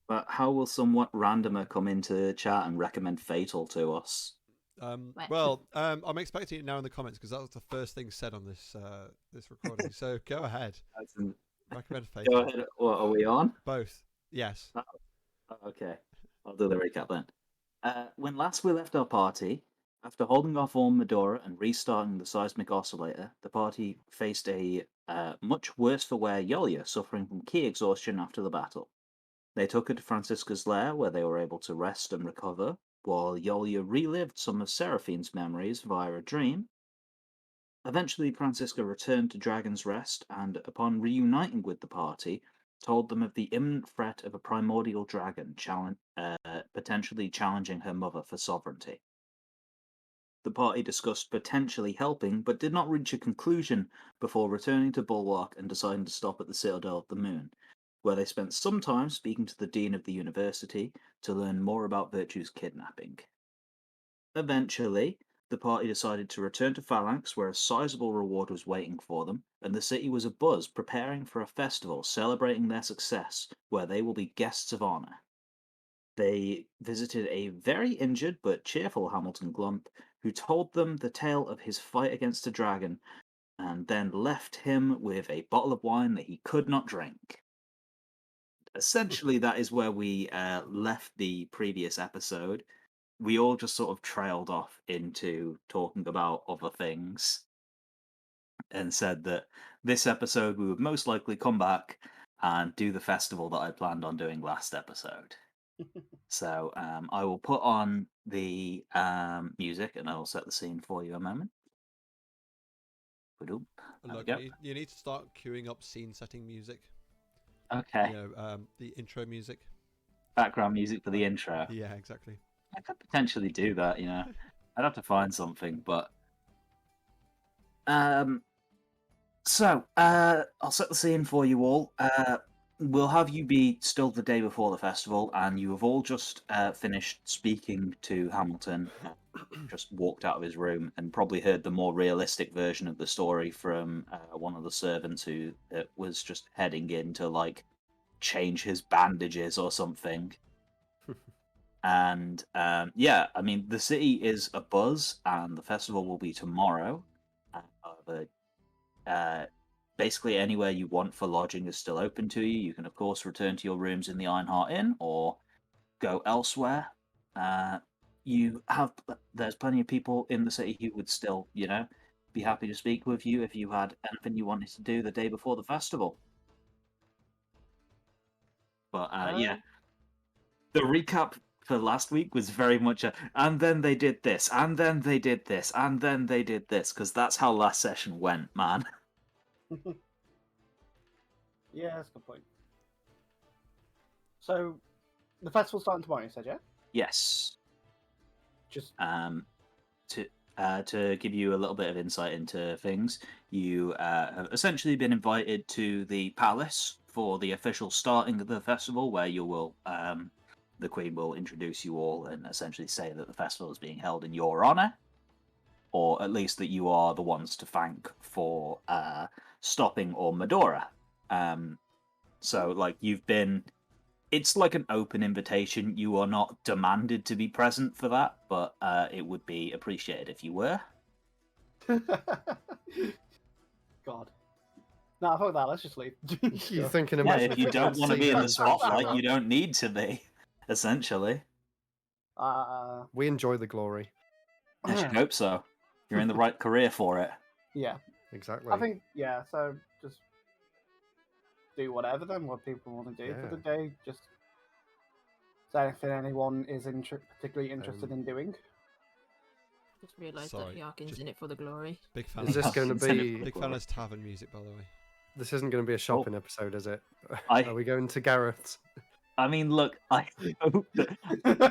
But how will somewhat randomer come into chat and recommend Fatal to us? I'm expecting it now in the comments because that was the first thing said on this recording. So go ahead. Recommend Go Fatal. ahead. What are we on? Both. Yes. Oh, okay. I'll do the recap then. When last we left our party, after holding off on Medora and restarting the seismic oscillator, the party faced a much worse for wear Yolia suffering from key exhaustion after the battle. They took her to Francisca's lair, where they were able to rest and recover, while Yolia relived some of Seraphine's memories via a dream. Eventually, Francisca returned to Dragon's Rest and, upon reuniting with the party, told them of the imminent threat of a primordial dragon potentially challenging her mother for sovereignty. The party discussed potentially helping, but did not reach a conclusion before returning to Bulwark and deciding to stop at the Citadel of the Moon, where they spent some time speaking to the Dean of the University to learn more about Virtue's kidnapping. Eventually, the party decided to return to Phalanx, where a sizable reward was waiting for them, and the city was abuzz preparing for a festival celebrating their success, where they will be guests of honor. They visited a very injured but cheerful Hamilton Glump, who told them the tale of his fight against a dragon, and then left him with a bottle of wine that he could not drink. Essentially, that is where we left the previous episode. We all just sort of trailed off into talking about other things and said that this episode we would most likely come back and do the festival that I planned on doing last episode. So I will put on the music and I will set the scene for you a moment. Look, you need to start queuing up scene setting music. Okay. The intro music. Background music for the intro. Yeah, exactly. I could potentially do that, I'd have to find something, but so I'll set the scene for you all. We'll have you be still the day before the festival, and you have all just finished speaking to Hamilton, just walked out of his room, and probably heard the more realistic version of the story from one of the servants who was just heading in to change his bandages or something. And yeah, I mean, the city is abuzz, and the festival will be tomorrow. Basically, anywhere you want for lodging is still open to you. You can, of course, return to your rooms in the Ironheart Inn or go elsewhere. There's plenty of people in the city who would still, be happy to speak with you if you had anything you wanted to do the day before the festival. But yeah, the recap for last week was very much and then they did this, and then they did this, and then they did this, because that's how last session went, man. Yeah, that's a good point. So, the festival's starting tomorrow, you said, yeah? Yes. Just to give you a little bit of insight into things, you have essentially been invited to the palace for the official starting of the festival, where the Queen will introduce you all and essentially say that the festival is being held in your honor, or at least that you are the ones to thank for stopping Medora. So, it's like an open invitation. You are not demanded to be present for that, but it would be appreciated if you were. God. No, fuck that. Let's just leave. You're thinking Yeah, if you don't want to be in the spotlight, you don't need to be. Essentially. We enjoy the glory. I should hope so. You're in the right career for it. Yeah. Exactly. I think, yeah, so just do whatever then, what people want to do for the day. Just is there anything anyone is particularly interested in doing? Just realised that Yarkin's in it for the glory. Big fan. Is this going to be big fan of tavern music, by the way? This isn't going to be a shopping episode, is it? Are we going to Gareth's? I mean, look, I hope that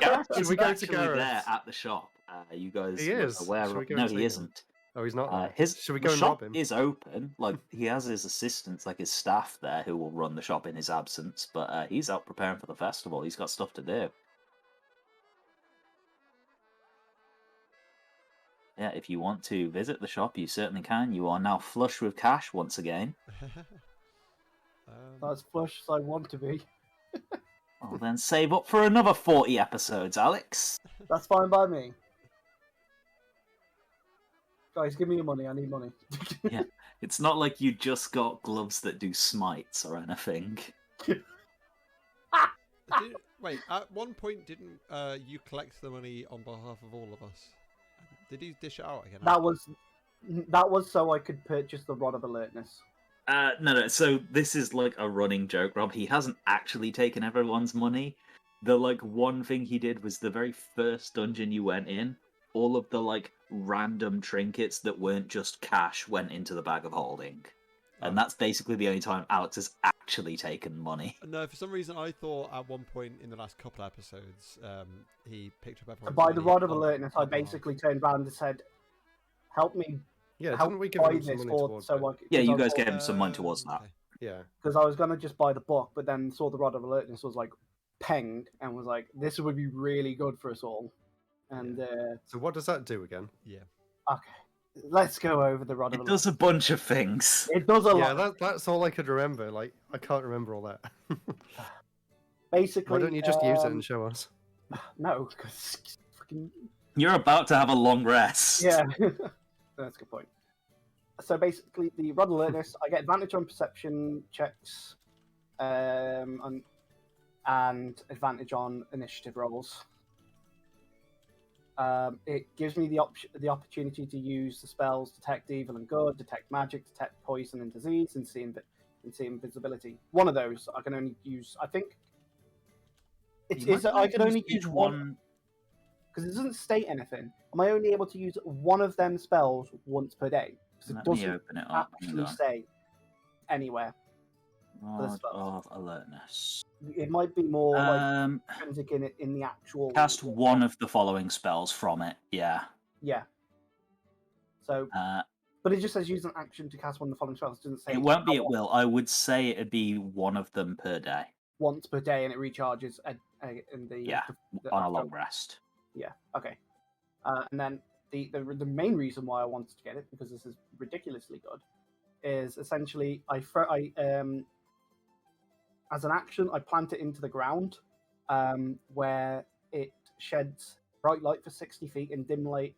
Gareth is actually there at the shop. You guys are aware of? No, he isn't. Oh, he's not there. Should we go and rob him? The shop is open. He has his assistants, his staff there, who will run the shop in his absence. But he's out preparing for the festival. He's got stuff to do. Yeah, if you want to visit the shop, you certainly can. You are now flush with cash once again. Not as flush as I want to be. Well, then save up for another 40 episodes, Alex. That's fine by me. Guys, give me your money. I need money. Yeah, it's not like you just got gloves that do smites or anything. Wait, at one point, didn't you collect the money on behalf of all of us? Did he dish it out again? That was so I could purchase the Rod of Alertness. No. So this is like a running joke, Rob. He hasn't actually taken everyone's money. The one thing he did was the very first dungeon you went in. All of the random trinkets that weren't just cash went into the bag of holding. And that's basically the only time Alex has actually taken money. No, for some reason I thought at one point in the last couple episodes, he picked up everyone's By money. the Rod of Alertness, I basically turned around and said, "Help me." Yeah, help didn't we give him some money towards it? Yeah, you guys gave him some money towards that. Okay. Yeah. Because I was going to just buy the book, but then saw the Rod of Alertness was penged and was like, this would be really good for us all. And so what does that do again? Yeah. Okay, let's go over the Rod of Alertness. It does a bunch of things. It does a lot. Yeah, that's all I could remember. I can't remember all that. Basically, why don't you just use it and show us? No, because fucking... You're about to have a long rest. Yeah, that's a good point. So basically, the Rod of Alertness, I get advantage on perception checks, and advantage on initiative rolls. It gives me the opportunity to use the spells Detect Evil and Good, Detect Magic, Detect Poison and Disease, and see Invisibility. One of those I can only use. I think I can only use one because it doesn't state anything. Am I only able to use one of them spells once per day? Because it doesn't open it up. actually say anywhere. Rod of Alertness. It might be more intrinsic in the actual. Cast one of the following spells from it. Yeah. Yeah. So, but it just says use an action to cast one of the following spells. It doesn't say. It won't be at will. I would say it'd be one of them per day. Once per day, and it recharges in the on a long rest. Yeah. Okay. And then the main reason why I wanted to get it, because this is ridiculously good, is essentially as an action, I plant it into the ground, where it sheds bright light for 60 feet and dim light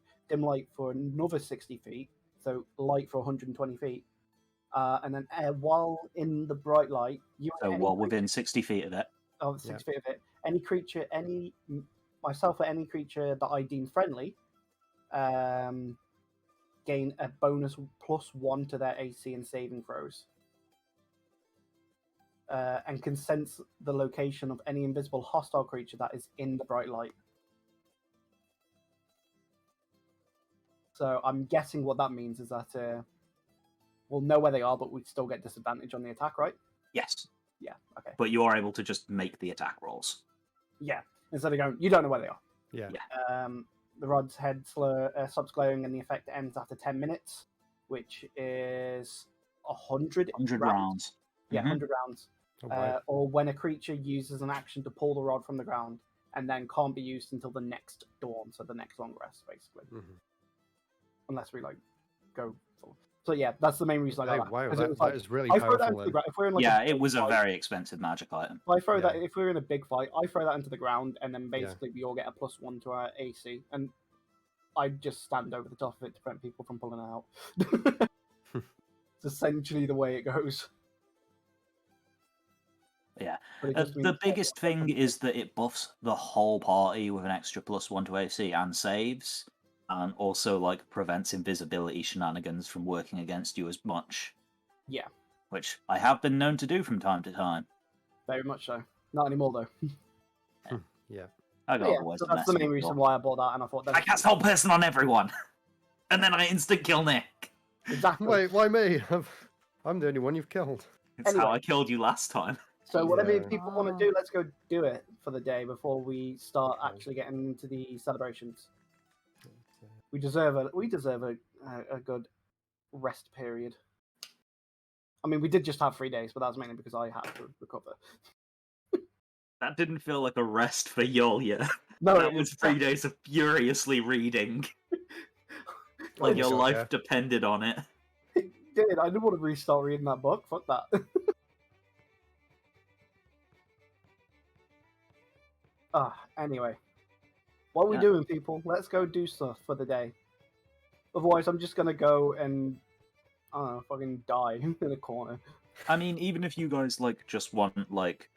for another 60 feet, so light for 120 feet. And then while in the bright light, within 60 feet of it. Oh, 60 feet of it. Any creature, myself or any creature that I deem friendly, gain a bonus +1 to their AC and saving throws. And can sense the location of any invisible hostile creature that is in the bright light. So I'm guessing what that means is that we'll know where they are, but we still get disadvantage on the attack, right? Yes. Yeah, okay. But you are able to just make the attack rolls. Yeah, instead of going, you don't know where they are. Yeah. The rod's head stops glowing and the effect ends after 10 minutes, which is 100 rounds. Yeah, 100 rounds. Oh, wow. Or when a creature uses an action to pull the rod from the ground and then can't be used until the next dawn, so the next long rest, basically. Mm-hmm. Unless we go full. So yeah, that's the main reason I got that. Wow, that is really powerful. If we're in it was a very expensive magic item. I throw that if we're in a big fight, I throw that into the ground, and then basically we all get a +1 to our AC, and I just stand over the top of it to prevent people from pulling it out. It's essentially the way it goes. Yeah, the biggest thing is that it buffs the whole party with an extra +1 to AC and saves. And also, prevents invisibility shenanigans from working against you as much. Yeah. Which I have been known to do from time to time. Very much so. Not anymore, though. Yeah. So that's the main reason why I bought that, and I thought... I cast whole person on everyone! And then I instant kill Nick! Exactly. Wait, why me? I'm the only one you've killed. It's how I killed you last time. So whatever people want to do, let's go do it for the day before we start actually getting into the celebrations. We deserve a good rest period. I mean, we did just have 3 days, but that was mainly because I had to recover. That didn't feel like a rest for Yolya. No, that was 3 days of furiously reading. Like your life depended on it. It did. I didn't want to restart reading that book. Fuck that. Anyway. What are we Yeah. doing, people? Let's go do stuff for the day. Otherwise, I'm just gonna go and, I don't know, fucking die in a corner. I mean, even if you guys, like, just want, like,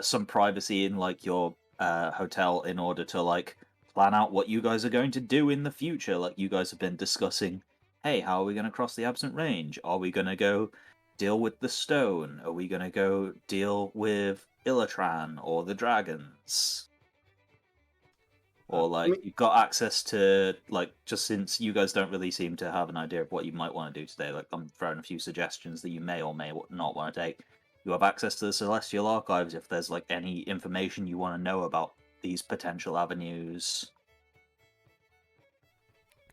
some privacy in, like, your hotel in order to, like, plan out what you guys are going to do in the future. Like, you guys have been discussing, hey, how are we going to cross the Absent Range? Are we going to go deal with the stone? Are we going to go deal with Illatran or the dragons? Or, like, you've got access to, like, just since you guys don't really seem to have an idea of what you might want to do today, like, I'm throwing a few suggestions that you may or may not want to take. You have access to the Celestial Archives if there's, like, any information you want to know about these potential avenues.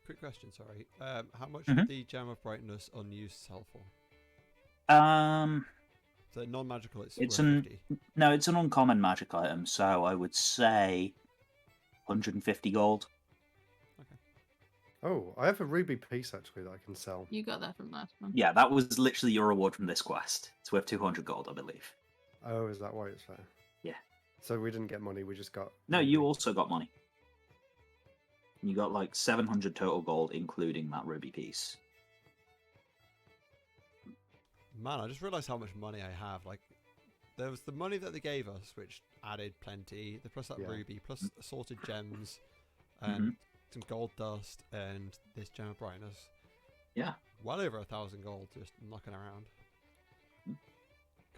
Quick question, sorry. How much would the Gem of Brightness unused sell for? So non-magical, it's worth 50. No, it's an uncommon magic item, so I would say 150 gold. Okay. Oh, I have a ruby piece actually that I can sell. You got that from last one. Yeah, that was literally your reward from this quest. It's worth 200 gold, I believe. Oh, is that why it's there? Yeah. So we didn't get money, we just got... No, ruby. you also got money. You got like 700 total gold, including that ruby piece. Man, I just realised how much money I have. Like, there was the money that they gave us, which added plenty. Plus that ruby, plus assorted gems, and some gold dust, and this Gem of Brightness. Yeah. Well over 1,000 gold just knocking around.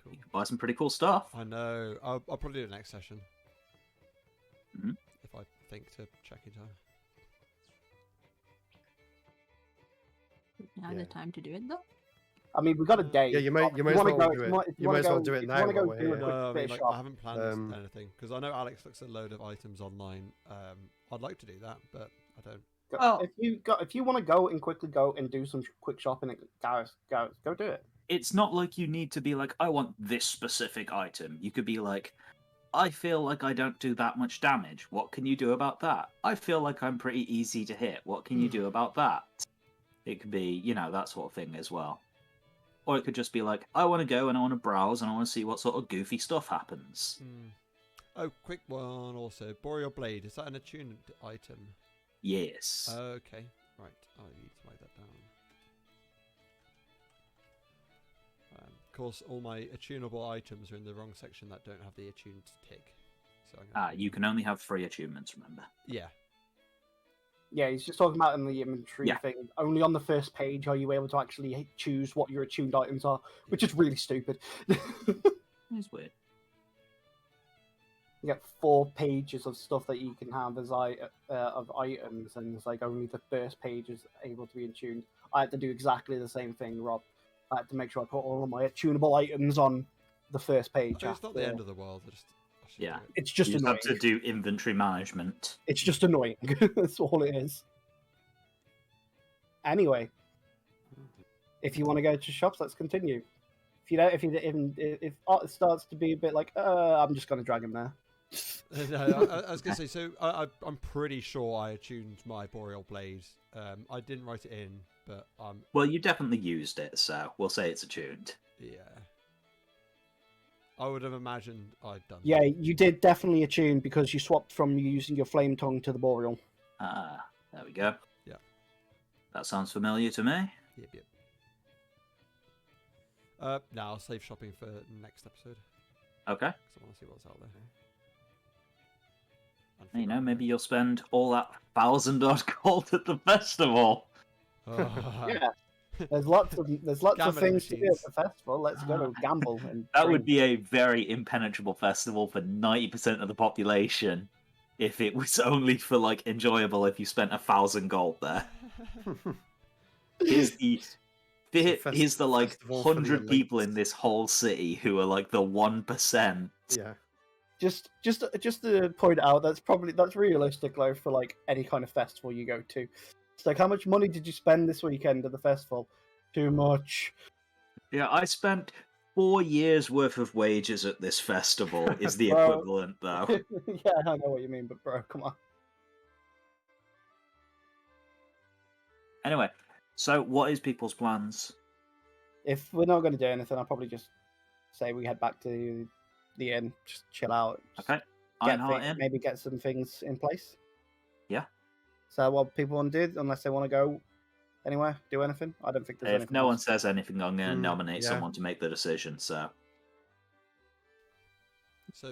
Cool. You can buy some pretty cool stuff. I know. I'll probably do it next session. If I think to check in time. Now the time to do it though. I mean, we got a day. Yeah, you may as well do it. You may as well do it now. No, I mean, like, I haven't planned anything because I know Alex looks at a load of items online. I'd like to do that, but I don't. Oh. If you want to go and quickly go and do some quick shopping at Gareth, go do it. It's not like you need to be like, I want this specific item. You could be like, I feel like I don't do that much damage. What can you do about that? I feel like I'm pretty easy to hit. What can you do about that? It could be, you know, that sort of thing as well. Or it could just be like, I want to go and I want to browse and I want to see what sort of goofy stuff happens. Oh, quick one also. Boreal Blade, is that an attuned item? Yes. Okay, right. I need to write that down. Of course, all my attunable items are in the wrong section that don't have the attuned tick. So you can only have 3 attunements, remember? Yeah. Yeah, he's just talking about in the inventory thing. Only on the first page are you able to actually choose what your attuned items are, which is really stupid. It's weird. You get 4 pages of stuff that you can have as of items, and it's like only the first page is able to be attuned. I had to do exactly the same thing, Rob. I had to make sure I put all of my attunable items on the first page. It's not the end of the world. Yeah, it's just you annoying. have to do inventory management. It's just annoying. That's all it is. Anyway, if you want to go to shops, let's continue. If you don't, if art starts to be a bit like, I'm just going to drag him there. No, I was going to say, so I'm pretty sure I attuned my Boreal Blade. I didn't write it in, but well, you definitely used it, so we'll say it's attuned. Yeah. I would have imagined I'd done Yeah, that. you did definitely attune because you swapped from using your flame tongue to the boreal. Ah, there we go. Yeah. That sounds familiar to me. Yep. Now I'll save shopping for next episode. Okay. Because I want to see what's out there. You know, maybe you'll spend all that 1,000 odd gold at the festival. Yeah. There's lots of things to do at the festival. Let's go to gamble and that would be a very impenetrable festival for 90% of the population if it was only for like enjoyable if you spent 1,000 gold there. Here's the like 100 people in this whole city who are like the 1%. Yeah. Just to point out, that's realistic though for like any kind of festival you go to. It's like, how much money did you spend this weekend at the festival? Too much. Yeah, I spent 4 years worth of wages at this festival is the equivalent though. Yeah, I know what you mean, but bro, come on. Anyway, so what is people's plans? If we're not going to do anything, I'll probably just say we head back to the inn, just chill out. Okay. maybe get some things in place. Yeah. So what people want to do, unless they want to go anywhere, do anything? I don't think there's anything. If no one else. says anything, I'm going to nominate yeah. someone to make the decision. So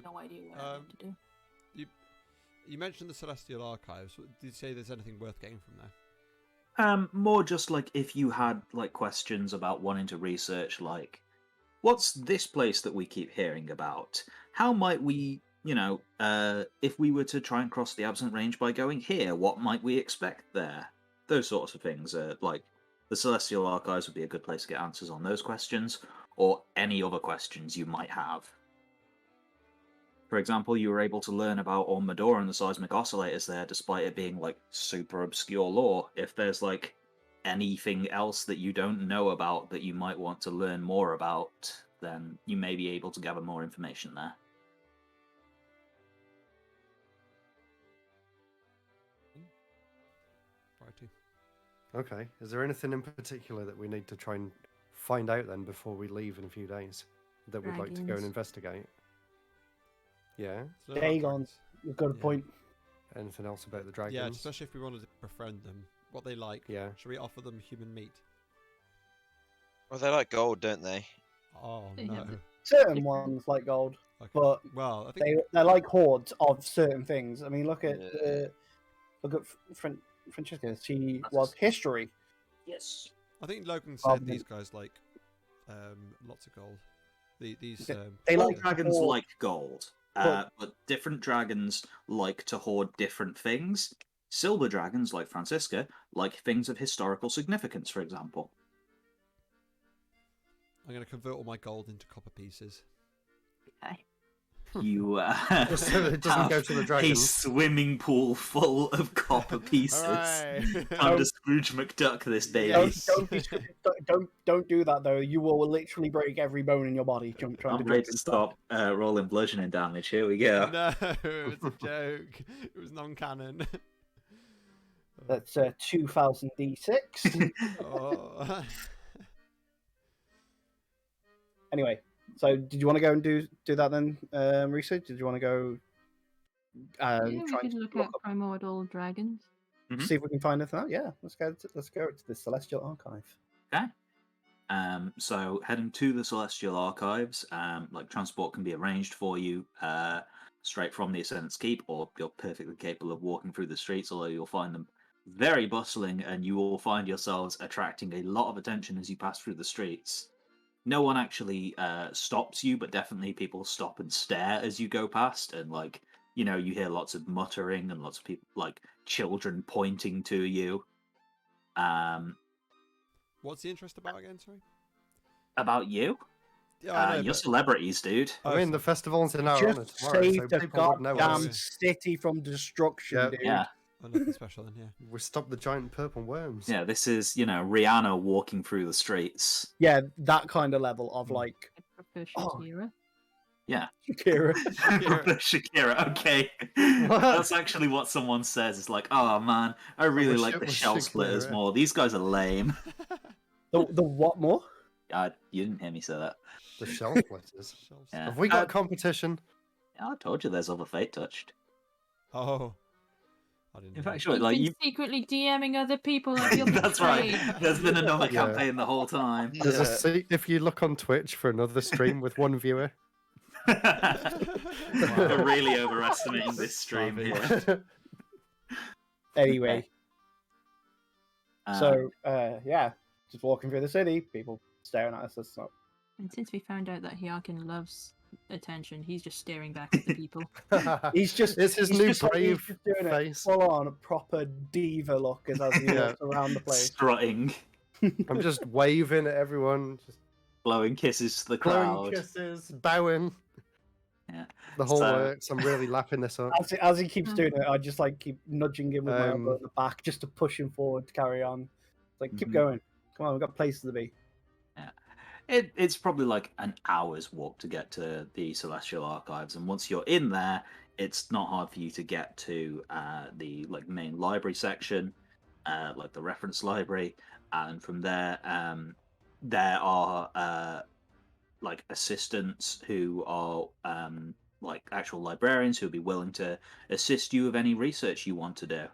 No idea what I want to do. You mentioned the Celestial Archives. Did you say there's anything worth getting from there? More just like if you had like questions about wanting to research, like what's this place that we keep hearing about? How might we, if we were to try and cross the Absent Range by going here, what might we expect there? Those sorts of things. Like the Celestial Archives would be a good place to get answers on those questions, or any other questions you might have. For example, you were able to learn about Ormador and the seismic oscillators there, despite it being like super obscure lore. If there's like anything else that you don't know about that you might want to learn more about, then you may be able to gather more information there. Righty. Okay. Is there anything in particular that we need to try and find out then before we leave in a few days that we'd like to go and Dragons. investigate? Yeah. So about Dagon, dragons. you've got a Yeah. point. Anything else about the dragons? Yeah, especially if we wanted to befriend them. What they like. Yeah. Should we offer them human meat? Well, they like gold, don't they? Oh They no. have it. Certain Different. ones like gold, Okay. but Well, I think they're like hordes of certain things. I mean, look at Yeah. Francesca. She was history. Yes. I think Logan Rather said than- these guys like lots of gold. These They All like dragons hoard- like gold, Well- but different dragons like to hoard different things. Silver dragons, like Francisca, like things of historical significance, for example. I'm going to convert all my gold into copper pieces. Okay. You Just so that it doesn't have go to the a dragons. swimming pool full of copper pieces. Hooray! Time to Scrooge McDuck this baby. Yes. Don't do that though. You will literally break every bone in your body trying I'm to ready jump to into stop rolling bludgeoning damage. Here we go. No, it was a joke. It was non-canon. that. That's 2000 d6. Oh. Anyway, so did you want to go and do that then, research? Did you want to go Yeah, try we and could look at Primordial Dragons. see if we can find anything out? Yeah, let's go to the Celestial Archive. Okay. So heading to the Celestial Archives, like transport can be arranged for you straight from the Ascendant's Keep, or you're perfectly capable of walking through the streets, although you'll find them very bustling, and you will find yourselves attracting a lot of attention as you pass through the streets. No one actually stops you, but definitely people stop and stare as you go past, and like, you hear lots of muttering and lots of people, like children pointing to you. What's the interest about again, sorry? About you? Yeah, I know, You're but- celebrities, dude. I mean, the festival's in our honor Just tomorrow, so save the people would know goddamn us. city from destruction, Yeah. dude. Yeah. Oh, nothing special then, yeah. We stopped the giant purple worms. Yeah, this is, Rihanna walking through the streets. Yeah, that kind of level of like I prefer Oh. Shakira. Yeah. Shakira. Shakira, okay. What? That's actually what someone says. It's like, oh man, I really wish like it the was Shell Splitters Shakira. more. These guys are lame. the what more? You didn't hear me say that. The shell splitters. Shelves. Yeah. Have we got competition? Yeah, I told you there's other fate touched. Oh. I didn't In know. fact, sure, You've like been you. secretly DMing other people like you're That's right. betrayed. There's been another Yeah. campaign the whole time. There's a seat if you look on Twitch for another stream with one viewer. We're really overestimating this stream here. Anyway, Um, so yeah, just walking through the city, people staring at us. That's not. And since we found out that Hyakin loves attention, he's just staring back at the people. He's just. It's his he's new just like- he's brave just doing face. Full on proper diva look as he Yeah. walks around the place. strutting, I'm just waving at everyone, just blowing kisses to the blowing crowd. kisses, bowing. Yeah. The whole So- works. I'm really lapping this up. As he keeps doing it, I just like keep nudging him with my elbow Um, in the back just to push him forward to carry on. It's like, keep Mhm. going. Come on, we've got places to be. It's probably like an hour's walk to get to the Celestial Archives, and once you're in there, it's not hard for you to get to the like main library section, like the reference library, and from there, there are like assistants who are like actual librarians who would be willing to assist you with any research you want to do.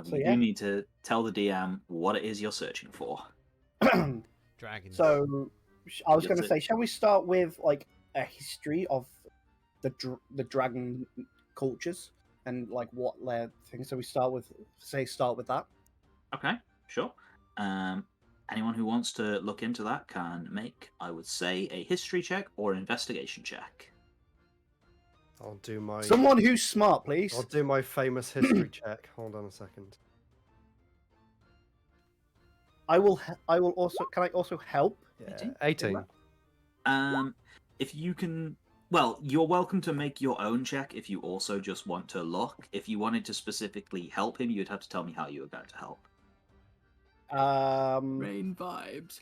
So, You yeah. do need to tell the DM what it is you're searching for. Dragons. So, I was You'll going to see. say, shall we start with like a history of the dragon cultures and like what their things? So we start with that. Okay, sure. Anyone who wants to look into that can make, I would say, a history check or investigation check. I'll do my Someone who's smart, please. I'll do my famous history check. Hold on a second. I will also. Can I also help? Yeah, 18. If you can, well, you're welcome to make your own check if you also just want to look. If you wanted to specifically help him, you'd have to tell me how you were going to help. Rain vibes.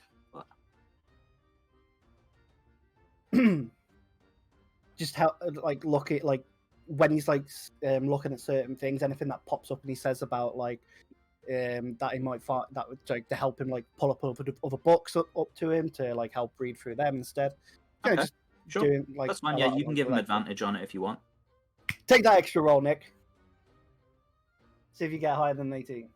Just help, like look at like when he's like looking at certain things, anything that pops up and he says about like that he might find that would like to help him like pull up other books up to him to like help read through them instead. You know, Okay, just sure. doing like That's fine. a Yeah, lot you can of give him that. advantage on it if you want. Take that extra roll, Nick. See if you get higher than 18.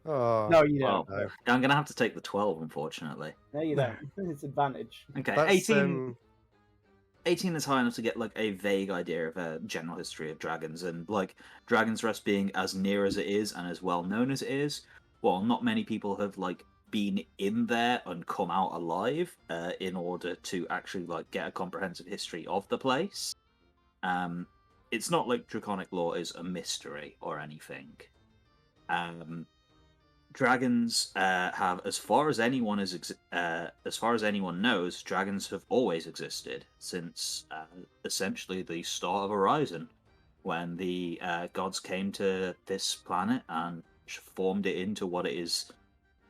Oh, No, you Well, don't. no. I'm going to have to take the 12, unfortunately. No, you don't. It's advantage. Okay, That's 18 is high enough to get like a vague idea of a general history of dragons, and like Dragon's Rest being as near as it is and as well known as it is. Well, not many people have like been in there and come out alive in order to actually like get a comprehensive history of the place. It's not like Draconic Law is a mystery or anything. Dragons have, as far as anyone knows, dragons have always existed since essentially the start of Horizon, when the gods came to this planet and formed it into what it is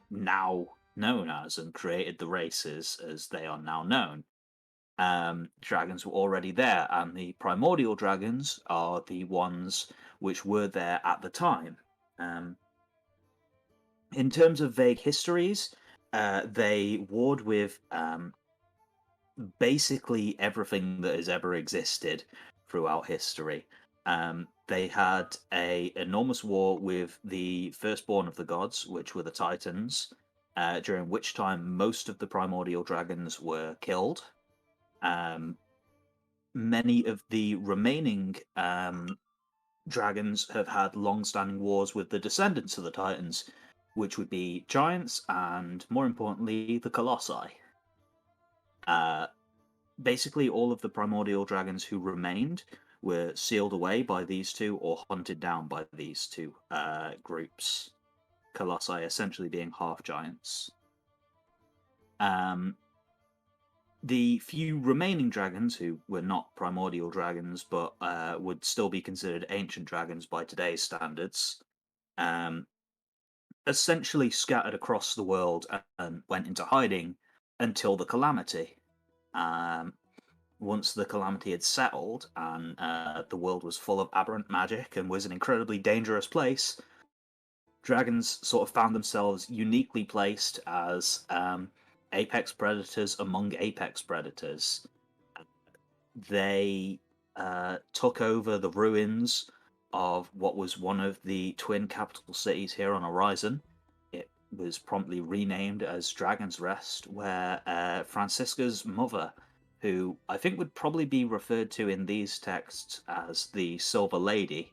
now known as, and created the races as they are now known. Dragons were already there, and the Primordial Dragons are the ones which were there at the time. In terms of vague histories, they warred with basically everything that has ever existed throughout history. They had an enormous war with the firstborn of the gods, which were the Titans, during which time most of the primordial dragons were killed. Many of the remaining dragons have had long-standing wars with the descendants of the Titans, which would be giants and, more importantly, the Colossi. Basically, all of the primordial dragons who remained were sealed away by these two or hunted down by these two groups. Colossi essentially being half-giants. The few remaining dragons who were not primordial dragons but would still be considered ancient dragons by today's standards, essentially scattered across the world and went into hiding until the Calamity. Once the Calamity had settled and the world was full of aberrant magic and was an incredibly dangerous place, dragons sort of found themselves uniquely placed as apex predators among apex predators. They took over the ruins of what was one of the twin capital cities here on Horizon. It was promptly renamed as Dragon's Rest, where Francisca's mother, who I think would probably be referred to in these texts as the Silver Lady,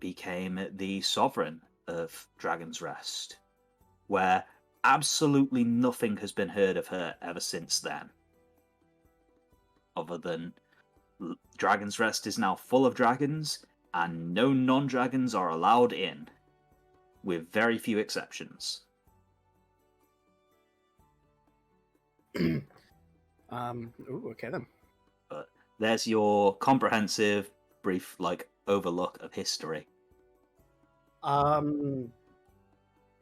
became the sovereign of Dragon's Rest, where absolutely nothing has been heard of her ever since then, other than Dragon's Rest is now full of dragons, and no non-dragons are allowed in, with very few exceptions. Okay then. But there's your comprehensive, brief, overlook of history.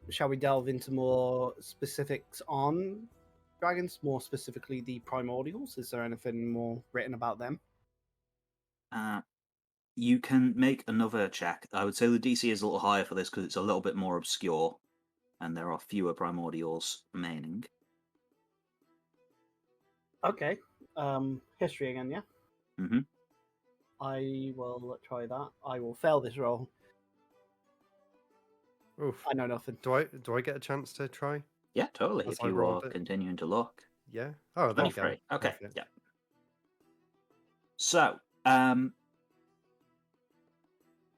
Shall we delve into more specifics on dragons, more specifically the primordials? Is there anything more written about them? You can make another check. I would say the DC is a little higher for this because it's a little bit more obscure, and there are fewer primordials remaining. Okay. History again, yeah? Mm-hmm. I will try that. I will fail this roll. Oof. I know nothing. Do I get a chance to try? Yeah, totally. As If I you rolled are it? continuing to look. Yeah. Oh, there we go. 23. Okay, Perfect. yeah. So,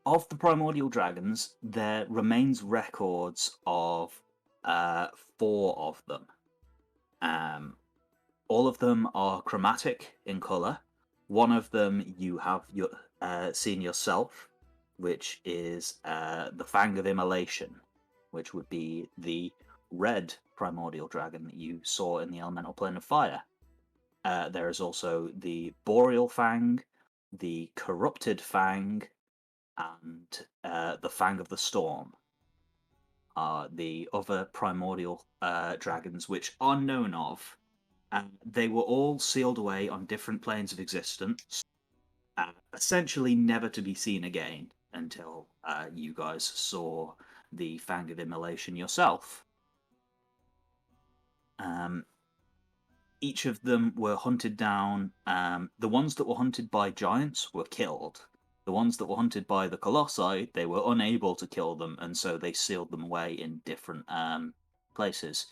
of the Primordial Dragons, there remains records of 4 of them. All of them are chromatic in colour. One of them you have seen yourself, which is the Fang of Immolation, which would be the red Primordial Dragon that you saw in the Elemental Plane of Fire. There is also the Boreal Fang, the Corrupted Fang, and the Fang of the Storm are the other primordial dragons which are known of. They were all sealed away on different planes of existence, essentially never to be seen again until you guys saw the Fang of Immolation yourself. Each of them were hunted down. The ones that were hunted by giants were killed. The ones that were hunted by the Colossi, they were unable to kill them, and so they sealed them away in different places.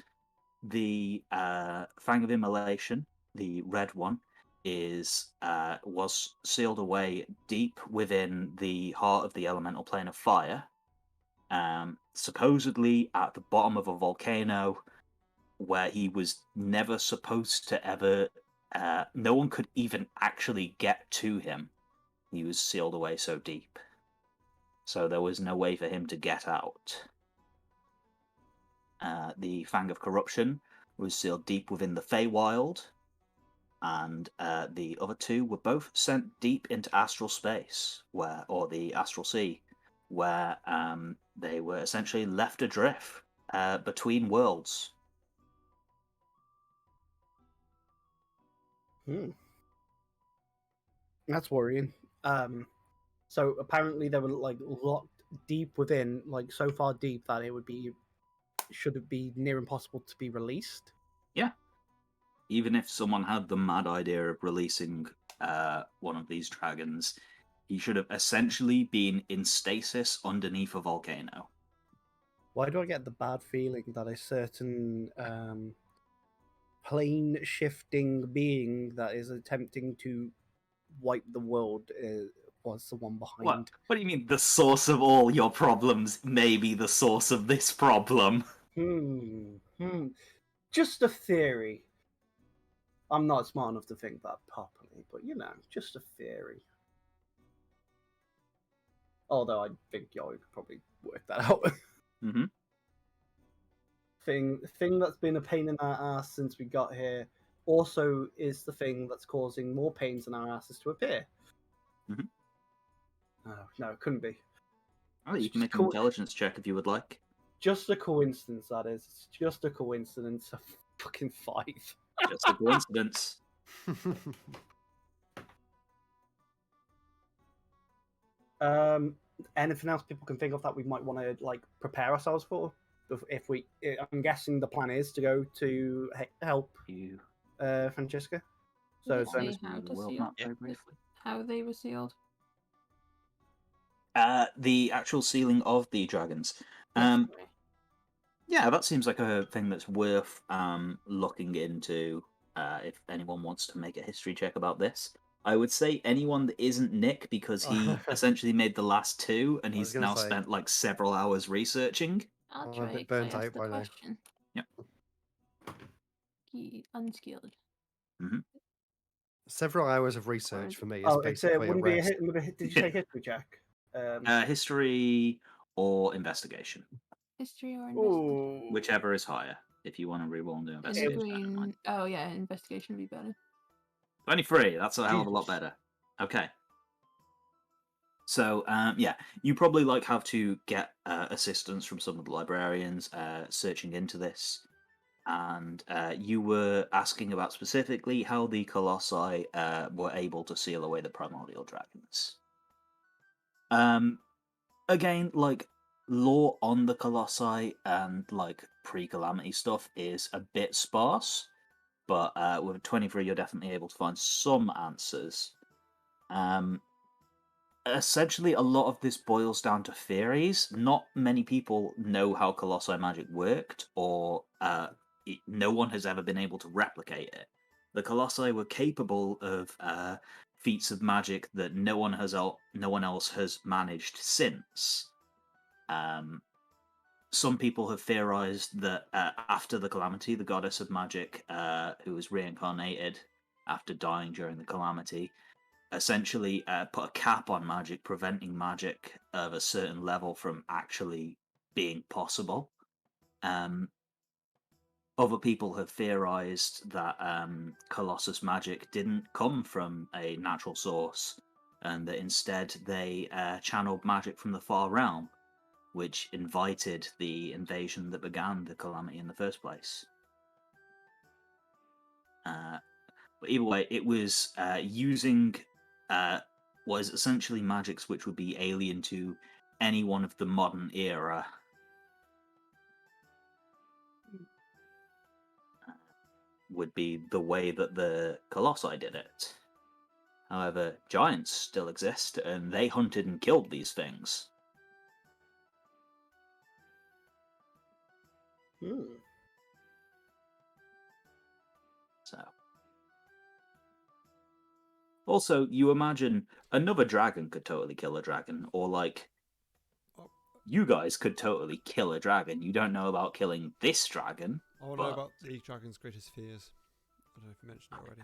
The Fang of Immolation, the red one, was sealed away deep within the heart of the elemental plane of fire, supposedly at the bottom of a volcano, where he was never supposed to ever. No one could even actually get to him. He was sealed away so deep. So there was no way for him to get out. The Fang of Corruption was sealed deep within the Feywild, and the other 2 were both sent deep into astral space, or the astral sea, where they were essentially left adrift between worlds. That's worrying. So apparently they were like locked deep within, like so far deep that should it be near impossible to be released. Yeah. Even if someone had the mad idea of releasing one of these dragons, he should have essentially been in stasis underneath a volcano. Why do I get the bad feeling that a certain plane shifting being that is attempting to wipe the world was the one behind? What do you mean the source of all your problems may be the source of this problem? Just a theory. I'm not smart enough to think that properly, but just a theory. Although I think y'all could probably work that out. Mm-hmm. Thing that's been a pain in our ass since we got here also is the thing that's causing more pains in our asses to appear. Mm-hmm. No, it couldn't be. Oh, you can make an intelligence check if you would like. Just a coincidence, that is. It's just a coincidence. A fucking 5. Just a coincidence. Anything else people can think of that we might want to prepare ourselves for? I'm guessing the plan is to go to help You Francesca. So Did they then how to world seal? map very briefly. How they were sealed? The actual sealing of the dragons. Yes, Yeah, that seems like a thing that's worth looking into if anyone wants to make a history check about this. I would say anyone that isn't Nick, because he essentially made the last 2 and he's now spent like several hours researching. I'll I'm a try bit it 'cause I burnt asked out the by now. question. Yep. Unskilled. Several hours of research for me is it basically wouldn't a be a rest. hit. Did you say history check? History or investigation, History or investigation? Ooh. whichever is higher. If you want to reroll and do In investigation, between. Oh yeah, investigation would be better. 23. That's a hell of a lot Jesus. better. Okay. So, yeah, you probably have to get assistance from some of the librarians searching into this. And you were asking about specifically how the Colossi were able to seal away the Primordial Dragons. Again, lore on the Colossi and pre-Calamity stuff is a bit sparse. but with 23, you're definitely able to find some answers. Essentially, a lot of this boils down to theories. Not many people know how Colossi magic worked, or no one has ever been able to replicate it. The Colossi were capable of feats of magic that no one else has managed since. Some people have theorized that after the Calamity, the goddess of magic, who was reincarnated after dying during the Calamity, essentially put a cap on magic, preventing magic of a certain level from actually being possible. Other people have theorized that Colossus magic didn't come from a natural source, and that instead they channeled magic from the far realm, which invited the invasion that began the Calamity in the first place. But either way, it was using what is essentially magics which would be alien to anyone of the modern era. Would be the way that the Colossi did it. However, giants still exist, and they hunted and killed these things. So. Also, you imagine another dragon could totally kill a dragon, or like, you guys could totally kill a dragon. You don't know about killing this dragon. I want to know about the dragon's greatest fears. I don't know if you mentioned it already.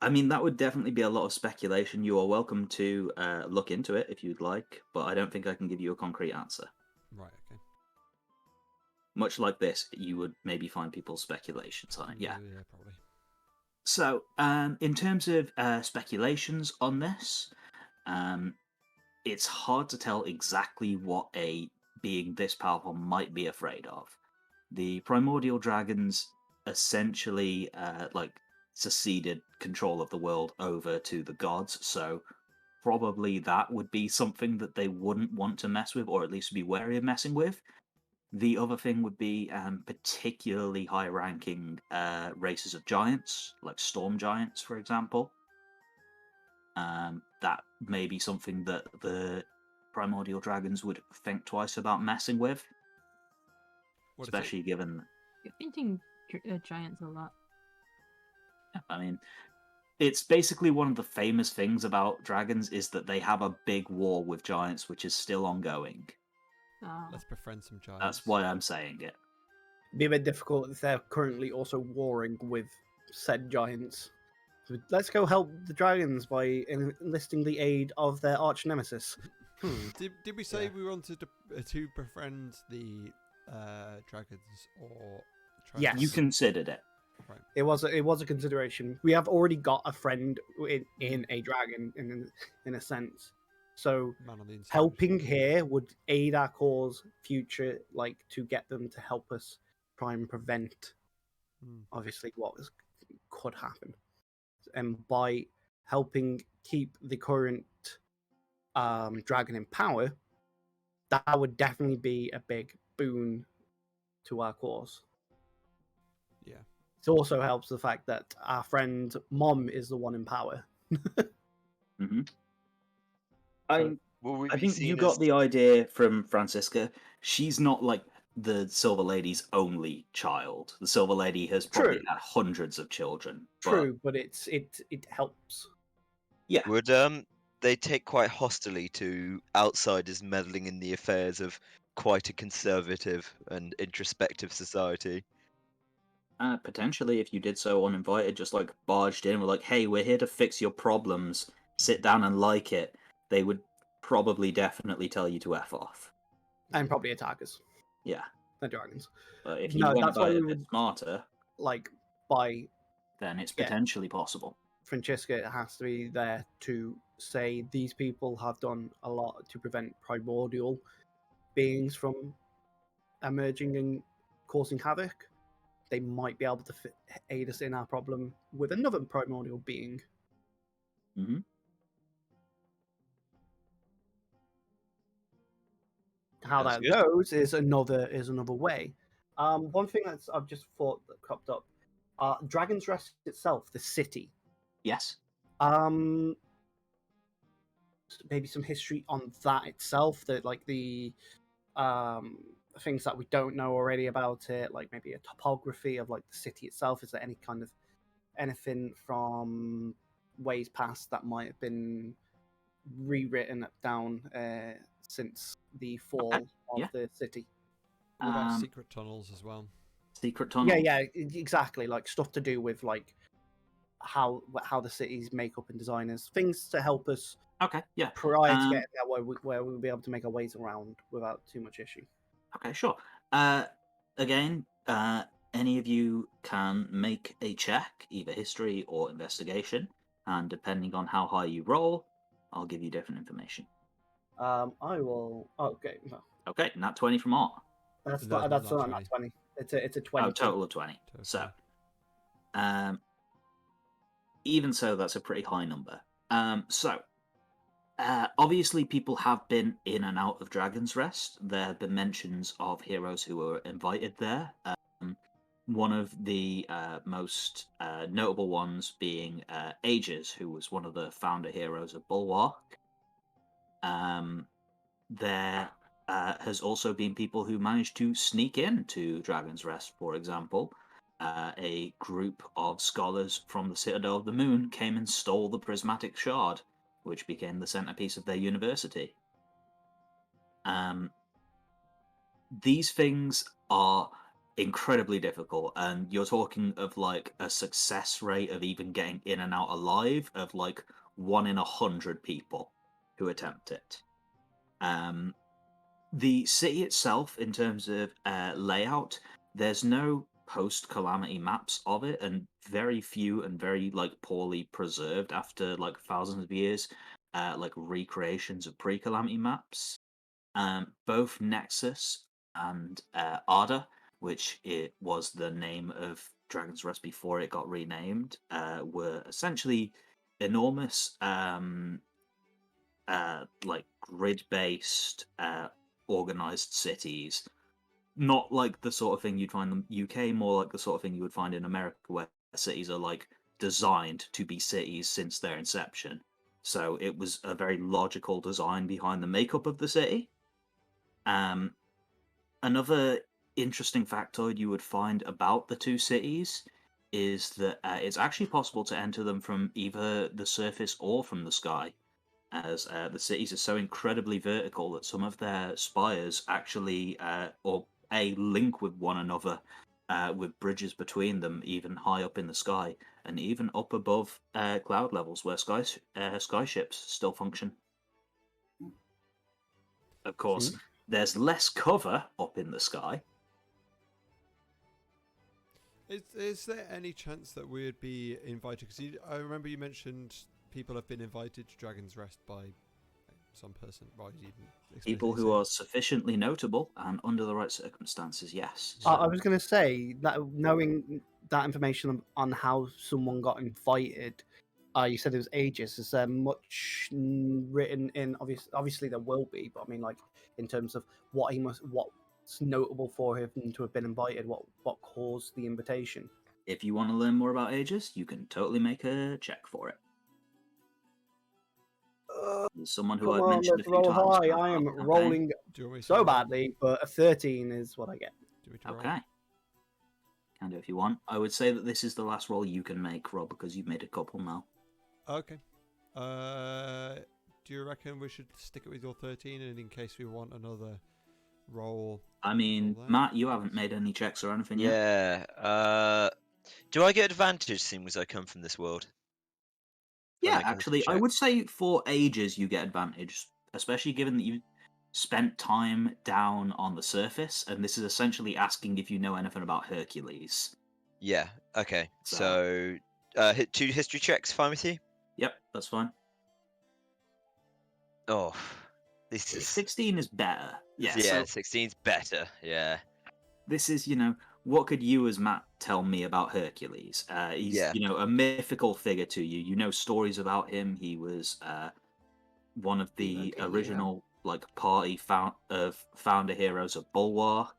I mean, that would definitely be a lot of speculation. You are welcome to look into it if you'd like, but I don't think I can give you a concrete answer. Right, okay. Much like this, you would maybe find people's speculations on it, yeah. Yeah, probably. So, in terms of speculations on this, it's hard to tell exactly what a being this powerful might be afraid of. The Primordial Dragons essentially, seceded control of the world over to the gods, so probably that would be something that they wouldn't want to mess with, or at least be wary of messing with. The other thing would be particularly high-ranking races of giants, like storm giants, for example. That may be something that the Primordial Dragons would think twice about messing with. Especially given... You're thinking giants a lot. I mean, it's basically one of the famous things about dragons is that they have a big war with giants, which is still ongoing. Let's befriend some giants. That's why I'm saying it. It'd be a bit difficult if they're currently also warring with said giants. So let's go help the dragons by enlisting the aid of their arch nemesis. Did we say we wanted to befriend the dragons or? Yes, you considered it. Right. It was a consideration. We have already got a friend in a dragon in a sense. So helping here would aid our cause future, like to get them to help us try and prevent, obviously, what could happen. And by helping keep the current dragon in power, that would definitely be a big boon to our cause. Yeah. It also helps the fact that our friend Mom is the one in power. Mm-hmm. Will I think you got the idea from Francisca. She's not like the Silver Lady's only child. The Silver Lady has probably had hundreds of children. True, but it helps. Yeah. Would they take quite hostily to outsiders meddling in the affairs of quite a conservative and introspective society? Potentially, if you did so uninvited, just like barged in, we're like, "Hey, we're here to fix your problems. Sit down and like it." They would probably definitely tell you to F off. And probably attack us. Yeah. The dragons. But if you went about it a bit smarter, then it's potentially possible. Francesca has to be there to say these people have done a lot to prevent primordial beings from emerging and causing havoc. They might be able to aid us in our problem with another primordial being. Mm-hmm. How that goes is another way. One thing that's I've just thought that cropped up, Dragon's Rest itself, the city. Yes. Maybe some history on that itself, that like the things that we don't know already about it, like maybe a topography of like the city itself. Is there any kind of anything from ways past that might have been rewritten down since the fall of yeah. the city? What about secret tunnels as well? Secret tunnels? Yeah, exactly. Like stuff to do with like how the cities make up and designers, things to help us. Okay, yeah. Prior to getting there, where we'll be able to make our ways around without too much issue. Okay, sure. Again, any of you can make a check, either history or investigation, and depending on how high you roll, I'll give you different information. I will. Okay. No. Okay, nat 20 from Art. That's No, not not 20. It's a 20. Oh, total of 20. Total. So, even so, that's a pretty high number. Obviously, people have been in and out of Dragon's Rest. There have been mentions of heroes who were invited there. One of the most notable ones being Aegis, who was one of the founder heroes of Bulwark. There has also been people who managed to sneak into Dragon's Rest, for example. A group of scholars from the Citadel of the Moon came and stole the prismatic shard, which became the centerpiece of their university. These things are incredibly difficult, and you're talking of like a success rate of even getting in and out alive of like 1 in 100 people who attempt it. The city itself, in terms of layout, there's no post-calamity maps of it, and very few and very like poorly preserved after like thousands of years, like recreations of pre-calamity maps. Both Nexus and Arda, which it was the name of Dragon's Rest before it got renamed, were essentially enormous like grid-based organized cities, not like the sort of thing you'd find in the UK, more like the sort of thing you would find in America, where cities are like designed to be cities since their inception. So it was a very logical design behind the makeup of the city. Another interesting factoid you would find about the two cities is that it's actually possible to enter them from either the surface or from the sky, as the cities are so incredibly vertical that some of their spires actually link with one another with bridges between them, even high up in the sky, and even up above cloud levels where skyships still function. Of course, there's less cover up in the sky. Is there any chance that we'd be invited? Because I remember you mentioned people have been invited to Dragon's Rest by some person. Well, you didn't People who are sufficiently notable and under the right circumstances, yes. So, I was going to say that knowing that information on how someone got invited, you said it was Aegis. Is there much written in? Obviously, there will be, but I mean, like in terms of what's notable for him to have been invited, what caused the invitation. If you want to learn more about Aegis, you can totally make a check for it. Someone who I've mentioned a few times. High. I am rolling so badly, but a 13 is what I get. Okay. Can do if you want. I would say that this is the last roll you can make, Rob, because you've made a couple now. Okay. Do you reckon we should stick it with your 13, and in case we want another roll? I mean, Matt, you haven't made any checks or anything yet. Yeah. Do I get advantage seeing as I come from this world? Yeah, actually, I would say for Ages you get advantage, especially given that you spent time down on the surface, and this is essentially asking if you know anything about Hercules. Yeah, okay. So 2 history checks, fine with you? Yep, that's fine. Oh, this is... 16 is better. Yeah, 16's better, yeah. This is, what could you as Matt tell me about Hercules? He's, a mythical figure to you. You know stories about him. He was one of the original party founder heroes of Bulwark.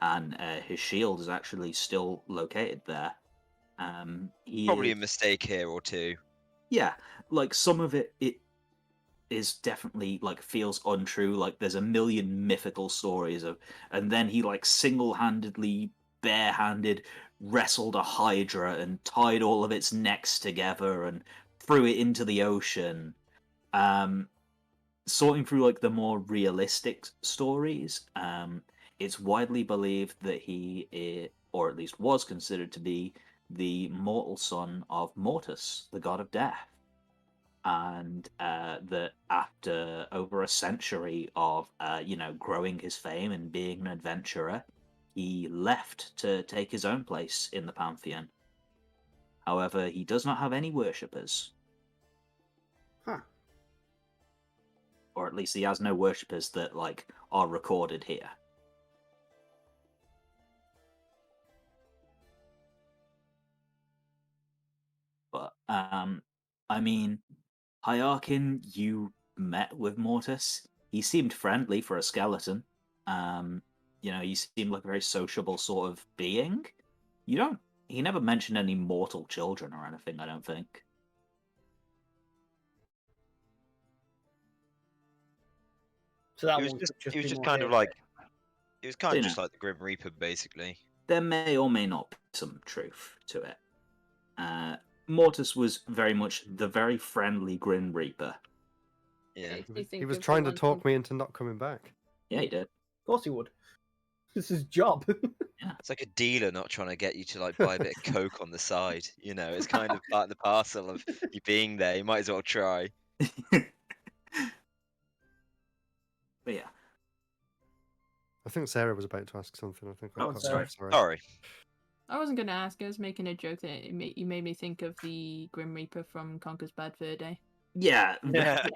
and his shield is actually still located there. He Probably is, a mistake here or two. yeah, like some of it is definitely like feels untrue. Like there's a million mythical stories of, and then he like single-handedly, barehanded wrestled a hydra and tied all of its necks together and threw it into the ocean. Sorting through like the more realistic stories, it's widely believed that he is, or at least was considered to be, the mortal son of Mortis, the god of death. And that after over a century of growing his fame and being an adventurer, he left to take his own place in the pantheon. However, he does not have any worshippers. Huh. Or at least he has no worshippers that like are recorded here. But I mean, Hyarkin, you met with Mortis. He seemed friendly for a skeleton. He seemed like a very sociable sort of being. He never mentioned any mortal children or anything, I don't think. So that He was one just, could he was be just more kind of hearsay. like, he was kind of just like the Grim Reaper, basically. There may or may not be some truth to it. Mortis was very much the very friendly Grim Reaper. Yeah. He was trying to talk me into not coming back. Yeah, he did. Of course he would. This is his job. It's like a dealer not trying to get you to like buy a bit of coke on the side. You know, it's kind of part of the parcel of you being there. You might as well try. But yeah. I think Sarah was about to ask something. I think I Oh, cut sorry. off, sorry. Sorry. I wasn't going to ask. I was making a joke that you made me think of the Grim Reaper from Conker's Bad Fur Day. Yeah. Yeah.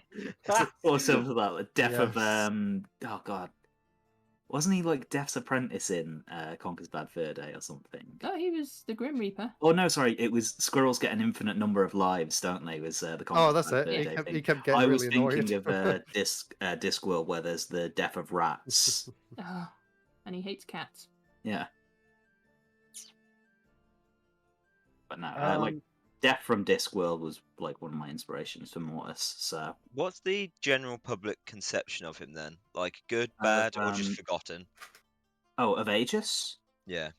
Or similar to that. Like Death of Yes. oh god. Wasn't he like Death's apprentice in Conker's Bad Fur Day or something? Oh, he was the Grim Reaper. Oh no, sorry, it was squirrels get an infinite number of lives, don't they? Was the Conker's That's Bad it. Fur He Day kept, thing. he kept getting I was really annoyed. thinking of Discworld, where there's the Death of Rats. Oh, and he hates cats. Yeah. But no, like Death from Discworld was like one of my inspirations for Mortis. So What's the general public conception of him then? Like good, bad, or just forgotten? of Aegis? Yeah.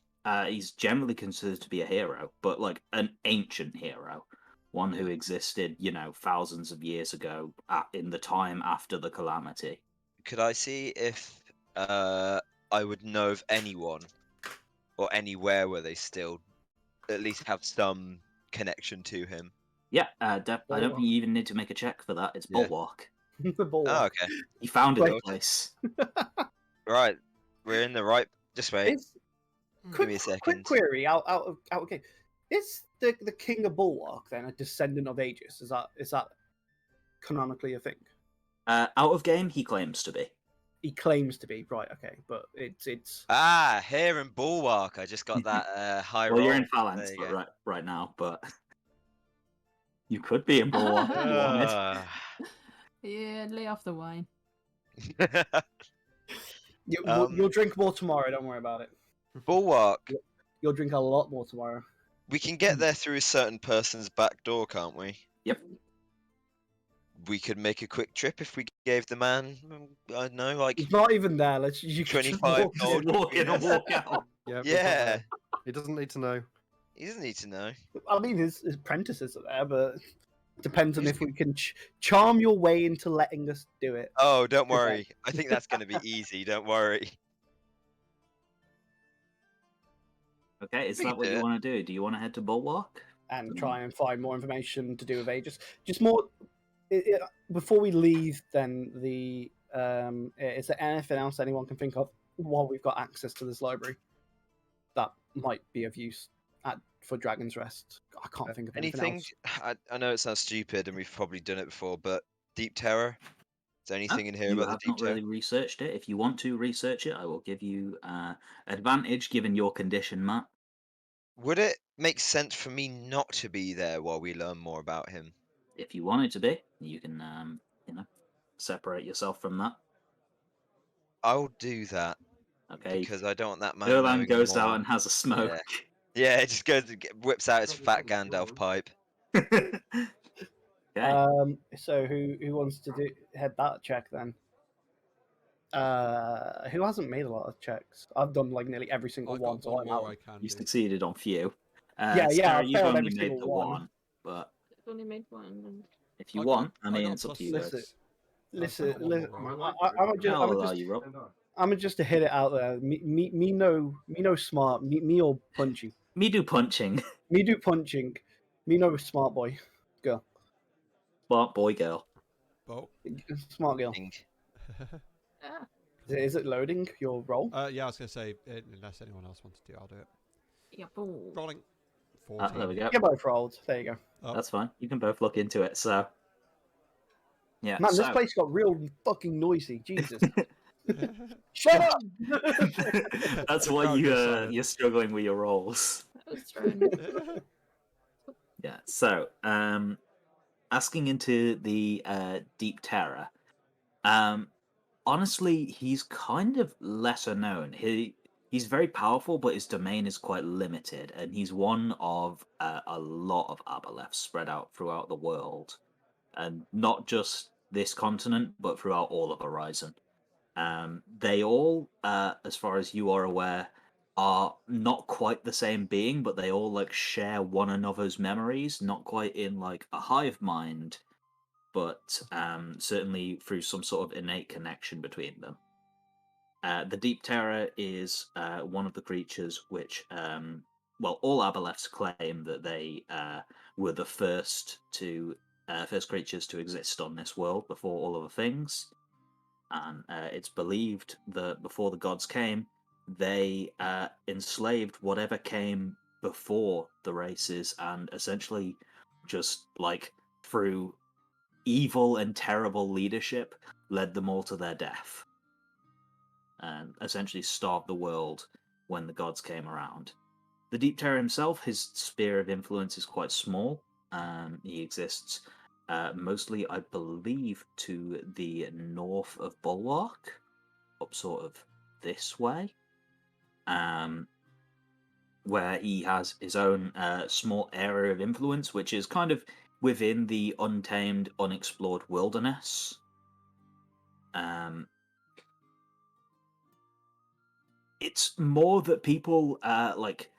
He's generally considered to be a hero, but like an ancient hero, one who existed, thousands of years ago, in the time after the calamity. Could I see if I would know of anyone or anywhere where they still at least have some connection to him? Yeah, I don't think you even need to make a check for that. It's Yeah. Bulwark. The Bulwark. Oh, okay. He founded the Right. place. Right. We're in the right. Just wait. Is, Give me a quick second. query out of game. Is the King of Bulwark then a descendant of Aegis? Is that canonically a thing? Out of game, he claims to be. He claims to be, right? Okay, but it's Here in Bulwark. I just got that high Well, roll. you're in Phalanx There you but go. right now, but you could be in Bulwark if you wanted. Yeah, lay off the wine. you'll drink more tomorrow. Don't worry about it. Bulwark. You'll drink a lot more tomorrow. We can get there through a certain person's back door, can't we? Yep. We could make a quick trip if we gave the man, I don't know, like He's not even there. You can just 25 walk gold. in. Walk in and walk out. Yeah. He doesn't need to know. He doesn't need to know. I mean, his apprentices are there, but it depends on if we can charm your way into letting us do it. Oh, don't worry. I think that's going to be easy. Don't worry. Okay, is We that can what do you it. want to do? Do you want to head to Bulwark? And try and find more information to do with Aegis. Just more before we leave. Then is there anything else anyone can think of while we've got access to this library that might be of use for Dragon's Rest? I can't think of anything else. I know it sounds stupid and we've probably done it before, but Deep Terror? Is there anything in here You about have the Deep not Terror? really researched it. If you want to research it, I will give you advantage given your condition, Matt. Would it make sense for me not to be there while we learn more about him? If you wanted to be, you can, separate yourself from that. I'll do that. Okay. Because I don't want that man Erlan knowing goes more. out and has a smoke. Yeah, it just goes, whips out his fat Gandalf pipe. Okay. So who wants to head that check then? Who hasn't made a lot of checks? I've done like nearly every single I've one, got so one I'm more out. I can You do. succeeded on few. Yeah, Sarah, I you've failed only every made single the one. one, but I've only made one. And... if you I want, got, I mean, got it's up to you. Listen, I've got one listen. more roll. I'm just to hit it out there. Me no smart. Me all punchy. Me do punching. Me do punching. Me no smart boy. Girl. Smart boy, girl. Bo. Smart girl. Ah, Is it loading your roll? Yeah, I was going to say, unless anyone else wants to do it, I'll do it. yeah, boo. Rolling. Ah, 14. there we go. Yeah, both rolled. There you go. Oh, That's fine. You can both look into it. So, yeah. Man, so... this place got real fucking noisy. Jesus. Shut up! That's why Crowd goes silent. you're struggling with your rolls. I was trying. Yeah. So, asking into the Deep Terror. Honestly, he's kind of lesser known. He's very powerful, but his domain is quite limited, and he's one of a lot of aboleths spread out throughout the world, and not just this continent, but throughout all of Horizon. They all, as far as you are aware, are not quite the same being, but they all like share one another's memories, not quite in like a hive mind, but certainly through some sort of innate connection between them. The Deep Terror is one of the creatures which, well, all aboleths claim that they were the first creatures to exist on this world before all other things. And it's believed that before the gods came, they enslaved whatever came before the races, and essentially just like through evil and terrible leadership led them all to their death, and essentially starved the world when the gods came around. The Deep Terror himself, his sphere of influence is quite small. He exists mostly, I believe, to the north of Bulwark, up sort of this way, where he has his own small area of influence, which is kind of within the untamed, unexplored wilderness. It's more that people like.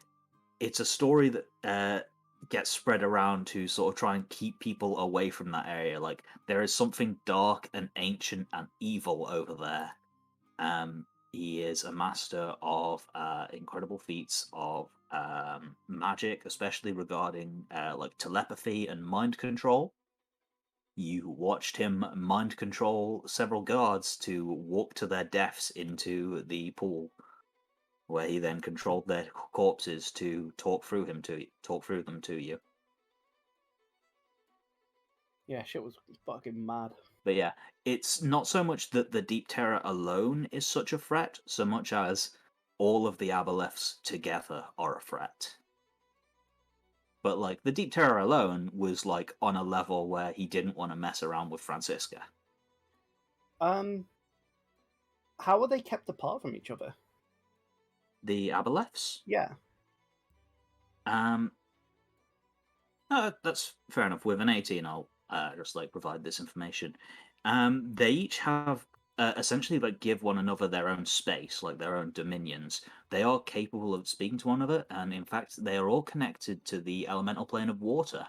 It's a story that gets spread around to sort of try and keep people away from that area. Like there is something dark and ancient and evil over there. He is a master of incredible feats of magic, especially regarding like telepathy and mind control. You watched him mind control several guards to walk to their deaths into the pool, where he then controlled their corpses to talk through them to you. Yeah, shit was fucking mad. But yeah, it's not so much that the Deep Terror alone is such a threat, so much as all of the aboleths together are a threat. But like the Deep Terror alone was like on a level where he didn't want to mess around with Francisca. How are they kept apart from each other? The aboleths? Yeah. No, that's fair enough. With an 18, I'll just like provide this information. They each have essentially like give one another their own space, like their own dominions. They are capable of speaking to one another, and in fact, they are all connected to the elemental plane of water,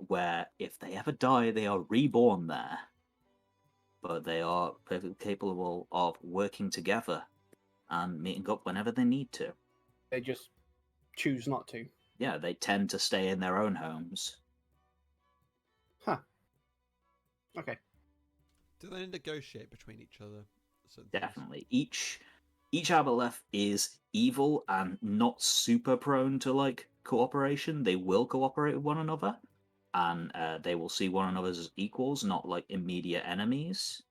where if they ever die, they are reborn there. But they are perfectly capable of working together and meeting up whenever they need to. They just choose not to. Yeah, they tend to stay in their own homes. Huh. Okay. Do they negotiate between each other? Definitely. Each aboleth is evil and not super prone to like cooperation. They will cooperate with one another, and they will see one another as equals, not like immediate enemies.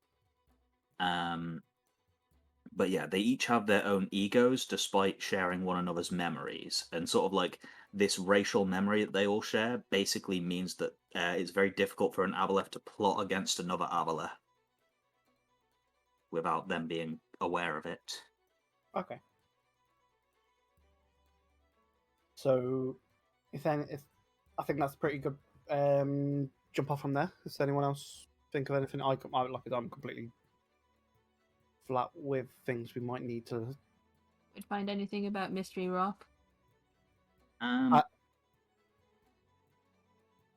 But yeah, they each have their own egos despite sharing one another's memories. And sort of like this racial memory that they all share basically means that it's very difficult for an aboleth to plot against another aboleth without them being aware of it. Okay. So, if I think that's pretty good. Jump off from there. Does anyone else think of anything? I'm completely flat with things we might need to. Would find anything about Mystery Rock?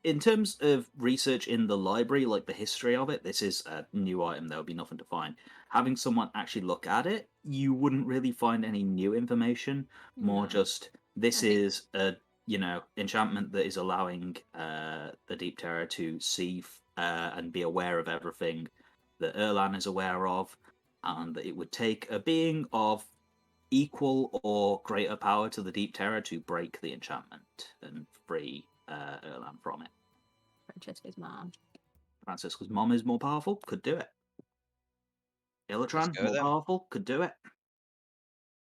In terms of research in the library, like the history of it, this is a new item. There would be nothing to find. Having someone actually look at it, you wouldn't really find any new information. More No. just this I think- is a enchantment that is allowing the Deep Terror to see and be aware of everything that Erlan is aware of, and that it would take a being of equal or greater power to the Deep Terror to break the enchantment and free Erlan from it. Francesca's mom. Francisca's mom is more powerful, could do it. Illatran, go more then. powerful, could do it.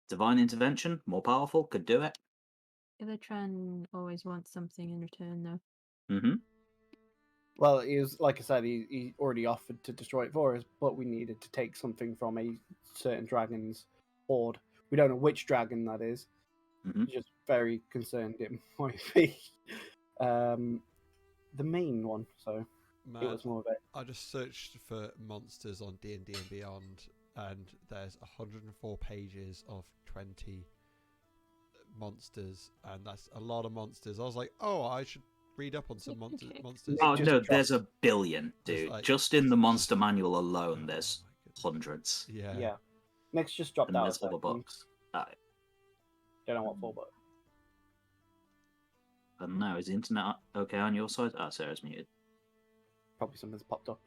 Divine Intervention, more powerful, could do it. Illatran always wants something in return, though. Mm-hmm. Well, he was like I said, he already offered to destroy it for us, but we needed to take something from a certain dragon's hoard. We don't know which dragon that is. Mhm. Just very concerned it might be the main one. So Man, it was more of a. I just searched for monsters on D&D and Beyond, and there's 104 pages of 20 monsters, and that's a lot of monsters. I was like, oh, I should read up on some monsters. Oh Just no, drop- there's a billion, Just dude. like- Just in the monster manual alone, Oh there's my goodness. hundreds. Yeah. Yeah. Next, just dropped And out. there's a other second. books. Don't know what for, but I don't know, is the internet okay on your side? Ah, Sarah's muted. probably something's popped up.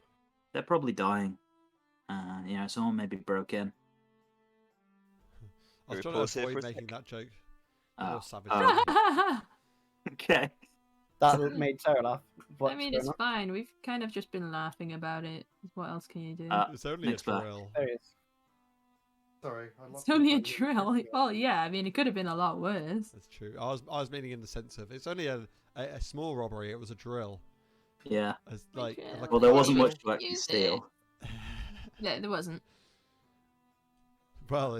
They're probably dying. Someone maybe broke in. I was trying to Pause here avoid for a making sec. that joke. Oh. More savage. Oh. Okay. That made Sarah laugh. I mean, it's fine. We've kind of just been laughing about it. What else can you do? It's only a Nick's back. drill. There he is. Sorry, It's only a drill. Well, yeah. I mean, it could have been a lot worse. That's true. I was meaning in the sense of it's only a small robbery. It was a drill. Yeah. As, like, Okay. like Well, a there wasn't drill. much to actually Use it. steal. Yeah, there wasn't. Well,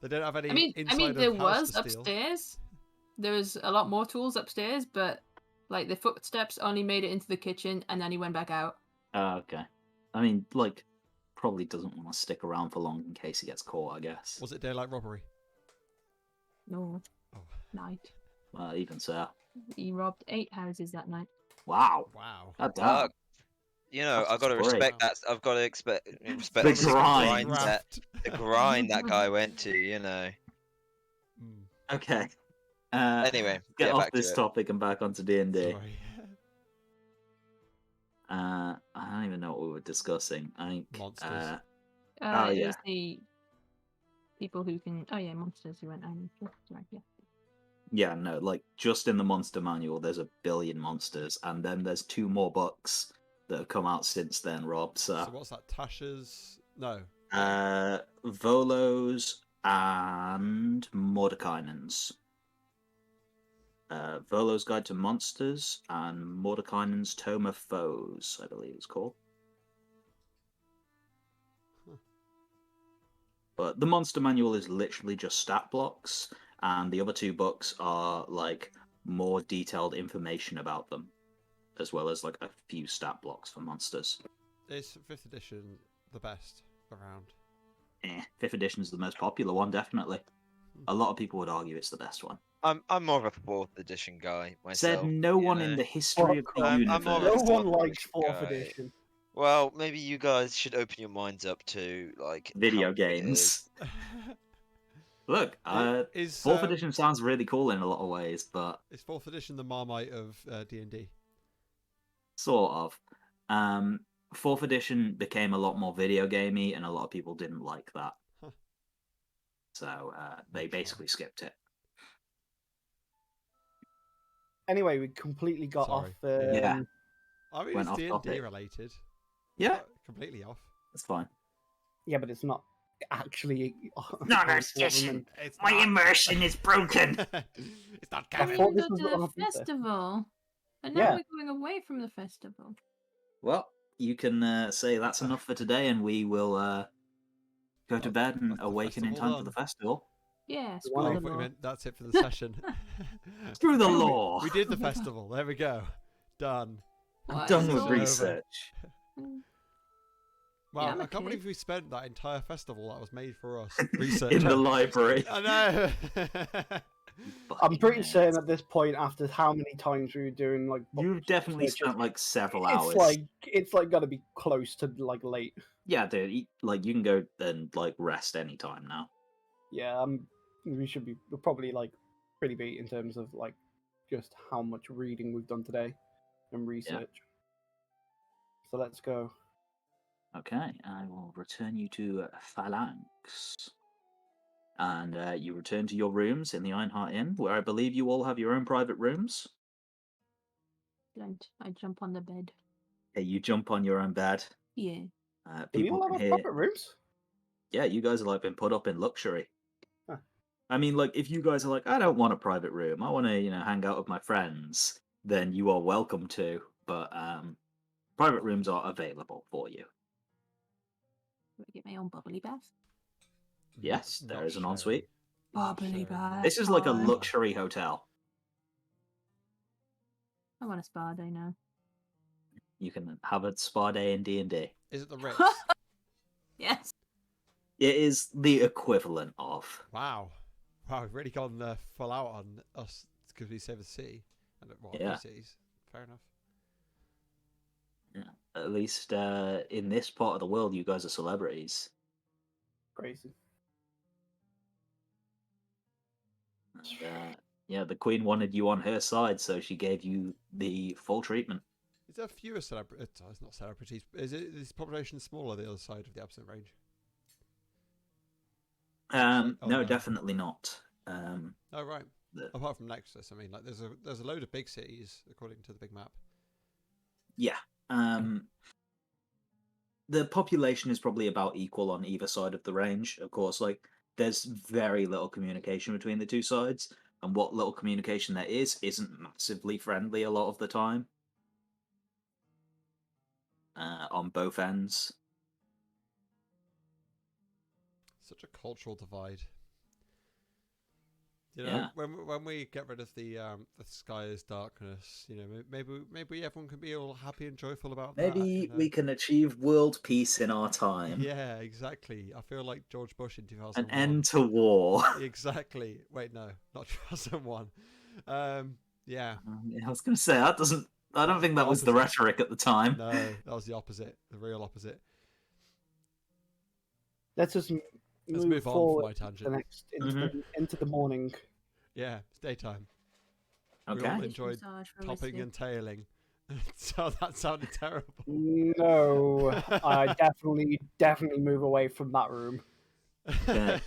they don't have any. I mean, inside there of house was to steal. upstairs. There was a lot more tools upstairs, but like the footsteps only made it into the kitchen, and then he went back out. Oh, okay. I mean, like, probably doesn't want to stick around for long in case he gets caught, I guess. Was it daylight robbery? No, Oh. night. Well, even so. He robbed 8 houses that night. Wow. Wow. God damn. I've got to That's respect great. that. I've got to respect The grind. the grind that guy went to. Mm, Okay. Anyway, Get off back to this it. topic and back onto D&D. sorry. I don't even know what we were discussing. I think. Monsters. Oh, It yeah. was the people who can. Oh yeah, monsters who went. Right, yeah. Yeah, no, like just in the monster manual, there's a billion monsters, and then there's 2 more books that have come out since then, Rob. So what's that? Tasha's? No. Volo's and Mordekainen's. Volo's Guide to Monsters and Mordekainen's Tome of Foes, I believe it's called. Huh. But the monster manual is literally just stat blocks, and the other 2 books are like more detailed information about them, as well as like a few stat blocks for monsters. Is 5th edition the best around? 5th edition is the most popular one, definitely. A lot of people would argue it's the best one. I'm more of a 4th edition guy myself. Said no one in the history of the I'm more of a universe. No fourth one likes edition 4th guy. edition. Well, maybe you guys should open your minds up to like Video how good it is. games. Look, Is 4th edition sounds really cool in a lot of ways, but Is 4th edition the Marmite of D&D? sort of. 4th edition became a lot more video gamey, and a lot of people didn't like that. Huh. So they Not sure. basically skipped it. Anyway, we completely got Sorry. off. Yeah. I mean, Went it's off D&D topic. related. Yeah, Not completely off. that's fine. Yeah, but it's not actually. Not what a we edition. meant. It's My not- immersion is broken. It's not I canon. thought We this go was to what the happened there. festival, and now Yeah. we're going away from the festival. Well, you can say that's enough for today, and we will go to bed and that's the awaken in festival time for the done. festival. Yeah, The screw one Oh, I I the thought you law. meant that's it for the session. Screw the Oh, law. we did the festival. There we go. Done. I'm What, done it's with all- over. research. Wow, I'm I can't okay. believe we spent that entire festival that was made for us research. In the library. I know. I'm pretty Fucking certain nerds. at this point, after how many times we were doing like book You've definitely researches, spent like several it's hours. like gotta be close to like late. Yeah, dude. Like you can go and like rest anytime now. Yeah, we're probably like pretty beat in terms of like just how much reading we've done today and research. So let's go. Okay, I will return you to Phalanx. And you return to your rooms in the Ironheart Inn, where I believe you all have your own private rooms. Don't. I jump on the bed. Okay, you jump on your own bed. Yeah. Do we People all can have our hear. private rooms? Yeah, you guys have like been put up in luxury. Huh. I mean, like, if you guys are like, I don't want a private room, I want to, hang out with my friends, then you are welcome to. But private rooms are available for you. Do I get my own bubbly bath? Yes, Not there is an sharing. ensuite. Not Bubbly sharing. bath. This is like a time. luxury hotel. I want a spa day now. You can have a spa day in D&D. Is it the Ritz? Yes. It is the equivalent of. Wow. Wow, we've really gone full out on us because we save the city. And what, Yeah. cities? Fair enough. Yeah. At least in this part of the world, you guys are celebrities. Crazy. And, yeah, the Queen wanted you on her side, so she gave you the full treatment. Is there fewer celebrities? It's not celebrities. Is this population smaller the other side of the absent range? Oh, No, no. definitely not. Oh right. The- Apart from Nexus, I mean, like there's a load of big cities according to the big map. Yeah. The population is probably about equal on either side of the range. Of course, like there's very little communication between the two sides, and what little communication there is isn't massively friendly a lot of the time. On both ends. Such a cultural divide. You know, Yeah. when we get rid of the sky is darkness, you know, maybe everyone can be all happy and joyful about that. Maybe you know? we can achieve world peace in our time. Yeah, exactly. I feel like George Bush in 2001. An end to war. Exactly. Wait, no, not 2001. Yeah. I was going to say that doesn't. I don't think that was the Opposite. rhetoric at the time. No, that was the opposite, the real opposite. Let's just Let's move move on from forward my to the tangent. next into the morning. Yeah, it's daytime. We Okay. all Fish enjoyed massage for topping whiskey. and tailing. So that sounded terrible. No, I definitely move away from that room. Okay.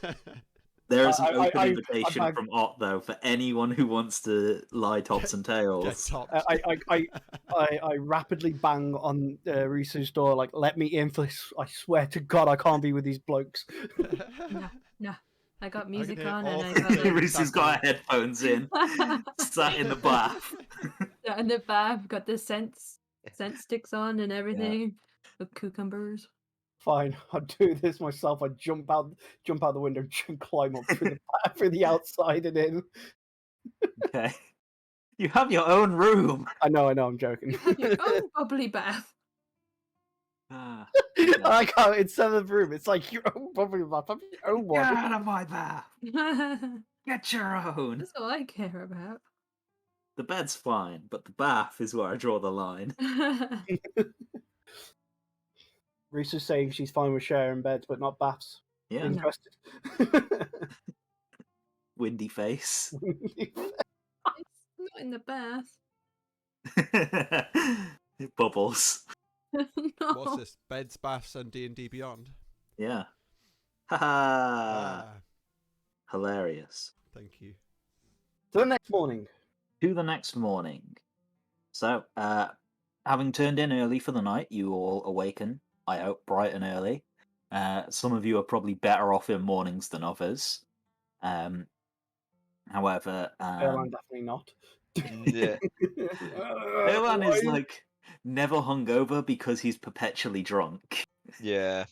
There is an open I- invitation I- from Ott, though, for anyone who wants to lie tops and Get tails. topped. I rapidly bang on Risu's door, like, let me in for this. I swear to God, I can't be with these blokes. No. I got music hear on all and I the got like Reese's got her headphones in, sat in the bath. sat in the bath, got the scent sticks on and everything. With cucumbers. Fine, I'll do this myself. I jump out the window and climb up through the outside and in. Okay. You have your own room. I know, I'm joking. Your own bubbly bath. Ah, I can't. It's the room. It's like your own bubbly bath. Have your own Get one. out of my bath. Get your own. That's all I care about. The bed's fine, but the bath is where I draw the line. Risu's saying she's fine with sharing beds, but not baths. Yeah. Interested? Windy face. It's not in the bath. It bubbles. No. What's this? Beds, baths, and D&D Beyond. Yeah. Haha. Ah, Hilarious. thank you. So the next morning. To the next morning. So, having turned in early for the night, you all awaken, I hope, bright and early. Some of you are probably better off in mornings than others. However, Airline definitely not. Yeah. Erlan is like never hungover because he's perpetually drunk. Yeah.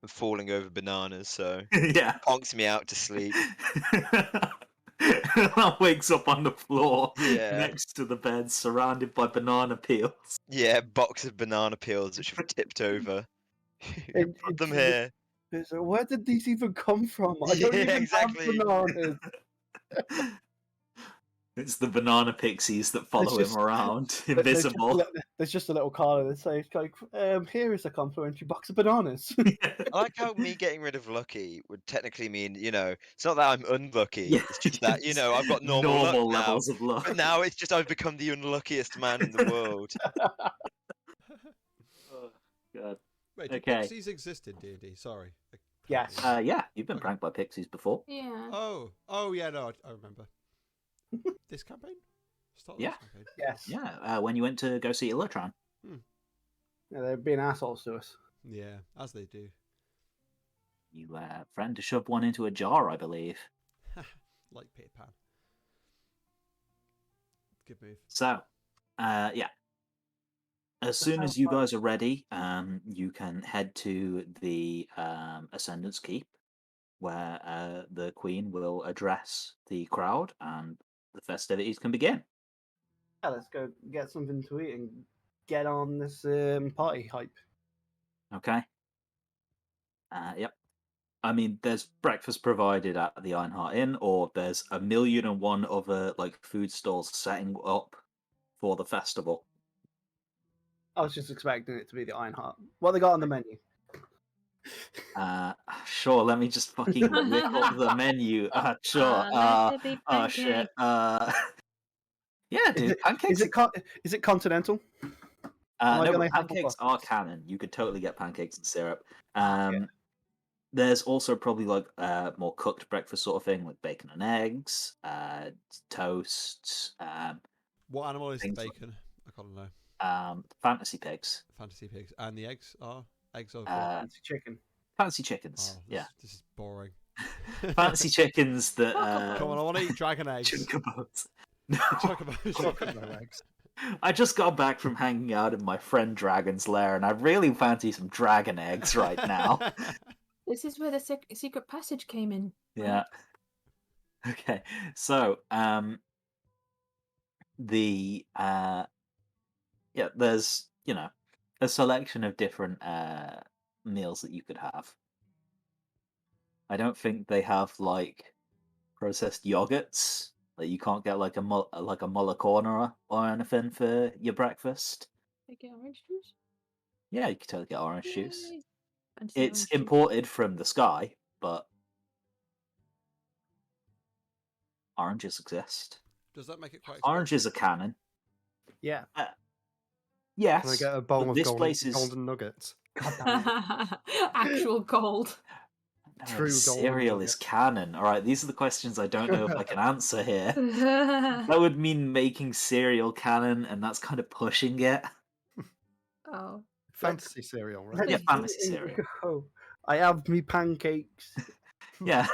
and falling over bananas, so Yeah. conks me out to sleep. Wakes up on the floor Yeah. next to the bed, surrounded by banana peels. Yeah, box of banana peels which have tipped over. And Put them here. So where did these even come from? I don't Yeah, even exactly. have bananas. It's the banana pixies that follow just- him around, There's just a invisible. there's just a little card that says, like, here is a complimentary box of bananas. I like how me getting rid of lucky would technically mean, it's not that I'm unlucky. Yeah, It's just that, I've got normal luck now. levels of luck. But now it's just I've become the unluckiest man in the world. Oh, God. Wait, did Okay. pixies exist in D&D? Sorry. Yes. Yeah, you've been pranked by pixies before. Yeah. Oh yeah, no, I remember. This campaign? Start of Yeah. this campaign? Yes. Yeah, when you went to go see Illitron. Yeah, they're being assholes to us. Yeah, as they do. You threatened to shove one into a jar, I believe. Like Peter Pan. Good move. So, yeah. As soon as you guys are ready, you can head to the Ascendant's Keep, where the Queen will address the crowd and the festivities can begin. Yeah, let's go get something to eat and get on this party hype. Okay. Yep. I mean, there's breakfast provided at the Ironheart Inn, or there's 1,000,001 other food stalls setting up for the festival. I was just expecting it to be the Ironheart. What they got on the menu? Sure. Let me just fucking whip up the menu. Sure. Let it be Oh shit. Yeah, dude. Pancakes. Is it continental? I No, gonna but have pancakes a are canon. You could totally get pancakes and syrup. Yeah. There's also probably more cooked breakfast sort of thing, like bacon and eggs, toasts. What animal is the Things like- bacon? I can't know. Fantasy pigs, Fantasy pigs. And the eggs are? Eggs of what? Fancy chicken. fancy chickens. Oh, Yeah, this is boring. fancy chickens that. Come on, I want to eat dragon eggs. Chocobos. No. Chocobo. eggs. I just got back from hanging out in my friend Dragon's lair, and I really fancy some dragon eggs right now. This is where the secret passage came in. Yeah. Okay. So, there's a selection of different meals that you could have. I don't think they have processed yogurts. Like you can't get like a mulla corner or anything for your breakfast. They get orange juice? Yeah, you could totally get orange juice. Yay. Fancy It's orange juice. imported from the sky, but oranges exist. Does that make it quite Oranges are canon. Yeah. Yes. Can I get a bowl but of this place is golden nuggets? Actual gold. No, True golden cereal is nugget. canon. All right, these are the questions I don't know if I can answer here. That would mean making cereal canon, and that's kind of pushing it. Oh. Fantasy cereal, right? Yeah, Let's fantasy eat and cereal. go. I have me pancakes. Yeah,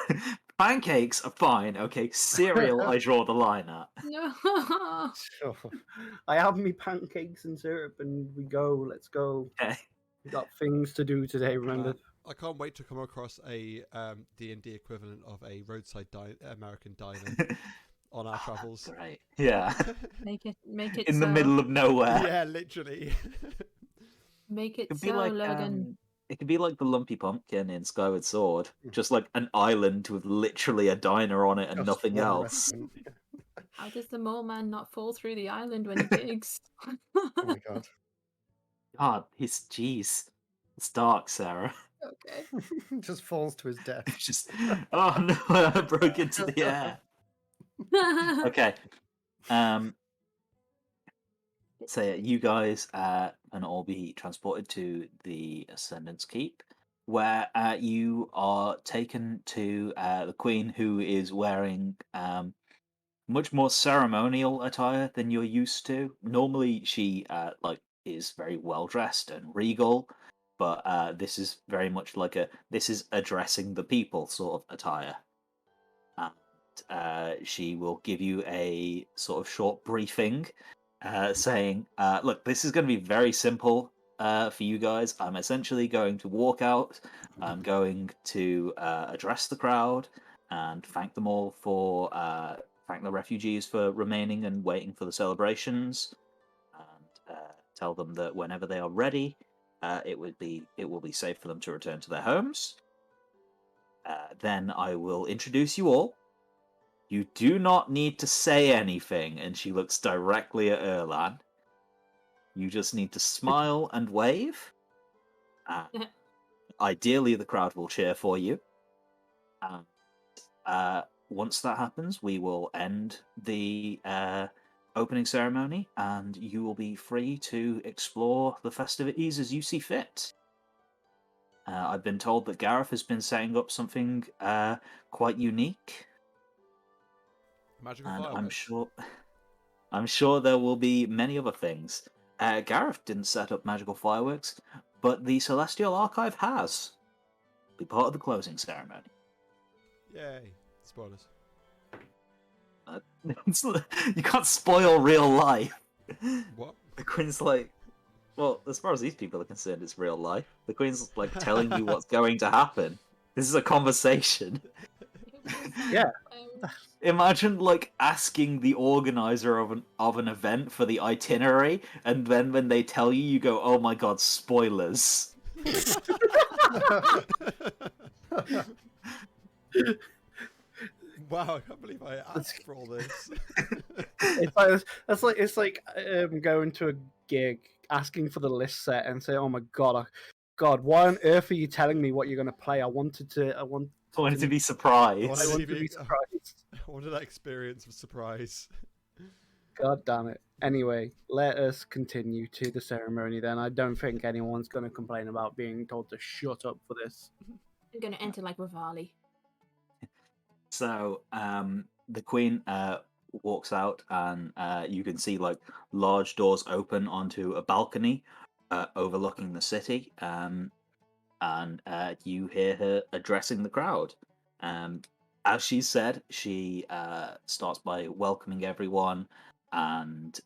pancakes are fine. Okay, cereal, I draw the line at. No. Sure. I have me pancakes and syrup, and we go. Let's go. Okay. We got things to do today. Remember? I can't wait to come across a D&D equivalent of a roadside American diner on our travels. Right. Yeah. Make it In the so. middle of nowhere. Yeah, literally. Make it It could so, be Logan. it could be like the Lumpy Pumpkin in Skyward Sword, just like an island with literally a diner on it and Just nothing one else. restaurant. How does the mole man not fall through the island when he digs? Oh my god. God, jeez. It's dark, Sarah. Okay. Just falls to his death. Just oh no, I broke into the air. Okay. So yeah, you guys can all be transported to the Ascendant's Keep, where you are taken to the Queen, who is wearing much more ceremonial attire than you're used to. Normally, she is very well dressed and regal, but this is very much this is addressing the people sort of attire. And she will give you a sort of short briefing saying, look, this is going to be very simple. for you guys. I'm essentially going to walk out. I'm going to address the crowd and thank them all for thank the refugees for remaining and waiting for the celebrations, and tell them that whenever they are ready, it will be safe for them to return to their homes. Then I will introduce you all. You do not need to say anything, and she looks directly at Erlan. You just need to smile and wave. Ideally, the crowd will cheer for you. Once that happens, we will end the opening ceremony, and you will be free to explore the festivities as you see fit. I've been told that Gareth has been setting up something quite unique. Magical And fireworks. I'm sure there will be many other things. Gareth didn't set up magical fireworks, but the Celestial Archive has. Be part of the closing ceremony. Yay. Spoilers. You can't spoil real life. What? The Queen's like, well, as far as these people are concerned, it's real life. The Queen's like telling you what's going to happen. This is a conversation. Yeah. Imagine like asking the organizer of an event for the itinerary, and then when they tell you, you go, "Oh my god, spoilers!" Wow, I can't believe I asked for all this. It's like going to a gig, asking for the list set, and say, "Oh my god, why on earth are you telling me what you're going to play? I wanted to I wanted to be surprised. I wanted to be surprised." I wanted that experience of surprise. God damn it. Anyway, let us continue to the ceremony then. I don't think anyone's going to complain about being told to shut up for this. I'm gonna enter like Rivali. So, the Queen walks out, and you can see like large doors open onto a balcony overlooking the city, and you hear her addressing the crowd. As she said, she starts by welcoming everyone, and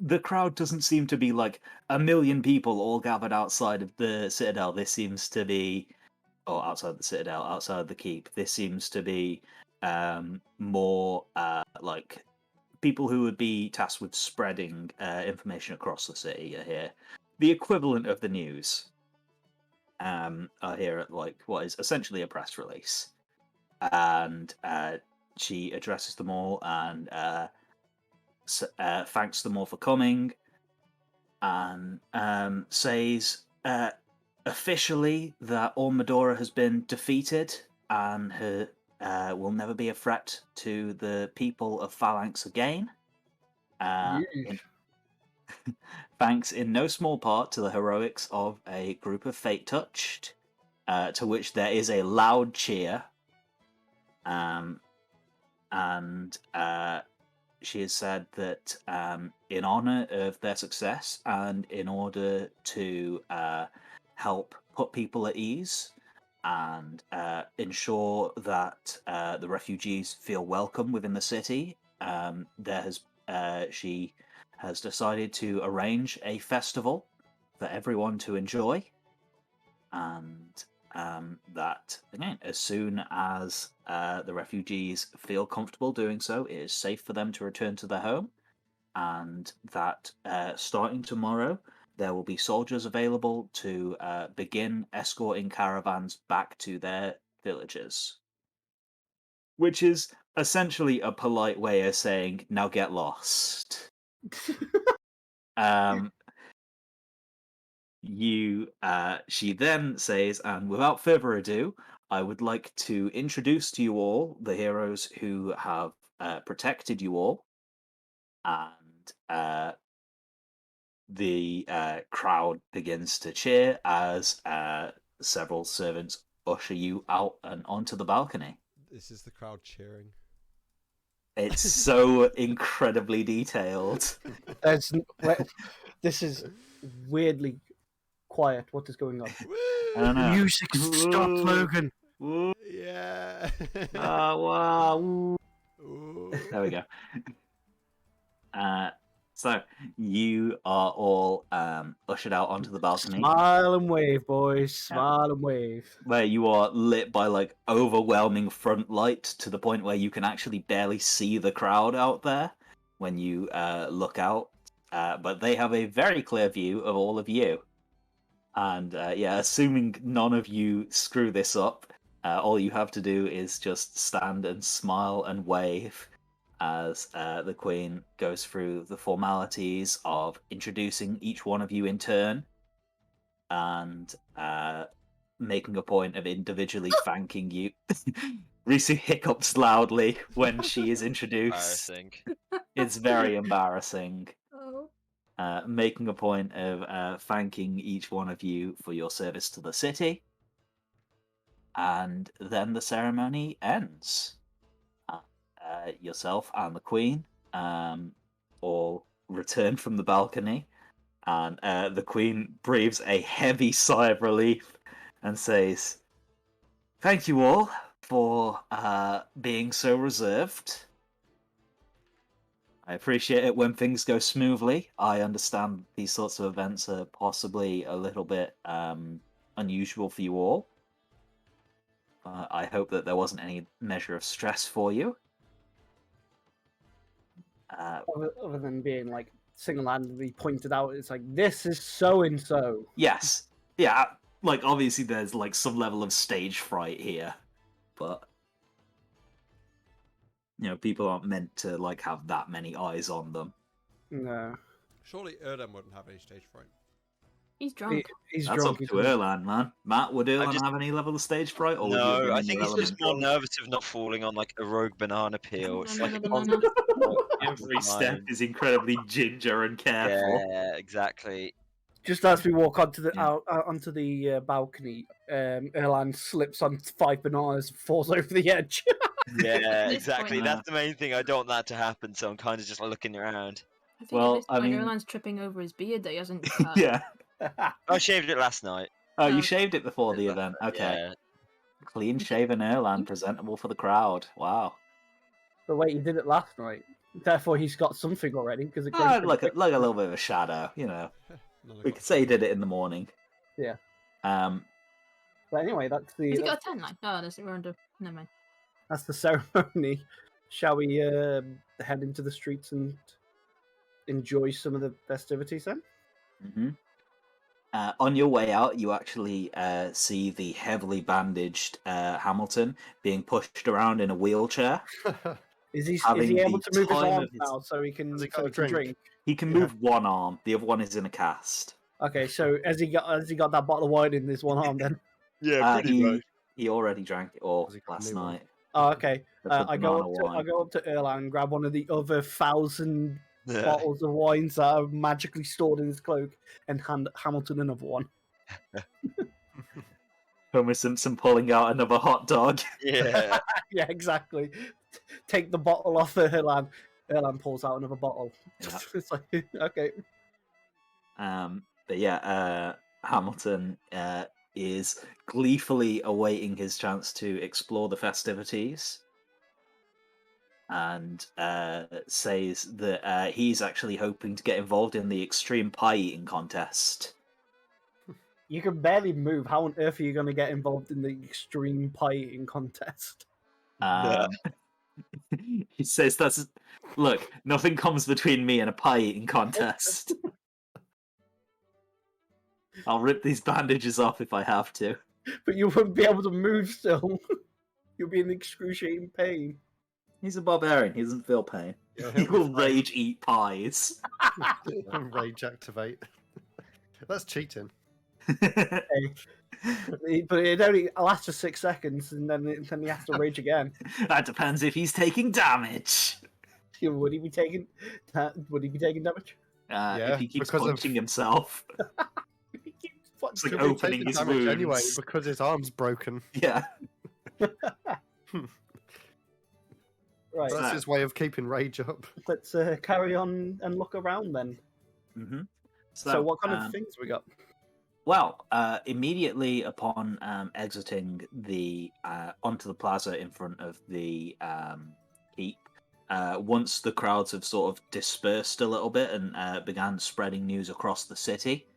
the crowd doesn't seem to be like a million people all gathered outside of the Citadel. This seems to be, or outside the Citadel, outside the Keep. This seems to be more like people who would be tasked with spreading information across the city are here. The equivalent of the news are here at like what is essentially a press release, and she addresses them all and thanks them all for coming, and says officially that Medora has been defeated and her will never be a threat to the people of Phalanx again. Thanks in no small part to the heroics of a group of Fate Touched, to which there is a loud cheer. And she has said that in honor of their success and in order to help put people at ease and ensure that the refugees feel welcome within the city, she has decided to arrange a festival for everyone to enjoy, and that again, as soon as the refugees feel comfortable doing so, it is safe for them to return to their home, and that starting tomorrow there will be soldiers available to begin escorting caravans back to their villages, which is essentially a polite way of saying, now get lost. She then says, and without further ado, I would like to introduce to you all the heroes who have protected you all. And the crowd begins to cheer as several servants usher you out and onto the balcony. This is the crowd cheering. It's so incredibly detailed. This is weirdly quiet. What is going on? I don't know. Music, stop, Logan. Woo. Yeah. Wow. Ooh. There we go. So you are all ushered out onto the balcony, Smile and wave, boys. Smile and wave. where you are lit by like overwhelming front light to the point where you can actually barely see the crowd out there when you look out. But they have a very clear view of all of you. And assuming none of you screw this up, all you have to do is just stand and smile and wave as the Queen goes through the formalities of introducing each one of you in turn and making a point of individually thanking you. Risu hiccups loudly when she is introduced. Embarrassing. It's very embarrassing. Oh. Making a point of thanking each one of you for your service to the city. And then the ceremony ends. Yourself and the Queen all return from the balcony, and the Queen breathes a heavy sigh of relief and says, "Thank you all for being so reserved. I appreciate it when things go smoothly. I understand these sorts of events are possibly a little bit unusual for you all. I hope that there wasn't any measure of stress for you. Other than being like single-handedly pointed out, it's like, this is so and so. Yes. Yeah, like obviously there's like some level of stage fright here, but people aren't meant to like have that many eyes on them. No. Surely Erdem wouldn't have any stage fright. He's drunk. He's That's drunk. up to Erlan, man. Matt, would Erlan just- have any level of stage fright? Or would you have No, been I in think your he's just element? more nervous of not falling on like a rogue banana peel. It's like Banana. Every step is incredibly ginger and careful. Yeah, exactly. Just as we walk onto the Yeah. onto the balcony, Erlan slips on 5 bananas and falls over the edge. Yeah, This exactly. point- That's the main thing. I don't want that to happen, so I'm kind of just looking around. I think Well, at this I point, mean- Erlan's tripping over his beard that he hasn't cut. Yeah. I shaved it last night. Oh, you Okay. shaved it before the event. Okay. Yeah. Clean shaven Erlan, presentable for the crowd. Wow. But wait, he did it last night. Therefore, he's got something already because it grows pretty Like a quick. little bit of a shadow, None We of could say he did it in the morning. Yeah. Um, But anyway, that's Has he the got a 10 line? Oh, we're under. Never mind. that's the ceremony. Shall we head into the streets and enjoy some of the festivities then? mhm. On your way out, you actually see the heavily bandaged Hamilton being pushed around in a wheelchair. Is he Having able the to move his time arms of his- now so he can Has he got a drink? drink? He can Yeah. move one arm, the other one is in a cast. Okay, so has he got that bottle of wine in his one arm then? Yeah, He already drank it all Has he got a last new one? night. Oh, okay. That's the I go banana up to wine. Erlan and grab one of the other 1,000 Yeah. bottles of wines that are magically stored in his cloak and hand Hamilton another one. Homer Simpson pulling out another hot dog. Yeah. Yeah, exactly. Take the bottle off Erlan. Erlan pulls out another bottle. Yeah. It's like, okay. But yeah, Hamilton is gleefully awaiting his chance to explore the festivities, and says that he's actually hoping to get involved in the extreme pie eating contest. You can barely move. How on earth are you going to get involved in the extreme pie eating contest? Yeah. He says, look, nothing comes between me and a pie eating contest. I'll rip these bandages off if I have to. But you wouldn't be able to move still. You'll be in excruciating pain. He's a barbarian. He doesn't feel pain. Yeah, He he'll be will fine. rage eat pies. Rage activate. That's cheating. But it only lasts for 6 seconds, and then he has to rage again. That depends if he's taking damage. Would he be taking? Would he be taking damage? If he keeps because of- punching himself. It's like He'll be opening taking his damage wounds. anyway because his arm's broken. Yeah. Right. That's his way of keeping rage up. Let's carry on and look around then. Mm-hmm. So, what kind of things we got? Well, immediately upon exiting the onto the plaza in front of the keep, once the crowds have sort of dispersed a little bit and began spreading news across the city,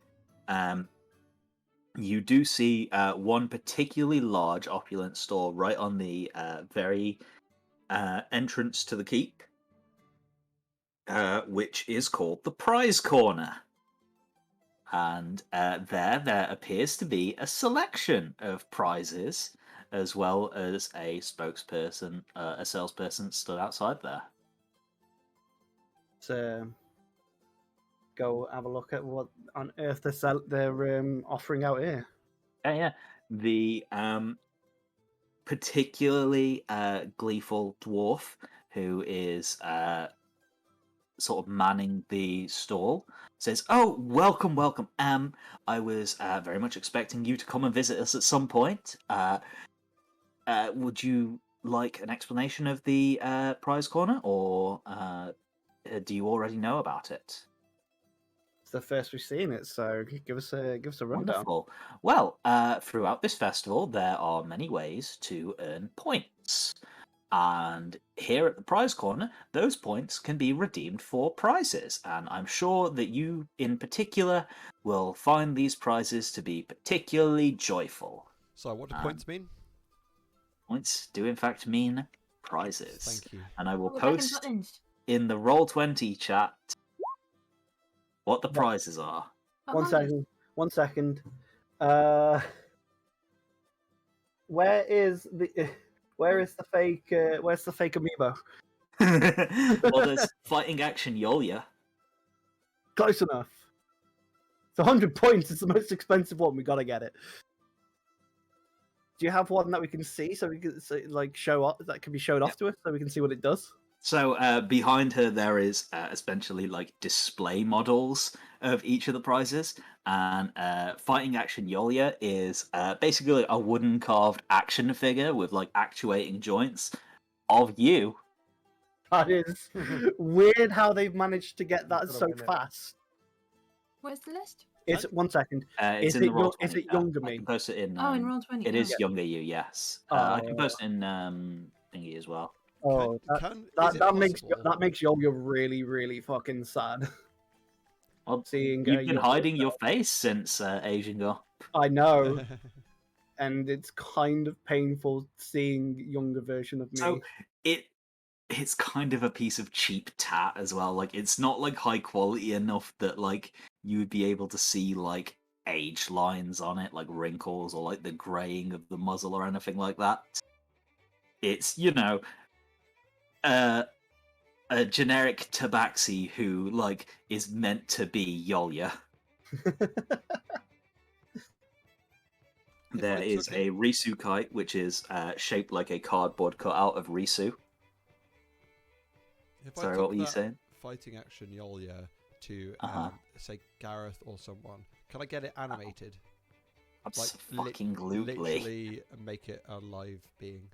you do see one particularly large, opulent store right on the very entrance to the keep, which is called the Prize Corner. And there appears to be a selection of prizes, as well as a spokesperson, a salesperson stood outside there. So, go have a look at what on earth they're offering out here. Yeah. The particularly gleeful dwarf who is sort of manning the stall says, "Oh, welcome. I was very much expecting you to come and visit us at some point. Would you like an explanation of the prize corner, or do you already know about it?" It's the first we've seen it, so give us a rundown. Wonderful. Well, throughout this festival, there are many ways to earn points. And here at the Prize Corner, those points can be redeemed for prizes. And I'm sure that you, in particular, will find these prizes to be particularly joyful. So, what do points mean? Points do, in fact, mean prizes. Thank you. And I will Oh, we're back in post buttons. in the Roll20 chat what the Yeah. prizes are. One Among Us. second. 1 second. Where is the where's the fake amiibo? Well, there's Fighting Action Yolia. Close enough. It's 100 points. It's the most expensive one. We gotta get it. Do you have one that we can see so we can show off? That can be showed off to us so we can see what it does. So behind her there is essentially like display models of each of the prizes, and Fighting Action Yolia is basically a wooden carved action figure with like actuating joints of you. That is weird how they've managed to get that Gotta so win it. fast. Where's the list? It's 1 second. It's Is in it the roll. is it younger me? I can post it in. Oh, in Roll20. It oh. is younger you, yes. I can post it in thingy as well. Oh, Is that it makes possible? Yoga really, really fucking sad. Well, Seeing you've been younger hiding your self. face since Asian Girl. I know, and it's kind of painful seeing younger version of me. So it's kind of a piece of cheap tat as well. Like it's not like high quality enough that like you would be able to see like age lines on it, like wrinkles or like the graying of the muzzle or anything like that. It's a generic tabaxi who like is meant to be Yolia. There I is took a Risu kite, which is shaped like a cardboard cutout of Risu. If I Sorry, took what were you that saying? Fighting Action Yolia to Uh-huh. say Gareth or someone, can I get it animated? Abso-fucking-lutely. Literally make it a live being.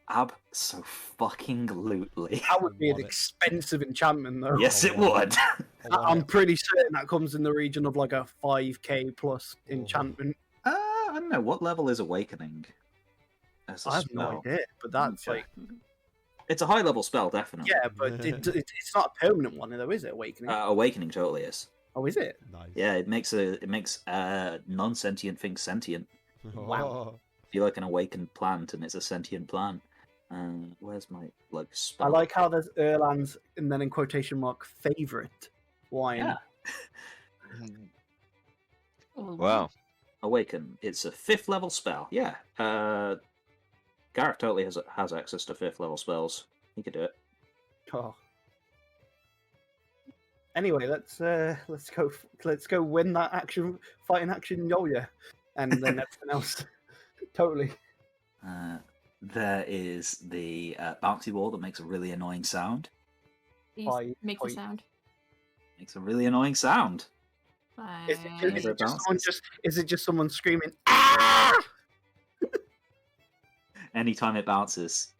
Abso-fucking-lutely. That would be an want it. expensive enchantment, though. Yes, it want would. it. I want I'm it. pretty certain that comes in the region of like a 5k plus Oh. enchantment. I don't know. What level is Awakening? As a I have no spell? idea, but that's Okay. like It's a high-level spell, definitely. yeah, but it's not a permanent one, though, is it? Awakening. Awakening totally is. Oh, is it? Nice. Yeah, it makes non-sentient things sentient. Wow. You're like an awakened plant, and it's a sentient plant. Where's my spell? I like how there's Erland's and then in quotation mark favorite wine. Yeah. Oh, Wow. Awaken. It's a 5th level spell. Yeah. Gareth totally has access to 5th level spells. He could do it. Oh. Anyway, let's go win that fighting action Yolia, and then everything else. Totally. There is the bouncy ball that makes a really annoying sound. Please Bye. make the Bye. sound. Makes a really annoying sound. Is Whenever it bounces. it just someone screaming? Ah! Anytime it bounces.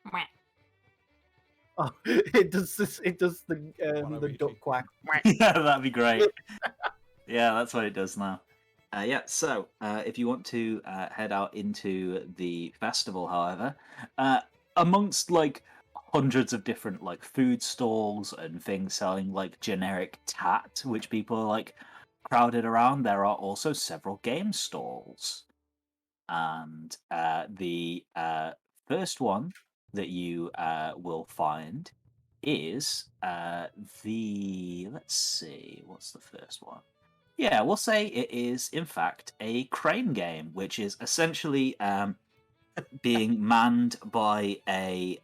Mwah. Oh, it does this. It does the Waluigi. duck quack. Yeah, that'd be great. Yeah, that's what it does now. So if you want to head out into the festival, however, amongst like hundreds of different like food stalls and things selling like generic tat, which people are like crowded around. There are also several game stalls, and the first one that you will find is let's see, what's the first one? Yeah, we'll say it is in fact a crane game, which is essentially being manned by a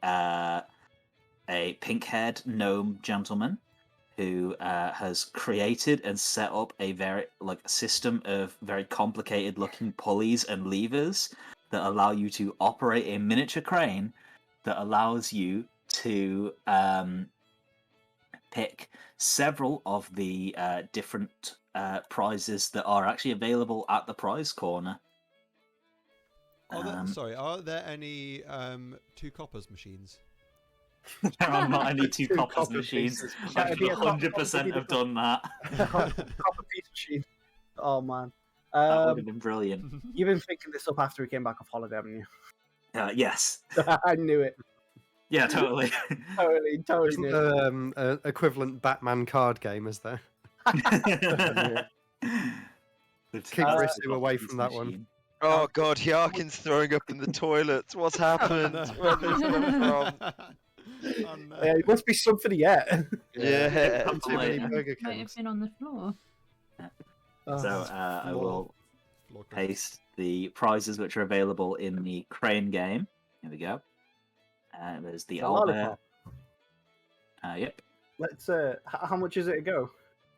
pink-haired gnome gentleman who has created and set up a very system of very complicated looking pulleys and levers that allow you to operate a miniature crane that allows you to pick several of the different prizes that are actually available at the prize corner. Are there any 2 coppers machines? There are not any two Two coppers copper machines. pieces. I That'd be a copper- 100% have done that. Copper piece machine. Oh man. That would have been brilliant. You've been thinking this up after we came back off holiday, haven't you? Yes. I knew it. Yeah, totally. Totally Isn't knew it. there an equivalent Batman card game, is there? Keep Risu away from that one. Oh god, Yarkin's throwing up in the toilets. What's happened? Where did this come from? Oh, no. Yeah, it must be something yet. Yeah. Too many Yeah. Burger Might have Kings. been on the floor. So I will Floor cranes. paste the prizes which are available in the crane game. Here we go. There's the It's a owlbear. lollipop. Yep. Let's. How much is it to go?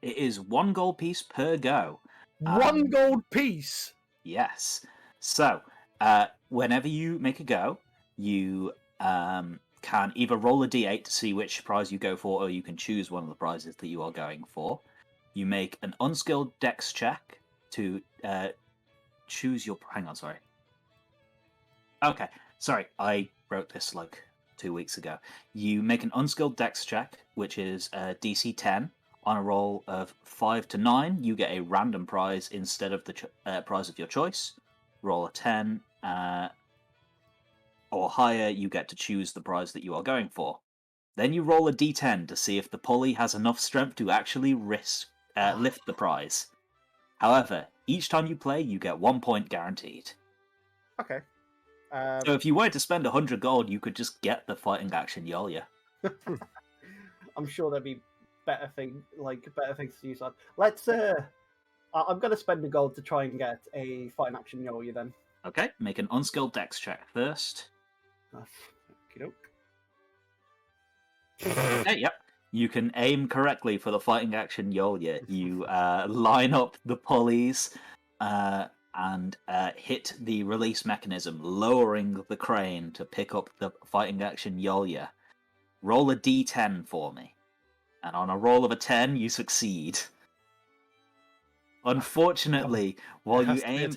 It is 1 gold piece per go. One gold piece. Yes. So, whenever you make a go, you can either roll a d8 to see which prize you go for, or you can choose one of the prizes that you are going for. You make an unskilled dex check to choose your... Hang on, sorry. Okay, sorry, I wrote this like 2 weeks ago. You make an unskilled dex check, which is DC 10. On a roll of 5 to 9, you get a random prize instead of the prize of your choice. Roll a 10 or higher, you get to choose the prize that you are going for. Then you roll a d10 to see if the pulley has enough strength to actually lift the prize. However, each time you play, you get 1 point guaranteed. Okay. So if you were to spend 100 gold, you could just get the fighting action Yolya. I'm sure there'd be better things to use on. Let's. I'm gonna spend the gold to try and get a fighting action Yolya then. Okay, make an unskilled dex check first. Okey-doke. Okay, yep. You can aim correctly for the fighting action Yolya. You line up the pulleys and hit the release mechanism, lowering the crane to pick up the fighting action Yolya. Roll a d10 for me. And on a roll of a 10, you succeed. Unfortunately, while you has to be a aim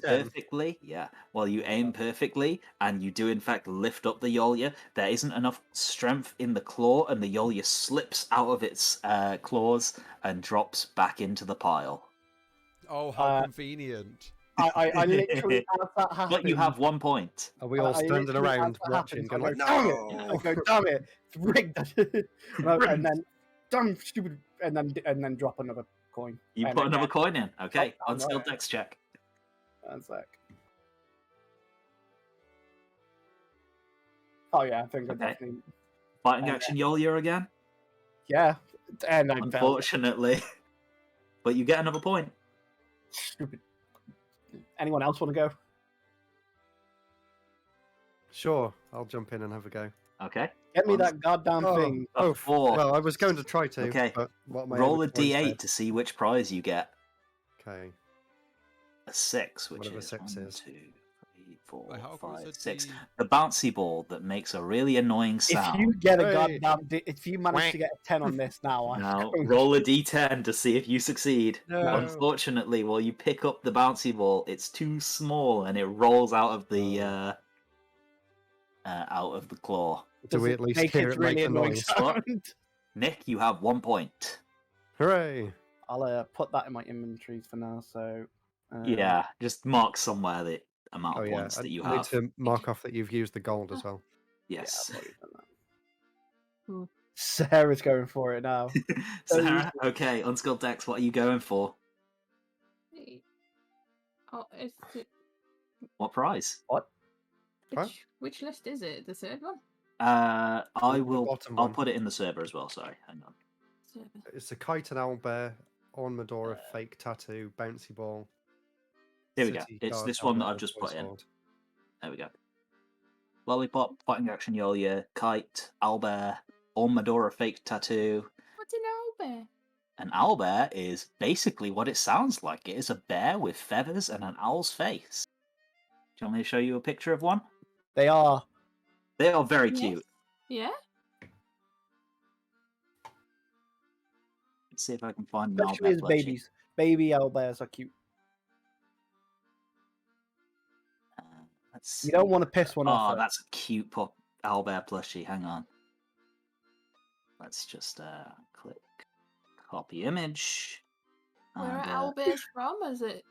10. perfectly, and you do in fact lift up the Yolya, there isn't enough strength in the claw, and the Yolya slips out of its claws and drops back into the pile. Oh, how convenient. I literally, as that happens, But you have 1 point. Are we all I standing literally, around as that watching, happens, going I like, go, no? I go, damn it, it's rigged. And then, damn stupid, and then drop another coin. You And put then another get- coin in. Okay, Oh, unskilled right. dex check. One sec. Oh yeah, I think I Okay. definitely. Fighting action Yolya again? Yeah, and I fell. Unfortunately. But you get another point. Stupid. Anyone else want to go? Sure, I'll jump in and have a go. Okay. Get me One- that goddamn thing. A 4. Well, I was going to try to. Okay. But what am I Roll a able to do d8 instead? to see which prize you get. Okay. A 6, which Whatever is 6 1, is. 2, 3, 4, Wait, how come 5, it's a 6. D- The bouncy ball that makes a really annoying sound. If you get a Hey. goddamn, if you manage to get a 10 on this now, I'm Now, going roll a d10 to see if you succeed. No. Unfortunately, while you pick up the bouncy ball, it's too small and it rolls out of the claw. Do we Does at it least make hear its it make really a annoying noise? sound? Nick, you have 1 point. Hooray! I'll put that in my inventories for now. So Yeah, just mark somewhere the amount Oh of yeah, points I that you need have. to mark off that you've used the gold as well. yeah, Yes. I've already done that. Ooh. Sarah's going for it now. Sarah, okay, unskilled Dex, what are you going for? Oh, it's What prize? which list is it? The third one? I The will. bottom I'll one. put it in the server as well. Sorry, hang on. It's a kite and owlbear, on Medora, fake tattoo, bouncy ball. Here we go. city It's guard this one that helmet, I've just toy put in. sword. There we go. Lollipop, fighting action Yolia, kite, owlbear, on Medora, fake tattoo. What's an owlbear? An owlbear is basically what it sounds like. It is a bear with feathers and an owl's face. Do you want me to show you a picture of one? They are. They are very Yes. cute. Yeah. Let's see if I can find an Especially owlbear as plushie. babies. Baby owlbears are cute. Let's see. You don't want to piss one off. Oh, though. that's a cute owlbear plushie. Hang on. Let's just click copy image. Where And, are owlbears from? Is it?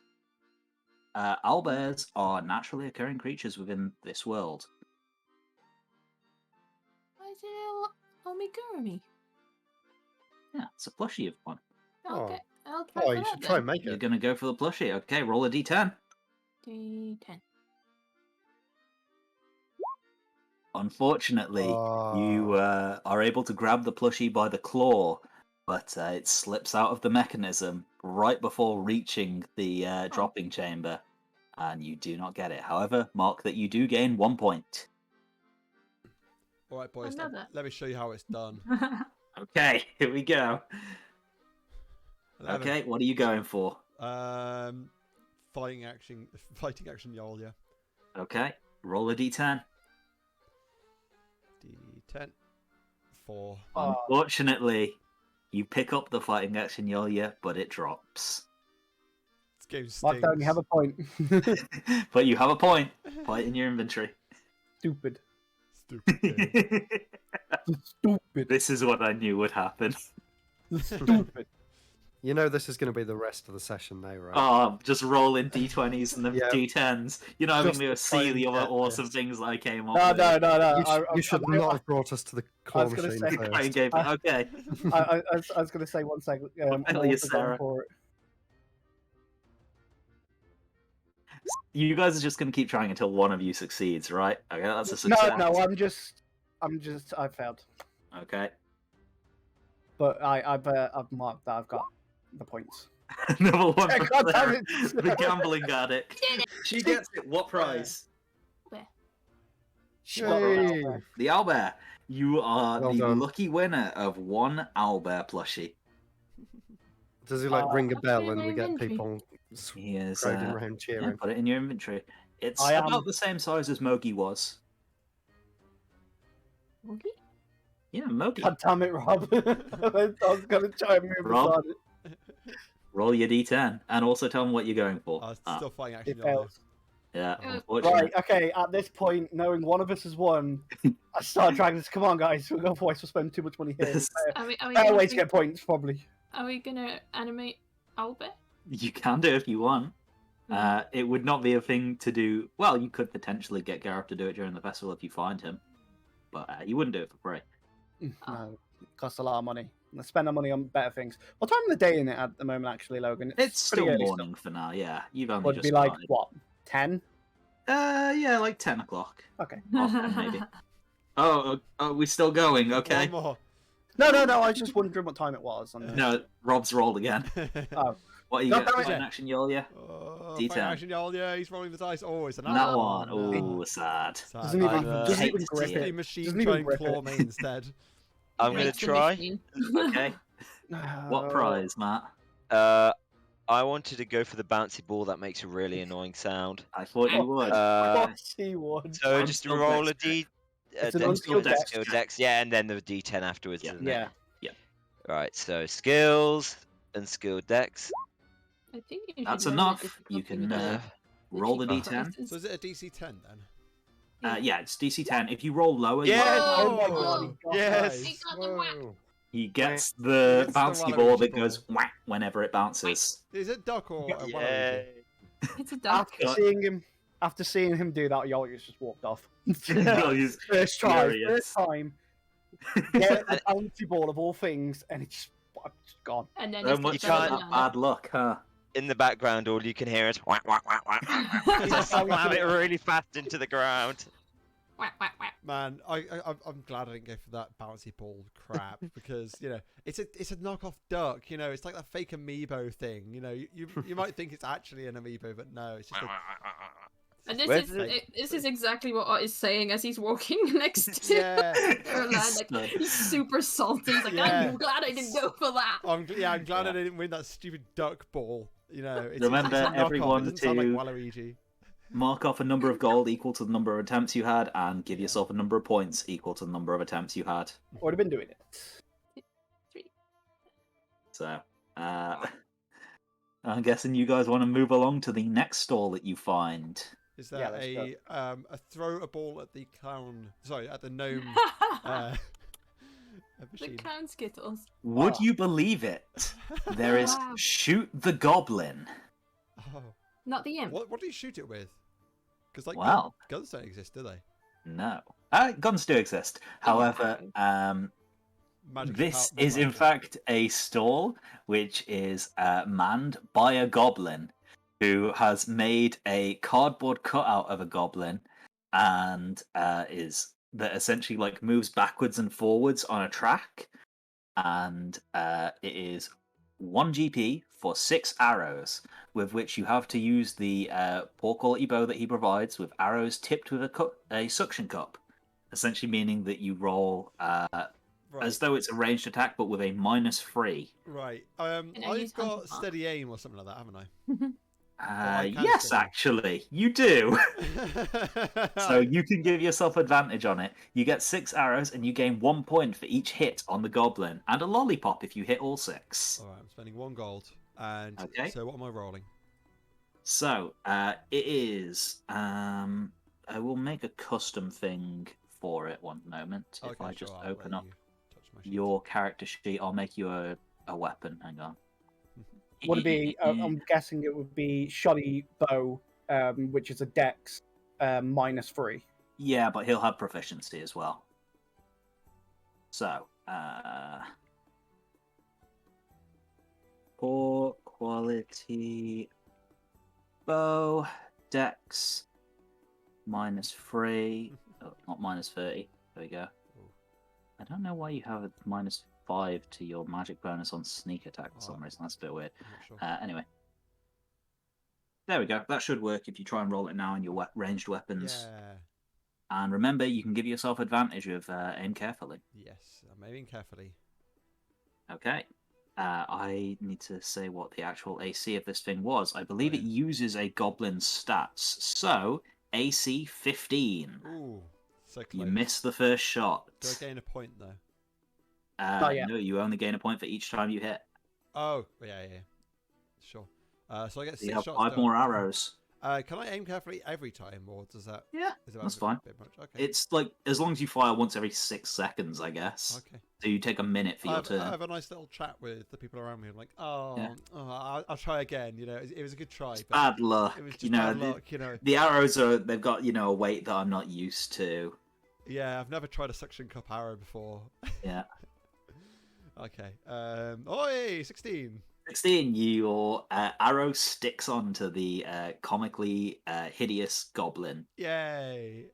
Owlbears are naturally occurring creatures within this world. Why is it amigurumi? Yeah, it's a plushie of one. Okay, I'll try Oh, for you that should try then. and make You're it. gonna go for the plushie. Okay, roll a d10. D10. Unfortunately, you are able to grab the plushie by the claw, but it slips out of the mechanism right before reaching the dropping chamber, and you do not get it. However, mark that you do gain 1 point. All right, boys. Another. Let me show you how it's done. Okay, here we go. 11. Okay, what are you going for? Fighting action Yolia. Okay, roll a d10. D10. 4. Unfortunately, you pick up the fighting action Yolia, but it drops. This game stinks. Mark down, you have a point. But you have a point. Put it in your inventory. Stupid. Stupid game. Stupid. This is what I knew would happen. Stupid. You know this is going to be the rest of the session now, right? Oh, just rolling d20s and the Yeah. d10s. You're not having Just me to to try see and the other get awesome this. things that I came up No, with. no. You should not have brought us to the claw was gonna machine say- Crying first. game. Okay. I was going to say 1 second. I'm hell are you, also going Sarah? for it. You guys are just going to keep trying until one of you succeeds, right? Okay, that's a success. No, I failed. Okay. But I've marked that I've got the points. Number one Yeah, for God damn Sarah, it. the gambling addict. She gets it. What prize? She got the Yay. owlbear. The owlbear. You are Well the done. lucky winner of 1 owlbear plushie. Does he like ring a I'll bell put it in and we my get inventory. people He is. crowding around Yeah, cheering? put it in your inventory. It's I am- about the same size as Mogi was. Monkey? Yeah, Mogi. God damn it, Rob. I was going to try and move Rob? beside it. Roll your d10 and also tell them what you're going for. I was still fighting action It Yolia. fails. Yeah, Oh. unfortunately. Right, okay, at this point, knowing one of us has won, I start dragging this. Come on, guys, we'll go for it. We'll spend too much money here. This- Are we Better gonna way to get points, probably. Are we gonna animate owlbear? You can do it if you want. It would not be a thing to do. Well, you could potentially get Gareth to do it during the festival if you find him, but you wouldn't do it for free. No, it costs a lot of money. Let's spend our money on better things. What time of the day in it at the moment, actually, Logan? It's pretty still early morning for now. Yeah, you've only Would just be like, started. what, 10? Yeah, like 10 o'clock. Okay. Half 10 maybe. Oh, we're still going. Okay. One more. No, I was just wondering what time it was. On the... No, Rob's rolled again. Oh. What are you God getting? damn it. An action, Yolia? Oh, D10. fighting action Yolia. He's rolling the dice. Oh, it's an That apple. one. No. Oh, sad. Sad. Doesn't even, I doesn't hate even to grip see The it. machine Doesn't try even and grip claw it. me instead. I'm gonna Makes the try. machine. Okay. What prize, Matt? I wanted to go for the bouncy ball that makes a really annoying sound. I thought you would. Of course he would. So just Unskilled roll a dex D. It's an dex- unskilled dex. unskilled dex, yeah, and then the D10 afterwards, Yeah. isn't it? Yeah. Right, so skills, unskilled dex. I think you should That's lower the enough. You difficulty can with Uh, roll the cheaper d10. prices. So is it a DC 10 then? Yeah, it's DC 10. If you roll lower, Yeah! Oh my Whoa! god, he got Yes! He got the whack. Whoa. he gets He the gets the bouncy Waluigi ball that ball. goes whack whenever it bounces. Is it duck or a Waluigi? Yay! It's a duck. After seeing him do that, Yolius just walked off. He's First try, furious. first time. Get a bouncy ball of all things, and it's just gone. And then So it's much the for can't- that bad luck, huh? In the background, all you can hear is whack, whack, whack, whack, whack, whack. Just slam it really fast into the ground. Whack, whack, whack. Man, I'm glad I didn't go for that bouncy ball crap because it's a knockoff duck. It's like that fake amiibo thing. You might think it's actually an amiibo, but no, it's just a And Where this is exactly what Ott is saying as he's walking next to Caroline. Like, he's super salty. He's like, Yeah. I'm glad I didn't go for that. I'm glad I didn't win that stupid duck ball. It's Remember, it's a knockoff. everyone, It doesn't sound like to Waluigi. mark off a number of gold equal to the number of attempts you had, and give yourself a number of points equal to the number of attempts you had. Already been doing it. 3. So, I'm guessing you guys want to move along to the next stall that you find. Is Yeah, there let's a throw a ball at the clown? Sorry, at the gnome. The Machine. clown skittles. Would Oh. you believe it? There is Wow. Shoot the Goblin. Oh. Not the imp. What do you shoot it with? Because Wow. guns don't exist, do they? No. Guns do exist. However, Magic this power- is in magic. fact a stall which is manned by a goblin who has made a cardboard cutout of a goblin and that essentially like moves backwards and forwards on a track, and it is 1 GP for 6 arrows, with which you have to use the poor quality bow that he provides with arrows tipped with a suction cup, essentially meaning that you roll Right. as though it's a ranged attack, but with a -3. Right. I I've use got hunting mark? steady aim or something like that, haven't I? I can Yes, still. actually, you do. So you can give yourself advantage on it. You get 6 arrows, and you gain 1 point for each hit on the goblin, and a lollipop if you hit all 6. All right, I'm spending 1 gold, and Okay. so what am I rolling? So it is. I will make a custom thing for it. One moment. If I just sure, I'll open let up you touch my sheet. your character sheet, I'll make you a weapon. Hang on. Would it be? I'm guessing it would be shoddy bow, which is a dex -3. Yeah, but he'll have proficiency as well. So, poor quality bow, dex, -3. Oh, not -30. There we go. Ooh. I don't know why you have a -5 to your magic bonus on sneak attack for some Oh. reason. That's a bit weird. I'm not sure. Anyway. There we go. That should work if you try and roll it now in your ranged weapons. Yeah. And remember, you can give yourself advantage of aim carefully. Yes, I'm aiming carefully. Okay. I need to say what the actual AC of this thing was. I believe Oh, it yeah. uses a goblin's stats. So, AC 15. Ooh, so close. You miss the first shot. Do I gain a point though? Not yet. No, you only gain a point for each time you hit. Oh, yeah. Sure. So I get 6 You have shots. 5 done. more arrows. Can I aim carefully every time, or does that? Yeah, Is that that's a fine. bit much? Okay. It's like, as long as you fire once every 6 seconds, I guess. Okay. So you take a minute for I your have, turn. I have a nice little chat with the people around me. I'm like, Yeah. I'll try again. It was a good try. But Bad luck. It was just You know, bad luck. the arrows they've got, a weight that I'm not used to. Yeah, I've never tried a suction cup arrow before. Yeah. Okay. Oi, 16. 16, your arrow sticks onto the comically hideous goblin. Yay!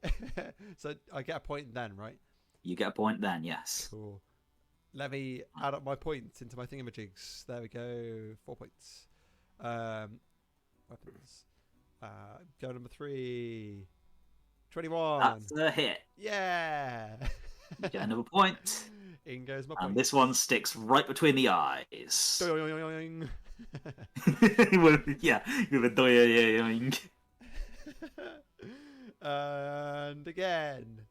So I get a point then, right? You get a point then, yes. Cool. Let me add up my points into my thingamajigs. There we go. 4 points. Weapons. Go number 3. 21. That's a hit. Yeah! You get another point. In goes my And point. this one sticks right between the eyes. Doing. Yeah, with a doing. And again.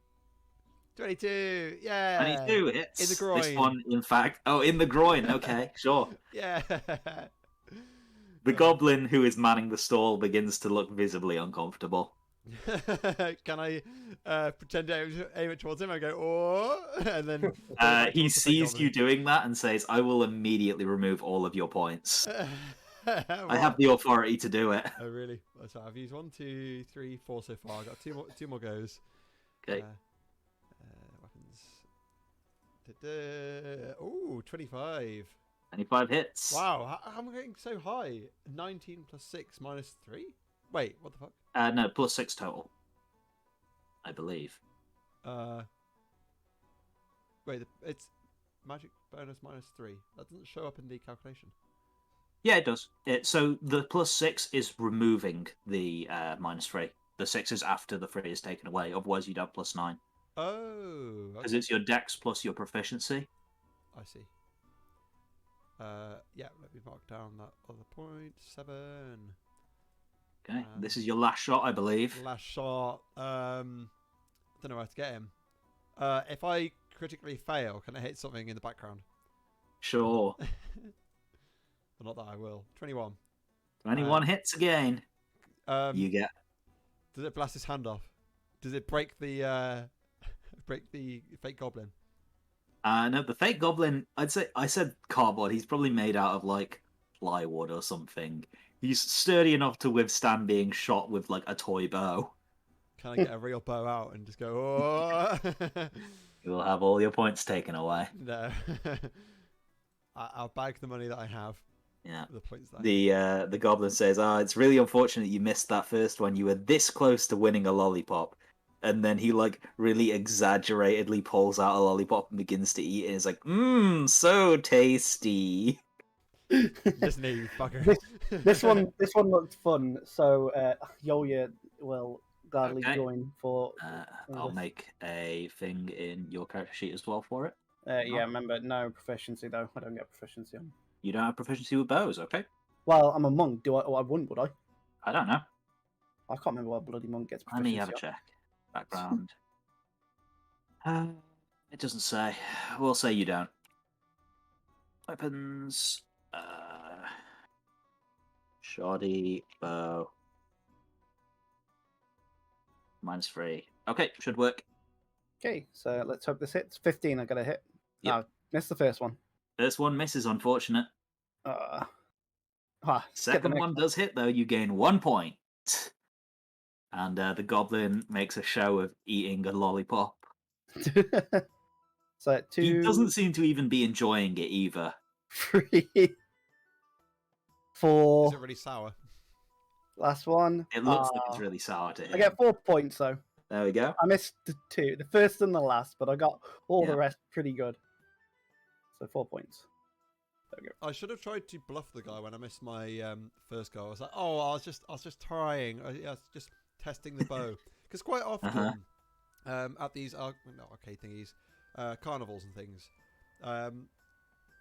22. Yeah. 22 hits. In the groin. This one, in fact. Oh, in the groin. Okay, sure. Yeah. The goblin who is manning the stall begins to look visibly uncomfortable. Can I pretend to aim it towards him? I go, oh, and then He sees you doing that and says, I will immediately remove all of your points. I have the authority to do it. Oh, really? So I've used 1, 2, 3, 4 so far. I've got two more goes. Okay. Weapons. Ooh, 25. 25 hits. Wow, how am I getting so high? 19 plus 6 minus 3? Wait, what the fuck? No, plus 6 total. I believe. Wait, it's magic bonus minus 3. That doesn't show up in the calculation. Yeah, it does. So the plus 6 is removing the minus 3. The 6 is after the 3 is taken away. Otherwise, you'd have plus 9. Oh. Because it's your dex plus your proficiency. I see. Yeah, let me mark down that other point. 7. Okay, this is your last shot, I believe. Last shot. Don't know where to get him. If I critically fail, can I hit something in the background? Sure. Well, not that I will. 21. 21 hits again. You get. Does it blast his hand off? Does it break the fake goblin? No, the fake goblin. I said cardboard. He's probably made out of like plywood or something. He's sturdy enough to withstand being shot with like a toy bow. Can I get a real bow out and just go? Oh! You'll have all your points taken away. No. I'll bag the money that I have. Yeah. The points that I have. The goblin says, it's really unfortunate you missed that first one. You were this close to winning a lollipop. And then he like really exaggeratedly pulls out a lollipop and begins to eat it. And it's like, so tasty. Listen here, you fucker. This one looked fun, so Yolia will gladly join for. I'll make a thing in your character sheet as well for it. Yeah, remember, no proficiency though. I don't get proficiency on. You don't have proficiency with bows, okay? Well, I'm a monk. Do I? Oh, I wouldn't, would I? I don't know. I can't remember what a bloody monk gets Let proficiency me have a on. check. Background. It doesn't say. We'll say you don't. Weapons. Shoddy bow. -3. Okay, should work. Okay, so let's hope this hits. 15, I got to hit. Yep. No, missed the first one. First one misses, unfortunate. Second one does hit, though. You gain 1 point. And the goblin makes a show of eating a lollipop. So 2. He doesn't seem to even be enjoying it either. 3. 4. Is it really sour? Last one. It looks like it's really sour to him. I get 4 points though. There we go. I missed the 2, the first and the last, but I got all the rest pretty good. So 4 points. There we go. I should have tried to bluff the guy when I missed my first goal. I was like, oh, I was just trying. I was just testing the bow. Because quite often at these arcade thingies, carnivals and things,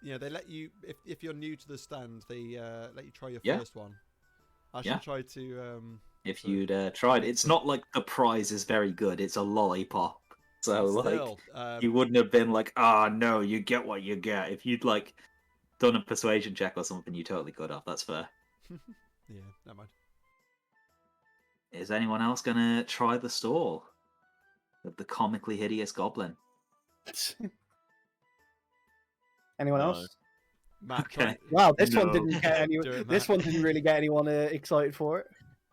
they let you, if you're new to the stand, they let you try your first one. I should try to. If you'd tried, it's not like the prize is very good. It's a lollipop, so still, you wouldn't have been like, no, you get what you get. If you'd like done a persuasion check or something, you totally could have. That's fair. Yeah, never mind. Is anyone else gonna try the stall with the comically hideous goblin? Anyone else? Matt, Okay. Wow, this one didn't get any. Do it, This Matt. one didn't really get anyone excited for it.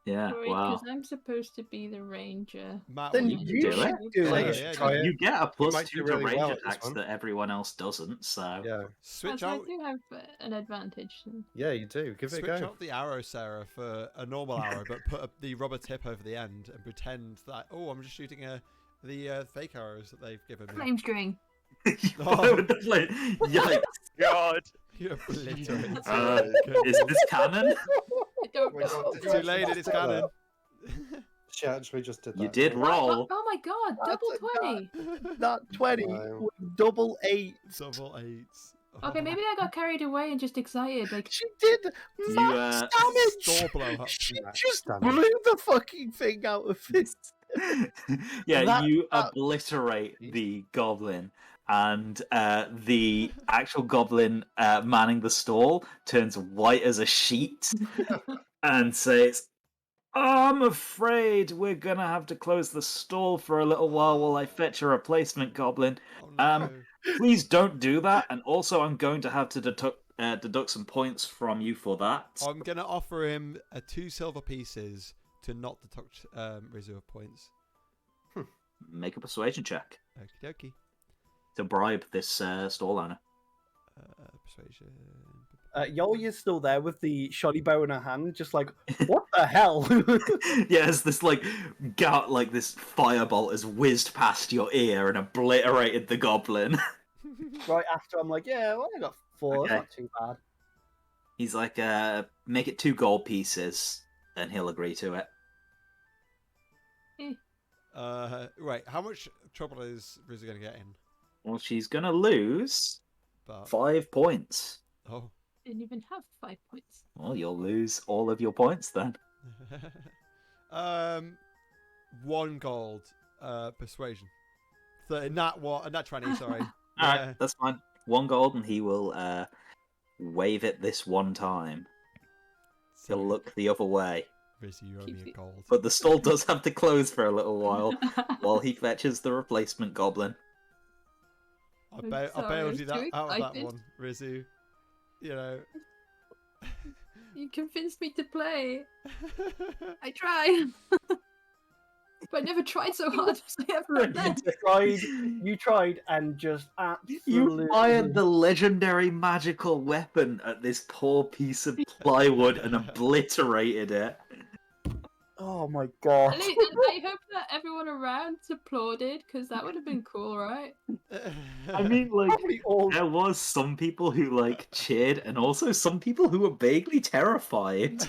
Yeah, wow. Because I'm supposed to be the ranger. Matt, Then you can you do should it. do Yeah, it. you should try it. You get a plus might 2 do to really range well at this attacks one. that everyone else doesn't, so... Yeah, switch So I out. do have an advantage. yeah, you do. Give it a Switch go. out the arrow, Sarah, for a normal arrow, but put the rubber tip over the end and pretend that I'm just shooting the fake arrows that they've given me. Flame string. Yikes. God. You obliterate. Is this canon? I don't Wait, know. It's too late. It's canon. She actually just did that. You did roll. Oh my god, double That's a 20. That 20 Wow. with double 8. Double 8s. Okay, maybe I got carried away and just excited. Like, She did max damage. Store blow up. She Max just damage. blew the fucking thing out of it. Yeah, you that- obliterate the goblin, and the actual goblin manning the stall turns white as a sheet and says, I'm afraid we're gonna have to close the stall for a little while I fetch a replacement goblin. Oh, no. Please don't do that, and also I'm going to have to deduct some points from you for that. I'm going to offer him 2 silver pieces to not deduct reserve points. Make a persuasion check. Okie dokie. to bribe this stall owner. Persuasion. Yolya's still there with the shoddy bow in her hand, just like, what the hell? Yes, this this firebolt has whizzed past your ear and obliterated the goblin. Right after I'm like, yeah, well, I got 4. Okay. That's not too bad. He's like, make it 2 gold pieces, and he'll agree to it. Right, how much trouble is Rizzy going to get in? Well, she's gonna lose But 5 points. oh, Didn't even have 5 points. Well, you'll lose all of your points then. 1 gold. Persuasion. Nat 20. Sorry. Alright, that's fine. 1 gold, and he will wave it this one time. He'll So, look the other way. Rizzy, you owe Keeps me a it- gold. But the stall does have to close for a little while he fetches the replacement goblin. I I'm bailed sorry, you too out of that excited. one, Rizzy. You know. You convinced me to play. I tried. But I never tried so hard as I ever did. You tried and just absolutely... You fired the legendary magical weapon at this poor piece of plywood and obliterated it. Oh my god. And I hope that everyone around applauded, because that would have been cool, right? I mean, like, Probably all... there was some people who, cheered, and also some people who were vaguely terrified.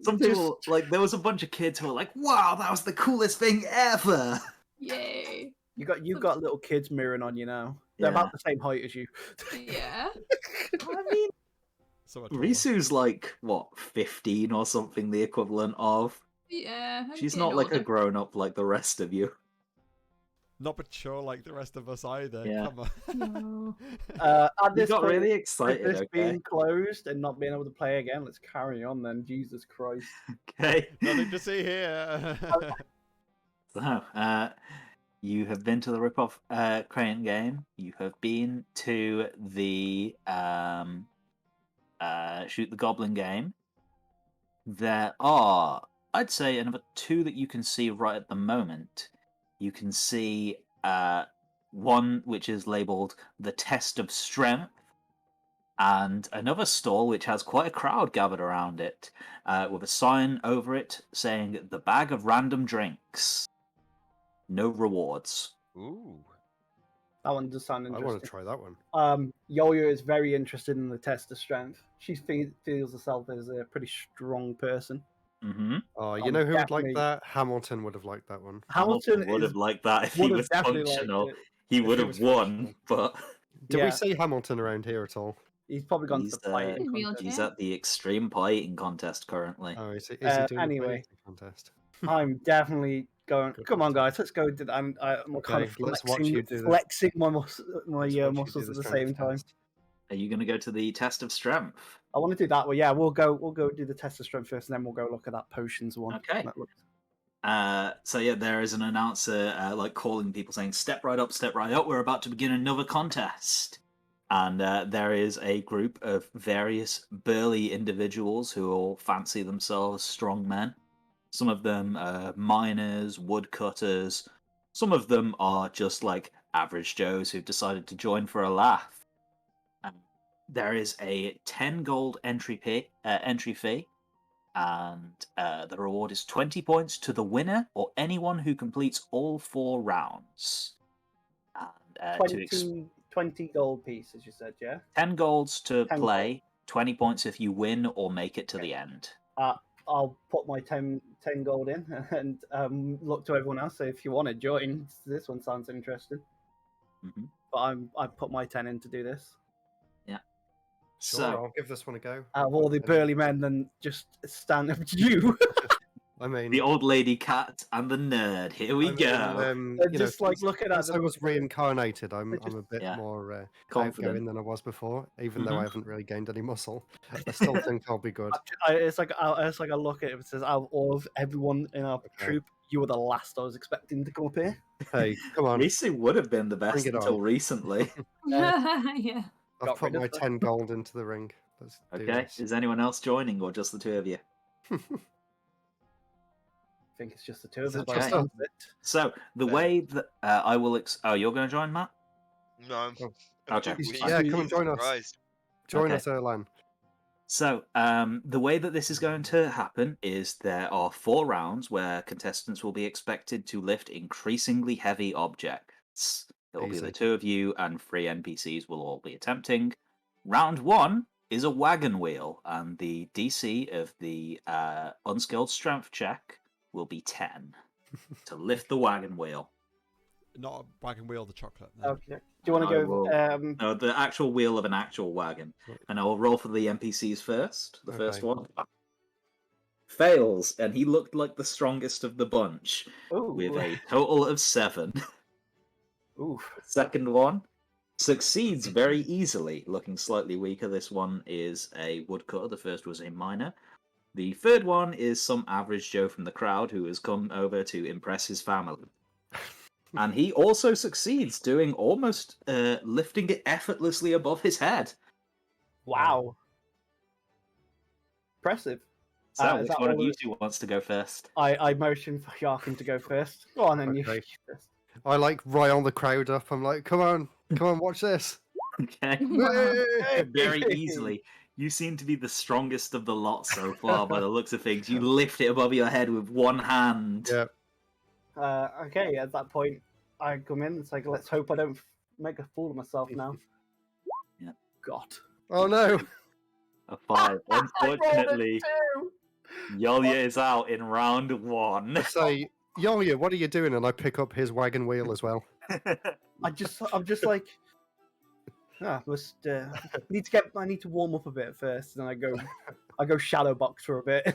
Some people, there was a bunch of kids who were like, wow, that was the coolest thing ever! Yay. You got little kids mirroring on you now. They're Yeah. about the same height as you. Yeah. I mean, So much taller. Risu's 15 or something, the equivalent of. Yeah. I'm She's getting not a older. grown-up like the rest of you. Not mature like the rest of us either. Yeah. Come on. No. At You this got point, really with excited, this okay? being closed and not being able to play again, let's carry on then. Jesus Christ. Okay. Nothing to see here. So, you have been to the rip-off Crane game. You have been to the Shoot the Goblin game. There are, I'd say, another 2 that you can see right at the moment. You can see one which is labelled The Test of Strength, and another stall which has quite a crowd gathered around it, with a sign over it saying, The Bag of Random Drinks. No rewards. Ooh. That one does sound I interesting. want to try that one. Yoyo is very interested in the test of strength. She feels herself as a pretty strong person. Mm-hmm. Oh, you I'm know who would like definitely- that? Hamilton would have liked that one. Hamilton would have liked that if he would have was definitely liked functional. it. He If would he have was won, functional. but Do Yeah. we say Hamilton around here at all? He's probably gone He's, to the fighting Real contest. he's Yeah. at the extreme pieting contest currently. Oh, is he doing Anyway. the contest? I'm definitely going. Good Come on, contest. guys, let's go. I'm kind of Okay, let's watch you do this. flexing my Let's watch you do muscles the at the strength same time. test. Are you going to go to the test of strength? I want to do that. Well, yeah, we'll go do the test of strength first, and then we'll go look at that potions one. Okay. That looks- So yeah, there is an announcer calling people saying, step right up, we're about to begin another contest. And there is a group of various burly individuals who all fancy themselves strong men. Some of them are miners, woodcutters. Some of them are just average Joes who've decided to join for a laugh. There is a 10 gold entry fee, and the reward is 20 points to the winner or anyone who completes all 4 rounds. And 20 gold pieces, you said, yeah? 10 golds to 10 play, 20 points if you win or make it to the end. I'll put my 10 gold in and look to everyone else. So if you want to join, this one sounds interesting. Mhm. But I put my 10 in to do this. Sure, So, I'll give this one a go. Out of all the burly men, then just stand up to you. I mean, the old lady cat and the nerd. Here we go. They're just looking at since I them. was reincarnated, I'm just- a bit Yeah. more Confident. outgoing than I was before, even though Mhm. I haven't really gained any muscle. I still think I'll be good. It's like I look at it. It says, out of all of everyone in our troop, you were the last I was expecting to come up here. Hey, come on. Risu would have been the best it on. until recently. Yeah. I've got put rid of my that. 10 gold into the ring. Let's do Okay, this. is anyone else joining or just the 2 of you? I think it's just the 2 of Is us. it by the just sounds of it. So the Okay. way that I will, oh, you're going to join, Matt? No. Oh. Okay. Yeah, come and join us. Surprised. Join Okay. us, Erlan. So, the way that this is going to happen is there are 4 rounds where contestants will be expected to lift increasingly heavy objects. It will be the Easy. 2 of you, and 3 NPCs will all be attempting. Round 1 is a wagon wheel, and the DC of the unskilled strength check will be 10 to lift the wagon wheel. Not a wagon wheel, the chocolate. No. Okay. Do you want to go? No, the actual wheel of an actual wagon. And I'll roll for the NPCs first. The first Okay. one fails, and he looked like the strongest of the bunch with a total of 7. Oof. Second one succeeds very easily, looking slightly weaker. This one is a woodcutter. The first was a miner. The third one is some average Joe from the crowd who has come over to impress his family. And he also succeeds, doing almost lifting it effortlessly above his head. Wow. Impressive. So, Is which that one of all you it- two wants to go first? I motion for Yarkin to go first. Go on, and Okay. you first. I like rile the crowd up. I'm like, come on, watch this. Okay. Hey! Very easily. You seem to be the strongest of the lot so far, by the looks of things. You lift it above your head with one hand. Yeah. Okay, at that point, I come in. It's like, let's hope I don't make a fool of myself now. Yeah. God. Oh no. A 5. Unfortunately, I rolled Yolya is out in round 1. I say, Yolya, what are you doing? And I pick up his wagon wheel as well. I'm just like, I need to warm up a bit first, and I go shadow box for a bit.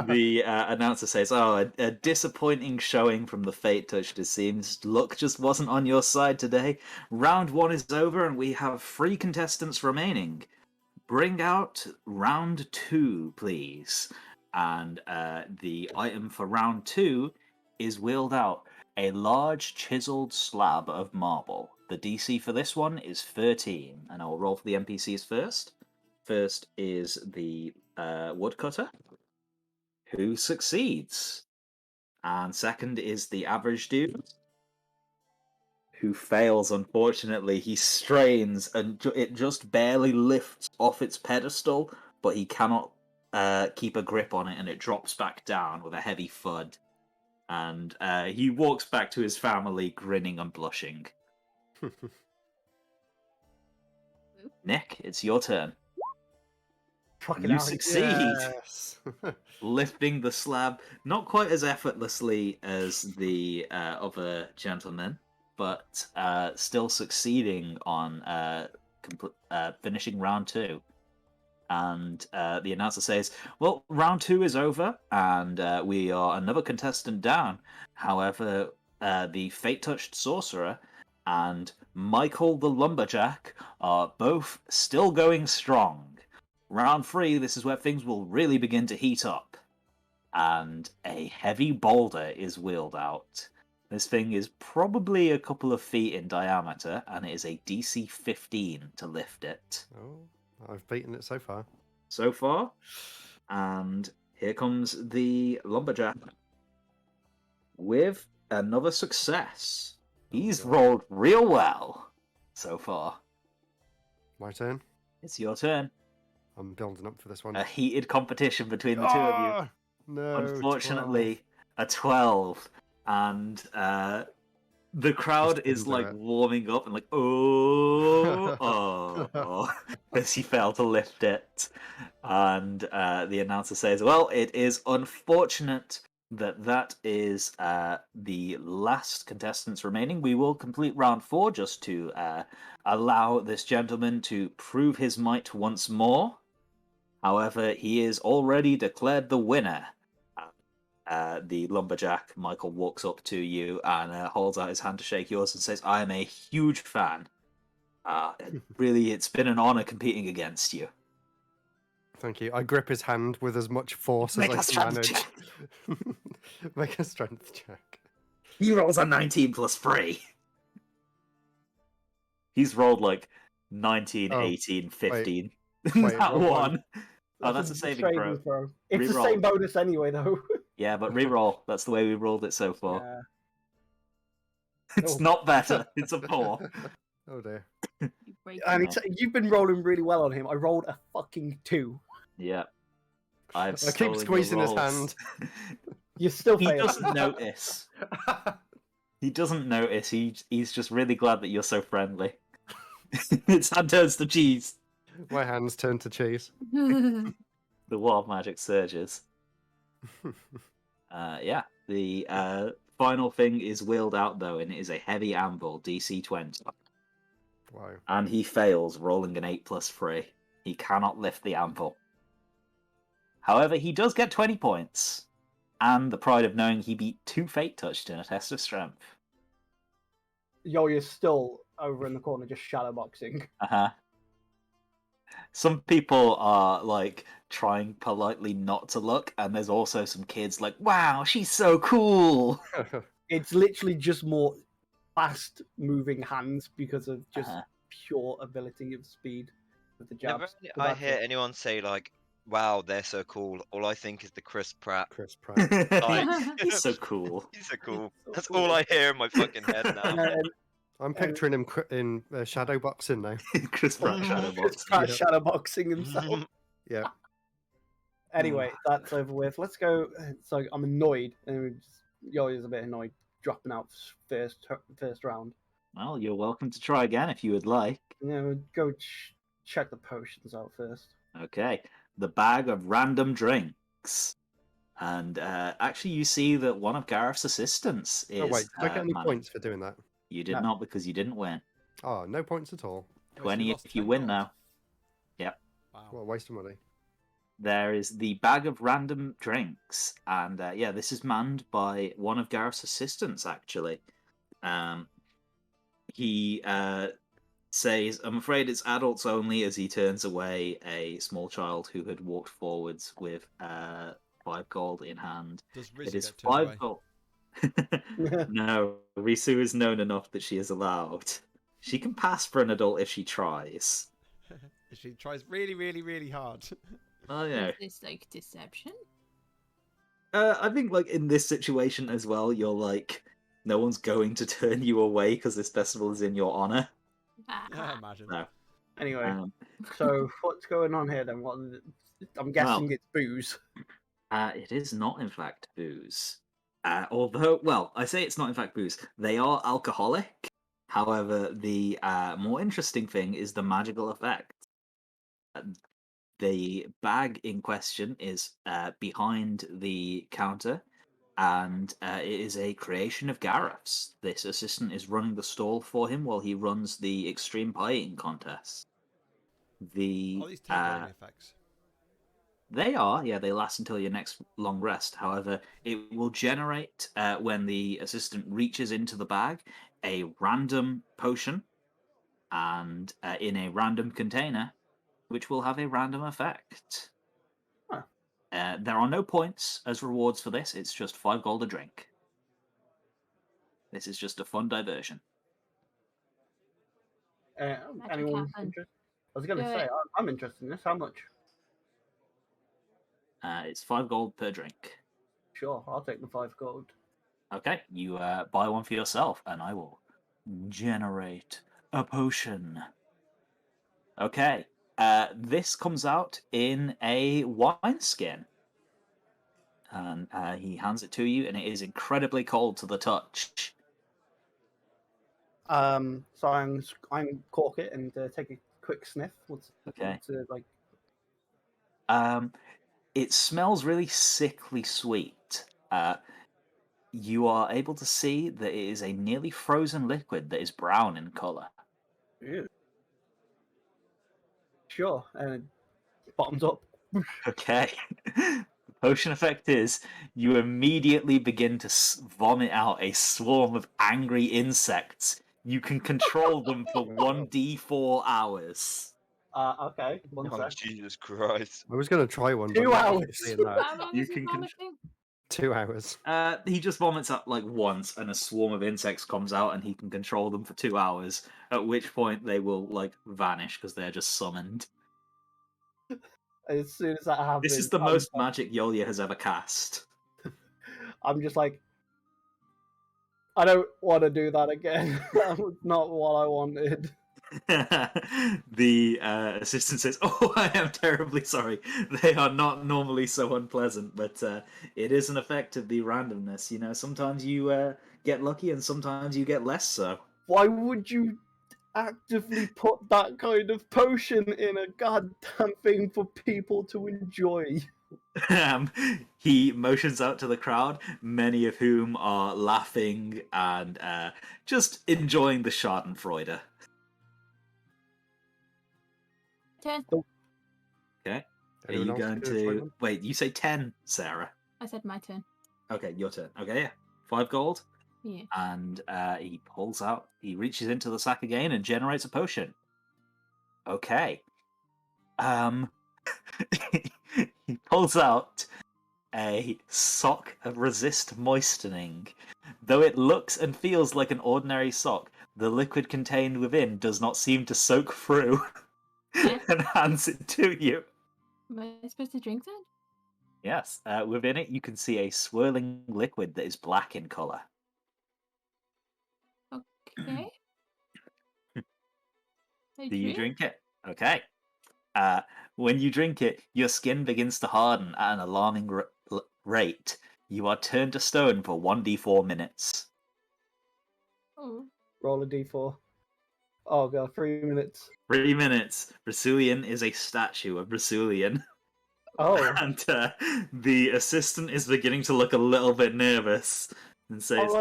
The announcer says, "Oh, a disappointing showing from the Fate Touched. It seems luck just wasn't on your side today. Round 1 is over, and we have 3 contestants remaining. Bring out round 2, please." And the item for round 2 is wheeled out: a large chiseled slab of marble. The DC for this one is 13, and I'll roll for the NPCs first. First is the woodcutter, who succeeds. And second is the average dude, who fails, unfortunately. He strains, and it just barely lifts off its pedestal, but he cannot keep a grip on it, and it drops back down with a heavy thud. And he walks back to his family, grinning and blushing. Nick, it's your turn. Fucking You hell. succeed. Yes. Lifting the slab, not quite as effortlessly as the other gentleman, but still succeeding on finishing round 2. And the announcer says, "Well, round 2 is over, and we are another contestant down. However, the Fate-Touched Sorcerer and Michael the Lumberjack are both still going strong. Round 3, this is where things will really begin to heat up." And a heavy boulder is wheeled out. This thing is probably a couple of feet in diameter, and it is a DC 15 to lift it. Oh, I've beaten it so far. So far. And here comes the lumberjack with another success. He's God. rolled real well so far. My turn. It's your turn. I'm building up for this one. A heated competition between the two of you. Ah! No. Unfortunately, a 12. And the crowd Just is didn't do like it. warming up and like, oh, as he failed to lift it. And the announcer says, "Well, it is unfortunate that is the last contestants remaining. We will complete round 4 just to allow this gentleman to prove his might once more. However, he is already declared the winner." The lumberjack, Michael, walks up to you and holds out his hand to shake yours and says, "I am a huge fan. Really, it's been an honor competing against you." Thank you. I grip his hand with as much force Make a as I can strength manage. Make a strength check. He rolls a 19 plus 3. He's rolled like 19, Oh, 18, 15. Wait, That roll one. Oh, that's a saving throw. It's the Reroll. same bonus anyway, though. Yeah, but re-roll. That's the way we rolled it so far. Yeah. It's Oh. not better. It's a 4. Oh dear. You break And it. you've been rolling really well on him. I rolled a fucking 2. Yeah. I've I keep stolen your squeezing his rolls. hand. You're still He failing. doesn't notice. He doesn't notice. He's just really glad that you're so friendly. His hand turns to cheese. My hands turn to cheese. The wild magic surges. Yeah. The final thing is wheeled out though, and it is a heavy anvil, DC 20. Wow. And he fails, rolling an 8+3. He cannot lift the anvil. However, he does get 20 points, and the pride of knowing he beat 2 Fate Touched in a test of strength. You're still over in the corner just shadowboxing. Uh-huh. Some people are, like, trying politely not to look, and there's also some kids like, wow, she's so cool! It's literally just more fast-moving hands because of just pure ability of speed with the jabs. Whenever I hear anyone say, like, wow, they're so cool, all I think is the Chris Pratt. Chris Pratt. Like, He's so cool. he's so cool. So That's cool. all I hear in my fucking head now. I'm picturing him in shadow boxing now. Chris Pratt shadowbox. Chris Pratt shadowboxing himself. Yeah. Anyway, that's over with. Let's go. So I'm annoyed, and Yoyo's a bit annoyed dropping out first round. Well, you're welcome to try again if you would like. Go check the potions out first. Okay, the bag of random drinks. And actually, you see that one of Gareth's assistants is. Oh wait, did I get any Manning. points for doing that? You did No. not because you didn't win. Oh, no points at all. 20 lost if you 10 win gold. now. Yep. Wow. What a waste of money. There is the bag of random drinks, and yeah, this is manned by one of Gareth's assistants. Actually, he says, "I'm afraid it's adults only." As he turns away a small child who had walked forwards with 5 gold in hand. Does It Rizu is get turned 5 away? gold. No, Risu is known enough that she is allowed. She can pass for an adult if she tries. If she tries really, really, really hard. Oh yeah. Is this like deception? I think like in this situation as well, you're like, no one's going to turn you away because this festival is in your honor. Yeah, imagine. No. Anyway, so what's going on here then? I'm guessing it's booze. It is not in fact booze. Although, well, I say it's not in fact booze. They are alcoholic. However, the more interesting thing is the magical effect. The bag in question is behind the counter, and it is a creation of Gareth's. This assistant is running the stall for him while he runs the extreme pie eating contest. Are these temporary effects? They are, yeah, they last until your next long rest. However, it will generate, when the assistant reaches into the bag, a random potion, and in a random container, which will have a random effect. Huh. There are no points as rewards for this, it's just 5 gold a drink. This is just a fun diversion. Anyone happen. interested? I was going to Do say, it. I'm interested in this. How much? It's 5 gold per drink. Sure, I'll take the 5 gold. Okay, you buy one for yourself, and I will generate a potion. Okay, this comes out in a wineskin. And he hands it to you, and it is incredibly cold to the touch. So I'm cork it and take a quick sniff. Okay. Like? It smells really sickly sweet. You are able to see that it is a nearly frozen liquid that is brown in color. Ew. Sure, and bottoms up. Okay. The potion effect is you immediately begin to vomit out a swarm of angry insects. You can control them for 1d4 hours. Okay, one Oh, sec. Jesus Christ. I was going to try one. 2 but not hours. after seeing that. How long You is he can vomiting? 2 hours. He just vomits up like once, and a swarm of insects comes out, and he can control them for 2 hours. At which point they will like vanish because they're just summoned. As soon as that happens, This is the most magic Yolia has ever cast. I'm just like, I don't want to do that again. That was not what I wanted. The assistant says, "Oh, I am terribly sorry. They are not normally so unpleasant, but it is an effect of the randomness. You know, sometimes you get lucky, and sometimes you get less so." Why would you actively put that kind of potion in a goddamn thing for people to enjoy? He motions out to the crowd, many of whom are laughing and just enjoying the Schadenfreude. 10. Okay. Are Anyone you else going do a to appointment? wait? You say 10, Sarah. I said my turn. Okay, your turn. Okay, yeah. 5 gold. Yeah. And he pulls out. He reaches into the sack again and generates a potion. Okay. He pulls out a sock of resist moistening. Though it looks and feels like an ordinary sock, the liquid contained within does not seem to soak through, and hands it to you. Am I supposed to drink that? Yes, within it you can see a swirling liquid that is black in color. Okay. Do you drink it? Okay. When you drink it, your skin begins to harden at an alarming rate. You are turned to stone for 1d4 minutes. Oh. Roll a d4. Oh god, 3 minutes. 3 minutes. Brasulian is a statue of Brasulian. Oh. And the assistant is beginning to look a little bit nervous and says,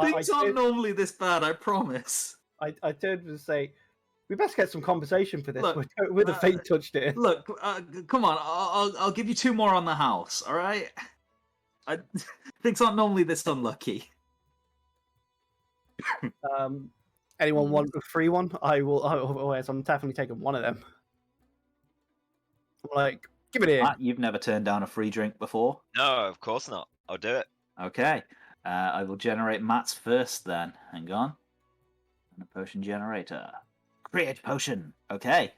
things aren't normally this bad, I promise. I turned to say, we best get some compensation for this. Look, We're the fate touched it. Look, come on, I'll give you 2 more on the house, alright? Things aren't normally this unlucky. Anyone want a free one? I will. Otherwise, I'm definitely taking one of them. I'm like, give it here. Matt, you've never turned down a free drink before? No, of course not. I'll do it. Okay. I will generate Matt's first then. Hang on. And a potion generator. Create potion. Okay.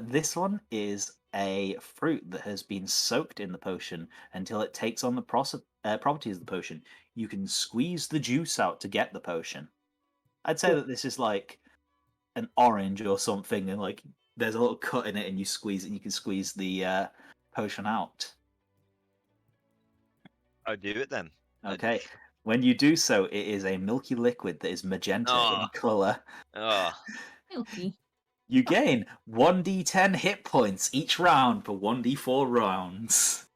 This one is a fruit that has been soaked in the potion until it takes on the properties of the potion. You can squeeze the juice out to get the potion. I'd say that this is like an orange or something, and like there's a little cut in it, and you squeeze it, and you can squeeze the potion out. I'll do it then. Okay. When you do so, it is a milky liquid that is magenta in colour. Oh. Milky. You gain 1d10 hit points each round for 1d4 rounds.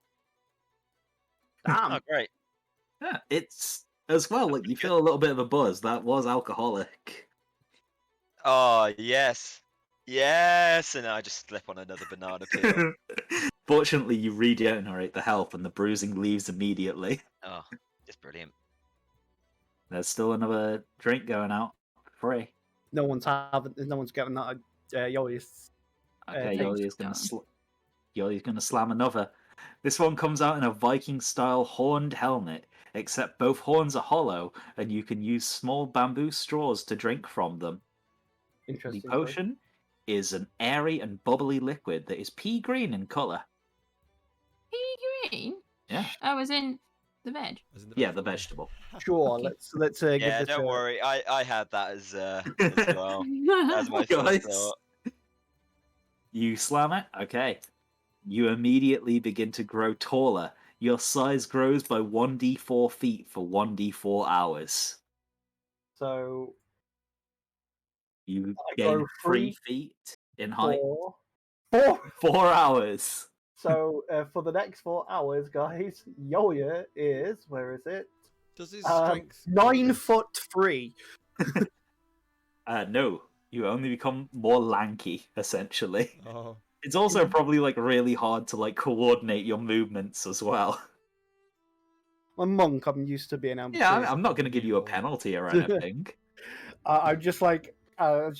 Damn. Oh, great. Yeah, it's as well, like you feel a little bit of a buzz. That was alcoholic. Oh, yes. Yes! And I just slip on another banana peel. Fortunately, you regenerate the health and the bruising leaves immediately. Oh, it's brilliant. There's still another drink going out for free. No one's getting that. Yoli's. Okay, thanks. Yoli's gonna slam another. This one comes out in a Viking-style horned helmet, except both horns are hollow, and you can use small bamboo straws to drink from them. Interesting. The potion is an airy and bubbly liquid that is pea green in colour. Pea green? Yeah. Oh, as in the veg? Yeah, the vegetable. Sure, Okay. let's give Yeah, this don't a... worry. I had that as well. As my Guys. first thought. You slam it? Okay. You immediately begin to grow taller. Your size grows by 1d4 feet for 1d4 hours. So You I gain grow 3 3, feet in height. 4. 4 hours. So for the next 4 hours, guys, Yoya is, where is it? Does his strength 9'3". No, you only become more lanky, essentially. Oh. It's also probably like really hard to like coordinate your movements as well. I'm a monk. I'm used to being able. Yeah, to... I'm not going to give you a penalty or anything. I'm just like I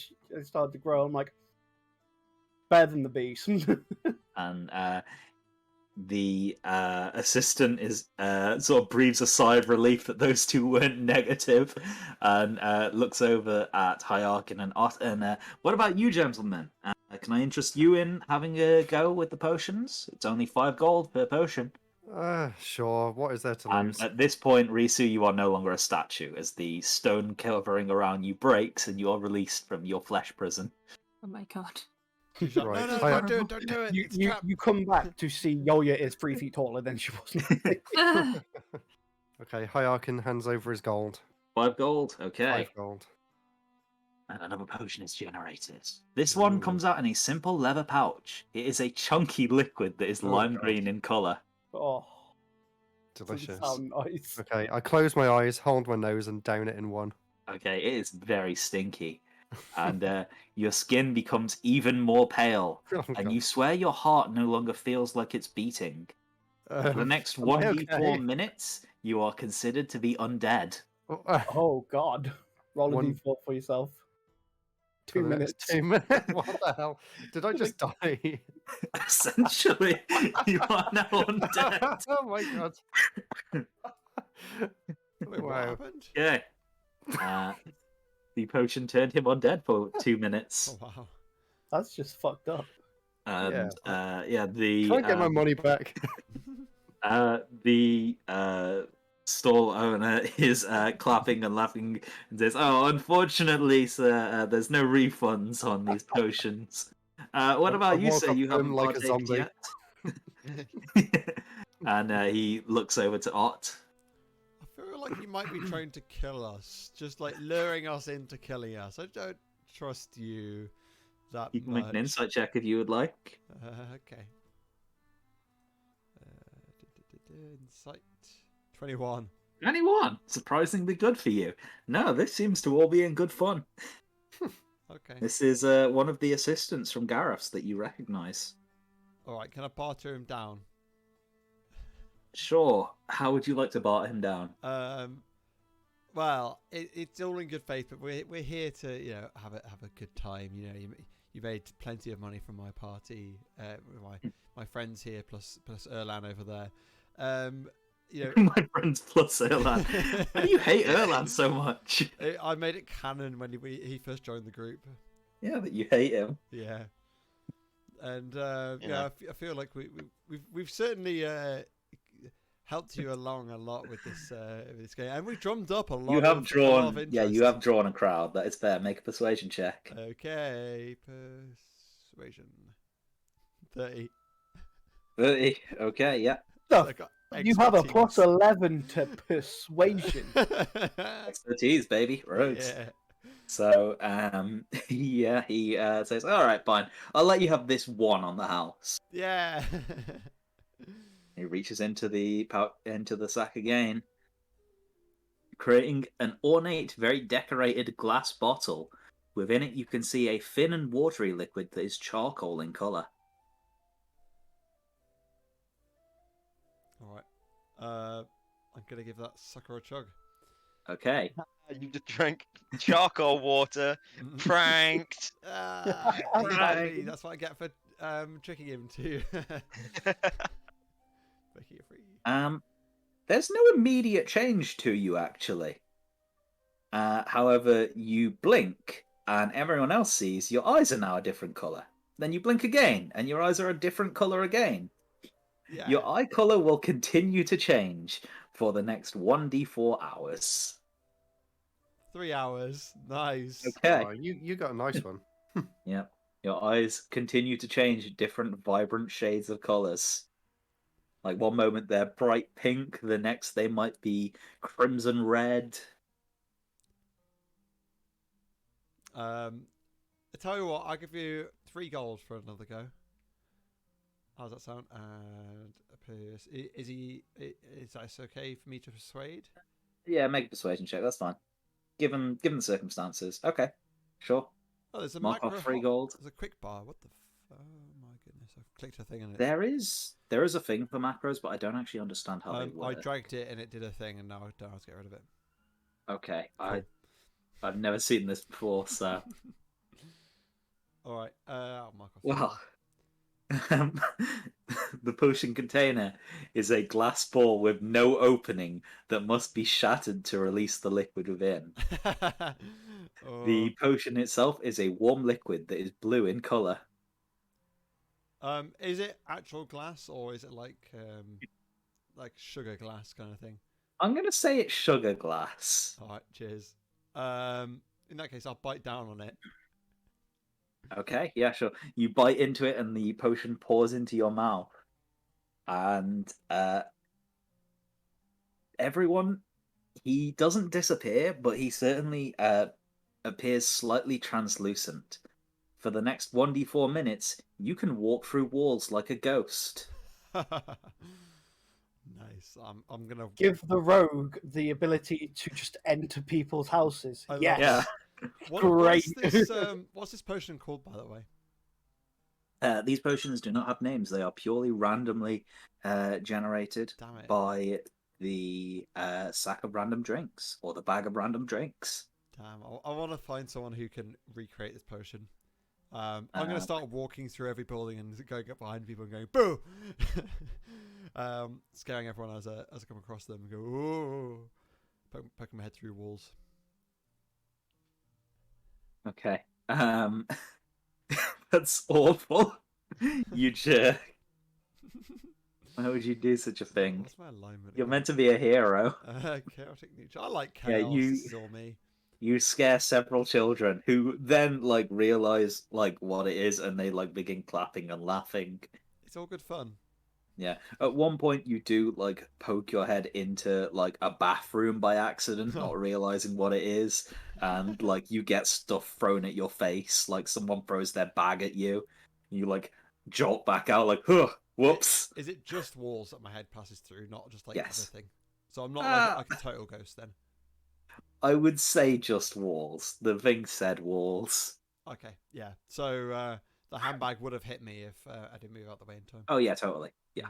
started to grow. I'm like better than the beast. And the assistant is sort of breathes a sigh of relief that those two weren't negative, and looks over at Hyarkin and Ott. And what about you, gentlemen? Can I interest you in having a go with the potions? It's only 5 gold per potion. Sure. What is there to And lose? at this point, Risu, you are no longer a statue, as the stone covering around you breaks and you are released from your flesh prison. Oh my god. She's like, Right. no, Hi- don't do it, don't do it. You, It's a you, trap. you come back to see Yoya is 3 feet taller than she was. Okay, Hyakin hands over his gold. 5 gold, okay. 5 gold. And another potion is generated. This one Ooh. comes out in a simple leather pouch. It is a chunky liquid that is Oh, lime God. green in colour. Oh, Delicious. doesn't sound nice. Okay, I close my eyes, hold my nose, and down it in one. Okay, it is very stinky. And your skin becomes even more pale. Oh, And God. you swear your heart no longer feels like it's beating. For the next am I 1d4 okay? minutes, you are considered to be undead. Oh god. Roll a One- d4 for yourself. For 2 the next minutes. 2 minutes? What the hell? Did I just die? Essentially, you are now undead. Oh my god. Wait, what Wow. happened? Okay. The potion turned him undead for 2 minutes. Oh, wow. That's just fucked up. And Can I get my money back? the stall owner is clapping and laughing and says, "Oh, unfortunately, sir, there's no refunds on these potions. What I about you, walk sir? up You to him haven't like a partaked zombie. yet." And he looks over to Ott. I feel like you might be trying to kill us, just like luring us into killing us. I don't trust you that You can much. make an insight check if you would like. Okay. Insight 21. Anyone? Surprisingly good for you. No, this seems to all be in good fun. Okay. This is one of the assistants from Gareth's that you recognise. All right. Can I barter him down? Sure. How would you like to barter him down? Well, it's all in good faith, but we're here to have a good time. You made plenty of money from my party, my friends here plus Erlan over there. My friends plus Erlan. Why do you hate Erlan so much? I made it canon when he first joined the group. Yeah, but you hate him. Yeah, and I feel like we've certainly helped you along a lot with this game, and we've drummed up a lot. You have of drawn, interest. yeah, you have drawn a crowd. That is fair. Make a persuasion check. Okay, persuasion 30. 30. Okay, yeah. I got You have a expertise. plus 11 to persuasion. Expertise, baby. Roads. Yeah. So, he says, "All right, fine. I'll let you have this one on the house." Yeah. He reaches into the sack again, creating an ornate, very decorated glass bottle. Within it, you can see a thin and watery liquid that is charcoal in color. All right. I'm gonna give that sucker a chug. Okay. You just drank charcoal water. Pranked. Exactly. That's what I get for tricking him to making it free. There's no immediate change to you, actually. However, you blink, and everyone else sees your eyes are now a different color. Then you blink again, and your eyes are a different color again. Yeah. Your eye color will continue to change for the next 1d4 hours. 3 hours. Nice. Okay. Oh, you got a nice one. Yep. Your eyes continue to change different vibrant shades of colors. Like one moment they're bright pink, the next they might be crimson red. I tell you what, I'll give you 3 gold for another go. How does that sound? And is that okay for me to persuade? Yeah, make a persuasion check, that's fine. Given the circumstances. Okay. Sure. Oh, there's a Mark macro off 3 gold. There's a quick bar. What the? Oh my goodness! I've clicked a thing and it. There is a thing for macros, but I don't actually understand how they I work. dragged it and it did a thing, and now I don't have to get rid of it. Okay. Cool. I've never seen this before, so All right. I'll mark off. well. The potion container is a glass ball with no opening that must be shattered to release the liquid within. Oh. The potion itself is a warm liquid that is blue in colour. Is it actual glass or is it like like sugar glass kind of thing? I'm gonna say it's sugar glass. All right, cheers. In that case, I'll bite down on it. Okay, yeah, sure. You bite into it, and the potion pours into your mouth, and everyone, he doesn't disappear, but he certainly appears slightly translucent. For the next 1d4 minutes, you can walk through walls like a ghost. Nice. I'm gonna Give the rogue the ability to just enter people's houses. I love Yes. Yeah. Great. What's this potion called, by the way? These potions do not have names. They are purely randomly generated Damn it. by the sack of random drinks or the bag of random drinks. Damn. I want to find someone who can recreate this potion. I'm going to start walking through every building and going up behind people and going, boo! Scaring everyone as I come across them and go, ooh! Poking my head through walls. Okay. That's awful. You jerk. Why would you do such a thing? What's my alignment? You're again? meant to be a hero. Chaotic neutral. I like Yeah, chaos. This is all me. You scare several children who then like realize like what it is, and they like begin clapping and laughing. It's all good fun. Yeah. At one point, you do like poke your head into like a bathroom by accident, not realizing what it is, and like you get stuff thrown at your face. Like someone throws their bag at you, you like jolt back out like, huh, whoops. Is it just walls that my head passes through, not just like Yes. other thing? So I'm not like a total ghost then. I would say just walls. The thing said walls. Okay, yeah. So the handbag would have hit me if I didn't move out the way in time. Oh yeah, totally. Yeah.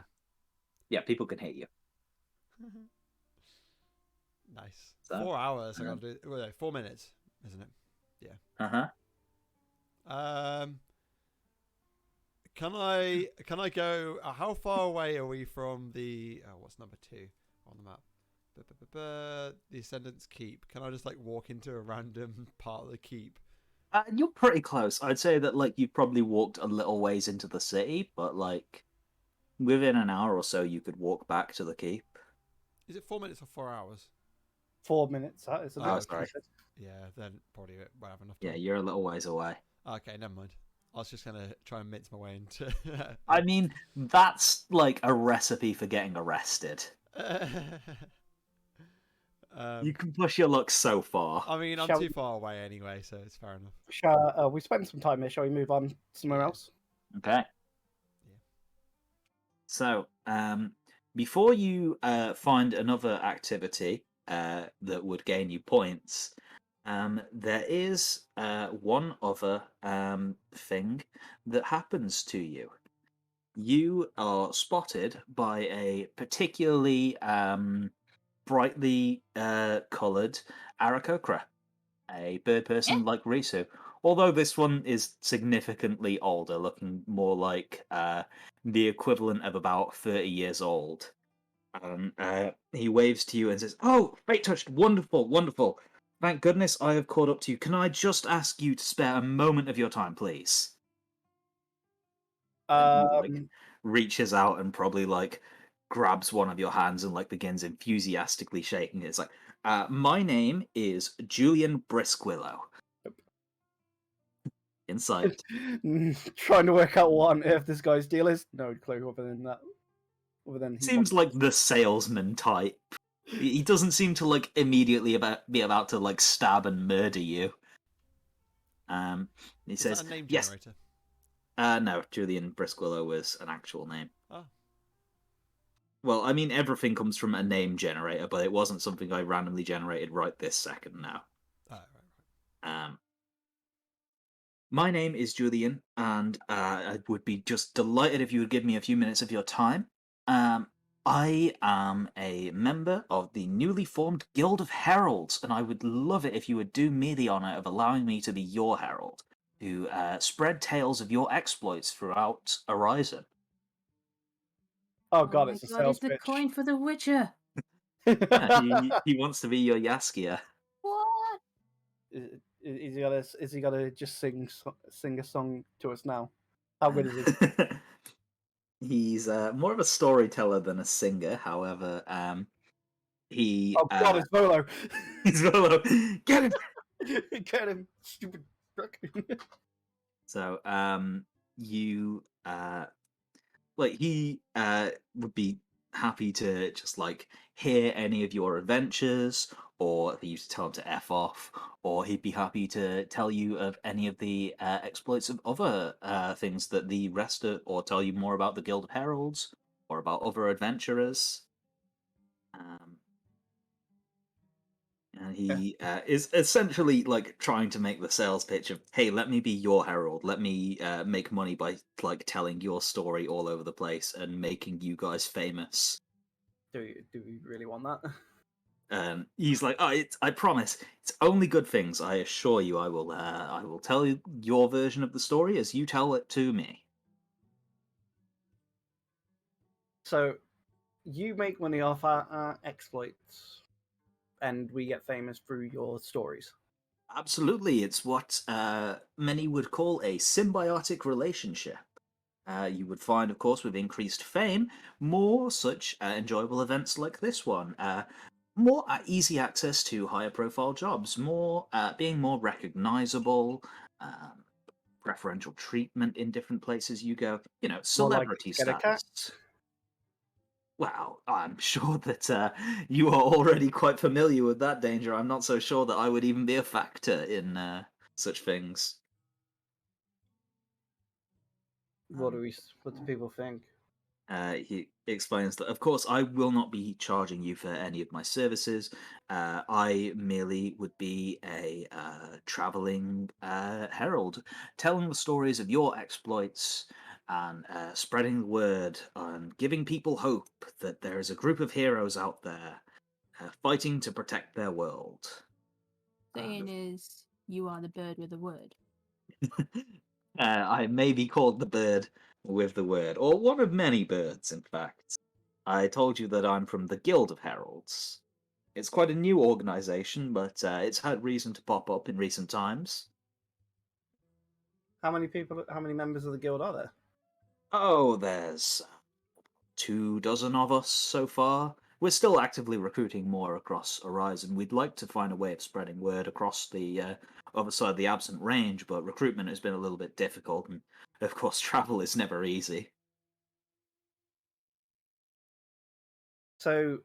Yeah, people can hate you. Nice. So, 4 hours. I got to do. Well, no, 4 minutes, isn't it? Yeah. Uh-huh. Can I go? How far away are we from the? Oh, what's number 2 on the map? The Ascendant's Keep. Can I just like walk into a random part of the keep? You're pretty close. I'd say that like you've probably walked a little ways into the city, but like within an hour or so, you could walk back to the keep. Is it 4 minutes or 4 hours? 4 minutes. That is a bit sorry. Yeah, then probably won't have enough time. Yeah, you're a little ways away. Okay, never mind. I was just gonna try and mince my way into. I mean, that's like a recipe for getting arrested. You can push your luck so far. I mean, I'm Shall too we- far away anyway, so it's fair enough. We spent some time here. Shall we move on somewhere else? Okay. Yeah. So, before you find another activity that would gain you points, there is one other thing that happens to you. You are spotted by a particularly brightly coloured Aarakocra, a bird person like Risu. Although this one is significantly older, looking more like the equivalent of about 30 years old. He waves to you and says, "Oh, fate touched, wonderful, wonderful. Thank goodness I have caught up to you. Can I just ask you to spare a moment of your time, please?" And he, reaches out and probably like grabs one of your hands and like begins enthusiastically shaking it. It's like, my name is Julian Briskwillow. Insight. Trying to work out what on earth this guy's deal is. No clue other than that. Other than he Seems like the salesman type. He doesn't seem to like immediately be about to like stab and murder you. He Is says, that a name "Yes." generator? No, Julian Briskwillow was an actual name. Oh. Well, I mean, everything comes from a name generator, but it wasn't something I randomly generated right this second now. Oh, right. My name is Julian, and I would be just delighted if you would give me a few minutes of your time. I am a member of the newly formed Guild of Heralds, and I would love it if you would do me the honour of allowing me to be your herald, to spread tales of your exploits throughout Horizon. Oh god, my it's a God, sales it's the pitch. coin for the Witcher. He wants to be your Yaskia. What? Is he gonna just sing a song to us now? How good is he? He's more of a storyteller than a singer. However, he Oh God, it's Volo. he's Volo. Get him. Get him, stupid prick. So you like he would be happy to just like hear any of your adventures, or for you to tell him to F off, or he'd be happy to tell you of any of the exploits of other things that the rest of, or tell you more about the Guild of Heralds, or about other adventurers. And he is essentially like trying to make the sales pitch of, "Hey, let me be your herald. Let me make money by like telling your story all over the place and making you guys famous." Do we really want that? He's like, "Oh, I promise, it's only good things. I assure you, I will tell you your version of the story as you tell it to me." So, you make money off our exploits, and we get famous through your stories. Absolutely, it's what many would call a symbiotic relationship. You would find, of course, with increased fame, more such enjoyable events like this one. More easy access to higher profile jobs, more being more recognizable, preferential treatment in different places you go. You know, More celebrity likely to get a cat. status. Well, I'm sure that you are already quite familiar with that danger. I'm not so sure that I would even be a factor in such things. What do people think? He explains that, of course, I will not be charging you for any of my services. I merely would be a traveling herald, telling the stories of your exploits and spreading the word and giving people hope that there is a group of heroes out there fighting to protect their world. Saying is, you are the bird with a word. I may be called the bird with the word, or one of many birds, in fact. I told you that I'm from the Guild of Heralds. It's quite a new organization, but it's had reason to pop up in recent times. How many members of the guild are there? Oh, there's 24 of us so far. We're still actively recruiting more across Horizon. We'd like to find a way of spreading word across the other side of the absent range, but recruitment has been a little bit difficult, and of course, travel is never easy. So,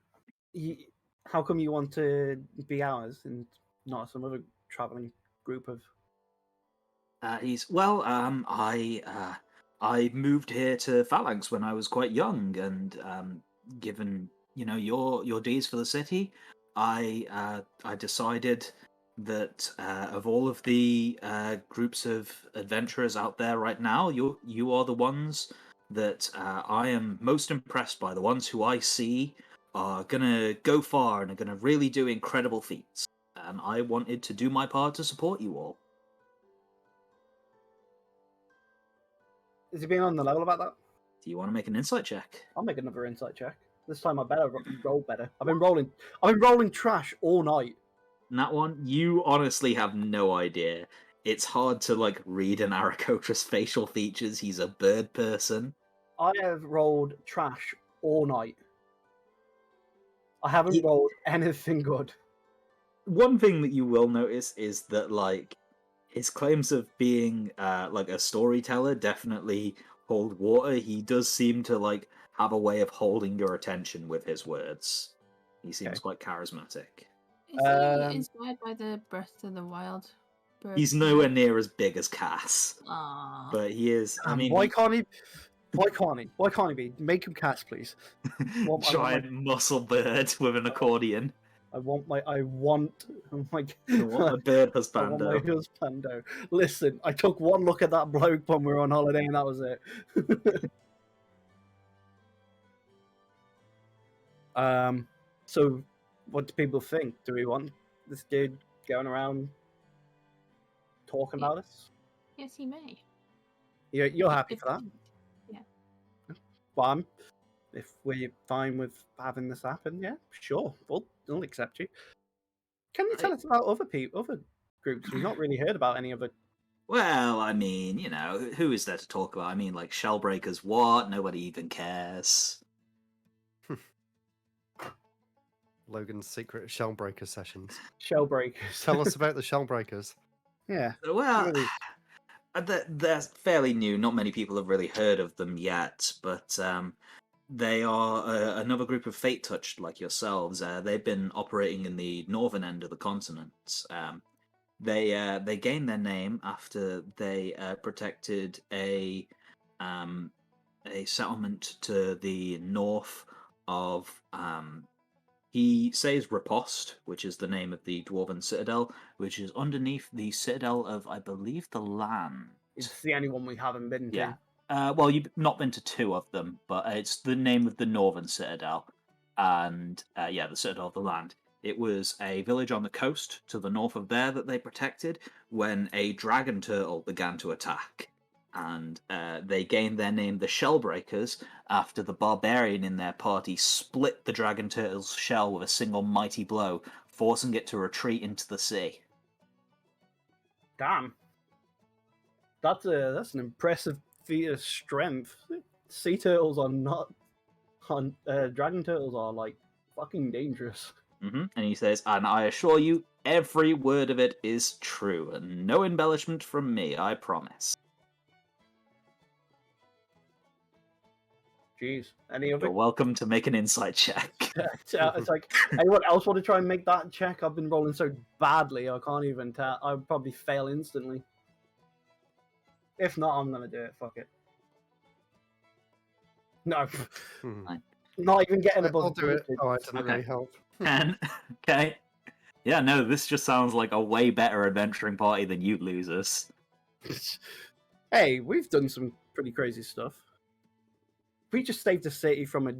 how come you want to be ours and not some other traveling group of? I moved here to Phalanx when I was quite young, and given your deeds for the city, I decided that of all of the groups of adventurers out there right now, you are the ones that I am most impressed by. The ones who I see are gonna go far and are gonna really do incredible feats, and I wanted to do my part to support you all. Is he being on the level about that? Do you want to make an insight check? I'll make another insight check. This time I better roll better. I've been rolling trash all night. And that one, you honestly have no idea. It's hard to like read an Aarakocra's facial features. He's a bird person. I have rolled trash all night. I haven't rolled anything good. One thing that you will notice is that like his claims of being like a storyteller definitely hold water. He does seem to like have a way of holding your attention with his words. He seems quite charismatic. Is he inspired by the Breath of the Wild? He's nowhere near as big as Cass. Aww. But he is. I mean, why can't he? Why can't he be? Make him Cass, please. Giant muscle bird with an accordion. I want my bird husbando. I want my husbando. Listen, I took one look at that bloke when we were on holiday, and that was it. So, what do people think? Do we want this dude going around talking about us? Yes, he may. You're happy for that? Yeah. Well, if we're fine with having this happen, yeah, sure, we'll accept you. Can you tell us about other groups? We've not really heard about any other Well, I mean, who is there to talk about? I mean, like, Shellbreakers what? Nobody even cares. Logan's secret Shellbreaker sessions. Shellbreakers. Tell us about the Shellbreakers. Yeah. Well, Really. they're fairly new. Not many people have really heard of them yet, but they are another group of Fate Touched like yourselves. They've been operating in the northern end of the continent. They gained their name after they protected a settlement to the north of he says Riposte, which is the name of the dwarven citadel, which is underneath the citadel of, I believe, the land. It's the only one we haven't been to. Yeah. Well, you've not been to two of them, but it's the name of the northern citadel, and the citadel of the land. It was a village on the coast to the north of there that they protected when a dragon turtle began to attack. And they gained their name the Shellbreakers after the barbarian in their party split the dragon turtle's shell with a single mighty blow, forcing it to retreat into the sea. Damn. That's an impressive feat of strength. Sea turtles are not. Dragon turtles are like fucking dangerous. And he says, and I assure you, every word of it is true, and no embellishment from me, I promise. Jeez. Any of You're it? welcome to make an insight check. It's like, anyone else want to try and make that check? I've been rolling so badly, I can't even tell. I would probably fail instantly. If not, I'm gonna do it. Fuck it. No. Not even getting above. I'll do it. Oh, I didn't Okay. really help. And okay. Yeah, no, this just sounds like a way better adventuring party than you losers. Hey, we've done some pretty crazy stuff. We just saved the city from a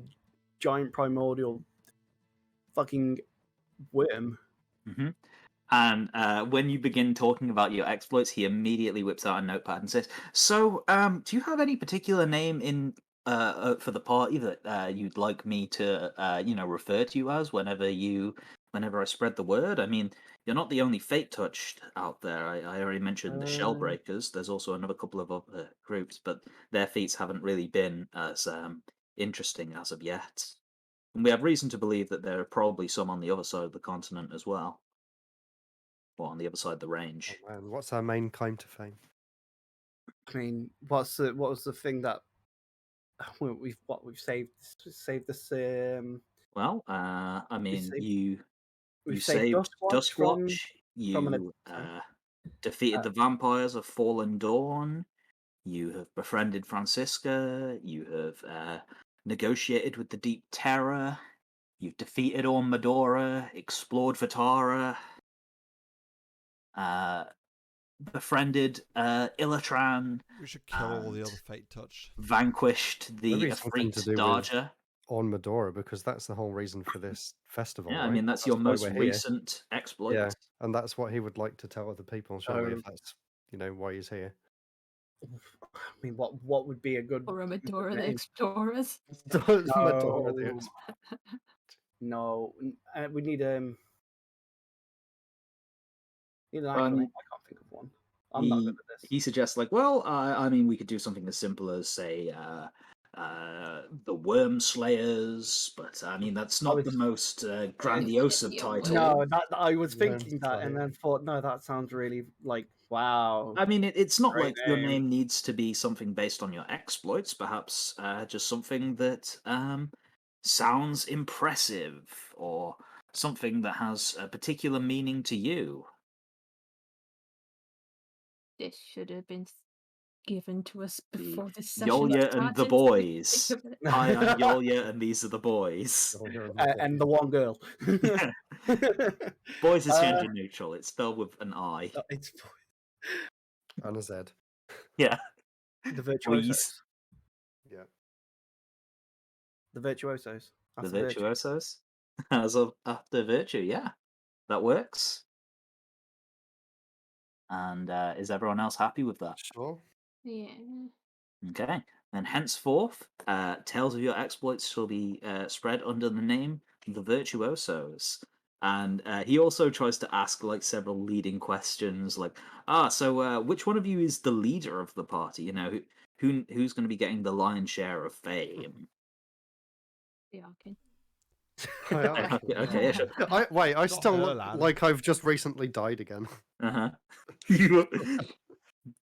giant primordial fucking worm. And when you begin talking about your exploits, he immediately whips out a notepad and says, "So, do you have any particular name in for the party that you'd like me to, refer to you as whenever I spread the word? I mean, you're not the only Fate Touched out there. I already mentioned the Shellbreakers. There's also another couple of other groups, but their feats haven't really been as interesting as of yet. And we have reason to believe that there are probably some on the other side of the continent as well." Or on the other side of the range. Oh, man. What's our main claim to fame? I mean, what was the thing that we've saved this? Well, I mean, saved- you We've saved Duskwatch from you defeated the vampires of Fallen Dawn, you have befriended Francisca, you have negotiated with the Deep Terror, you've defeated Orm Medora, explored Vatara, befriended Illatran. We should kill all the other Fate Touched. Vanquished the Maybe something Efreet to do with Darger. On Medora, because that's the whole reason for this festival. Yeah, right? I mean, that's your why most we're here. recent exploit. Yeah, and that's what he would like to tell other people, surely, Oh. if that's why he's here. I mean, what would be a good Or a Medora the name? Explorers. Medora the No, we need an actual Well, I name. mean, I can't think of one. I'm not good at this. He suggests, like, well, I mean, we could do something as simple as, say, the Worm Slayers, but I mean, that's not the most grandiose of titles. No, that I was Worm thinking that, and Slayer. then thought, no, that sounds really like wow. I mean, it's not Great like your name. name needs to be something based on your exploits, perhaps just something that sounds impressive, or something that has a particular meaning to you. This should have been given to us before this session Yolya started. and the boys. Hi, I'm Yolya, and these are the boys. And the one girl. Boys is gender neutral. It's spelled with an I. It's And a Z. Yeah. the virtuosos. Boys. Yeah. The virtuosos. That's The virtuosos. As of after virtue, yeah. That works. And is everyone else happy with that? Sure. Yeah. Okay. Then henceforth, tales of your exploits shall be spread under the name the Virtuosos. And he also tries to ask like several leading questions, like, so which one of you is the leader of the party? You know, who's going to be getting the lion's share of fame? The Arkin. Okay, yeah, sure. I still her, look lad. like I've just recently died again. Uh-huh.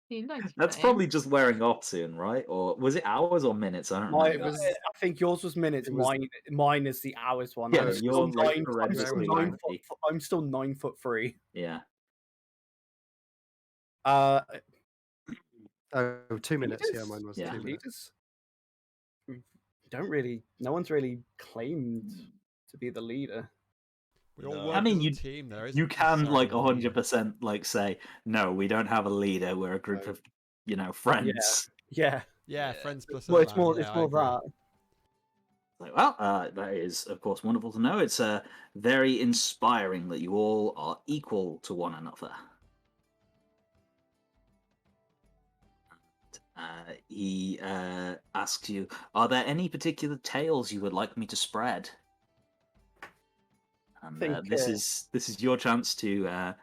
He likes That's fame. probably just wearing off soon, right? Or was it hours or minutes? I don't remember. I think yours was minutes. it was- Mine is the hours one. Yeah, I'm you're still like I'm horrendously still lanky. I'm still 9'3". Yeah. Uh, Oh, 2 minutes. Yeah, leaders? mine was Yeah. 2 minutes. Leaders. No one's really claimed to be the leader. We all No. work I mean, as a you team. There you isn't can like necessarily a leader. 100% like say, no, we don't have a leader. We're a group No. of, friends. Yeah. Yeah, Yeah. friends plus Well, a it's man. more Yeah, it's I more agree. that. Like, well, that is of course wonderful to know. It's very inspiring that you all are equal to one another. He asks you, are there any particular tales you would like me to spread? And Think, this is your chance to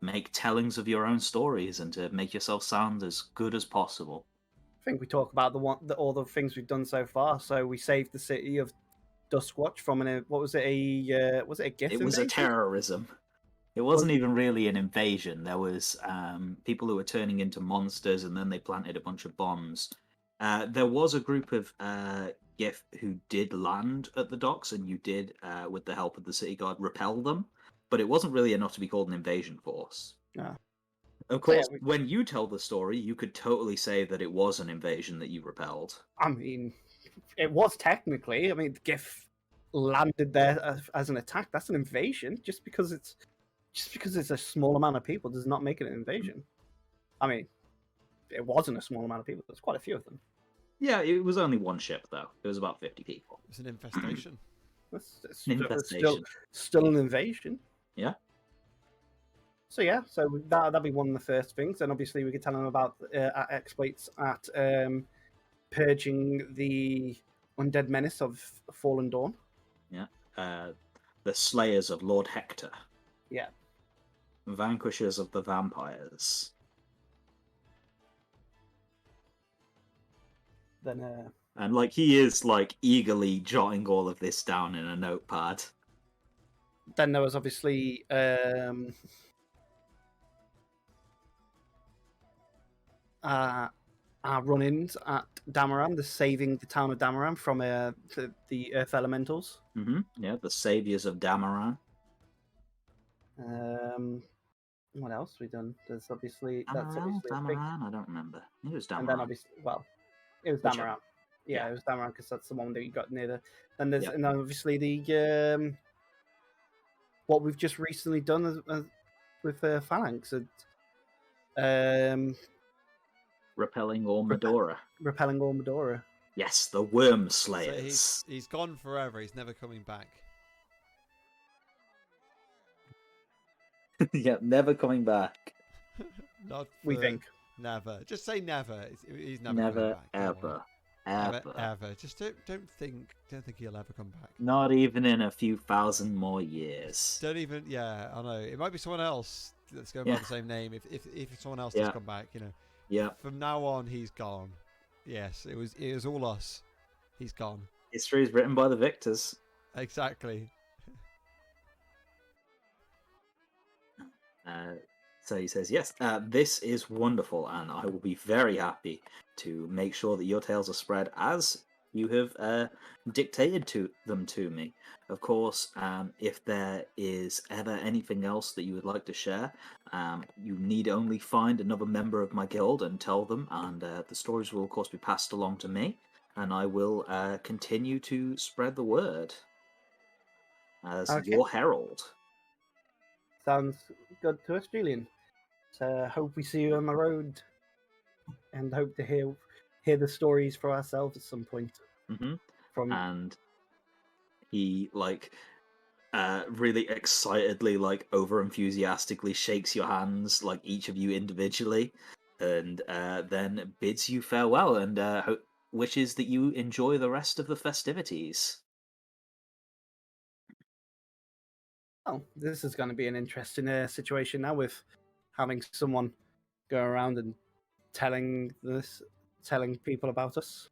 make tellings of your own stories and to make yourself sound as good as possible. I think we talk about all the things we've done so far. So we saved the city of Duskwatch from what was it, a gift It was a invasion? terrorism. It wasn't even really an invasion. There was people who were turning into monsters, and then they planted a bunch of bombs. There was a group of GIF who did land at the docks, and you did, with the help of the city guard, repel them. But it wasn't really enough to be called an invasion force. Ah. Of So, yeah, course, when you tell the story, you could totally say that it was an invasion that you repelled. I mean, it was technically. I mean, the GIF landed there as an attack. That's an invasion. Just because it's a small amount of people does not make it an invasion. I mean, it wasn't a small amount of people. There's quite a few of them. Yeah, it was only one ship, though. It was about 50 people. It's an infestation. It's Infestation. still an invasion. Yeah. So yeah, that'd be one of the first things, and obviously we could tell them about our exploits at purging the undead menace of Fallen Dawn. Yeah. The Slayers of Lord Hector. Yeah. Vanquishers of the Vampires. Then And like he is like eagerly jotting all of this down in a notepad. then there was obviously our run-ins at Damaran, saving the town of Damaran from the Earth Elementals. Yeah, the Saviors of Damaran. What else we done? There's obviously that's Damaran? obviously a big, Damaran? I don't remember. It was Damaran. and then obviously it was Whichever. Damaran. Yeah, Yeah. it was Damaran because that's the one that you got near the. And there's Yep. and then obviously the what we've just recently done with Phalanx and Repelling all Medora. repelling all Medora. Yes, the Worm So Slayers. he's gone forever. He's never coming back. Yeah, never coming back. Not We for think. never. Just say never. He's never, Never, coming back. Don't worry. ever. Ever. Just don't think he'll ever come back. Not even in a few thousand more years. Don't even. Yeah, I know. It might be someone else that's going by Yeah. the same name. If someone else Yeah. does come back, Yeah, From now on, he's gone. Yes, it was all us. He's gone. history is written by the victors. Exactly. So he says, yes, this is wonderful, and I will be very happy to make sure that your tales are spread as you have dictated them to me. Of course, if there is ever anything else that you would like to share, you need only find another member of my guild and tell them, and the stories will, of course, be passed along to me, and I will continue to spread the word as Okay. your herald. Sounds good to us, Julian. So hope we see you on the road, and hope to hear the stories for ourselves at some point. Mm-hmm. From And he really excitedly, over enthusiastically shakes your hands, each of you individually, and then bids you farewell and wishes that you enjoy the rest of the festivities. Oh, this is going to be an interesting situation now with having someone go around and telling people about us.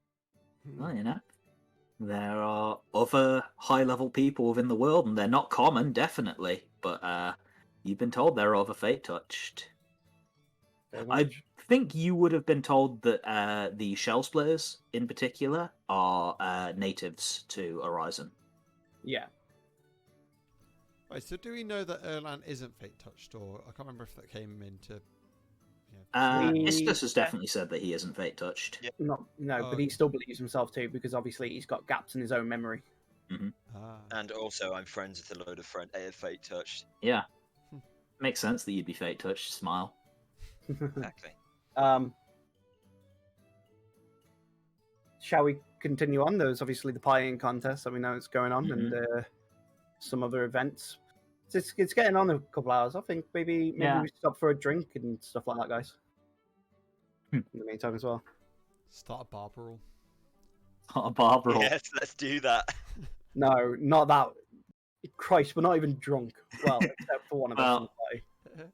Well, you know, there are other high-level people within the world, and they're not common, definitely. But you've been told they're of a fate touched. Very I much. think you would have been told that the Shell Splitters, in particular, are natives to Horizon. Yeah. Right, so do we know that Erlan isn't fate touched, or I can't remember if that came into. Yeah. Iscus has definitely said that he isn't fate touched. Yeah. No, Oh, but he still believes himself too, because obviously he's got gaps in his own memory. Ah. And also, I'm friends with a load of fate touched. Yeah, makes sense that you'd be fate touched. Smile. Exactly. Shall we continue on? There's obviously the pieing contest that we know is going on, Mhm. and some other events. It's getting on a couple hours. I think maybe Yeah. we stop for a drink and stuff like that, guys. Hmm. In the meantime, as well. Start a bar brawl. Not a bar brawl. Yes, let's do that. No, not that. Christ, we're not even drunk. Well, except for one of us in the party.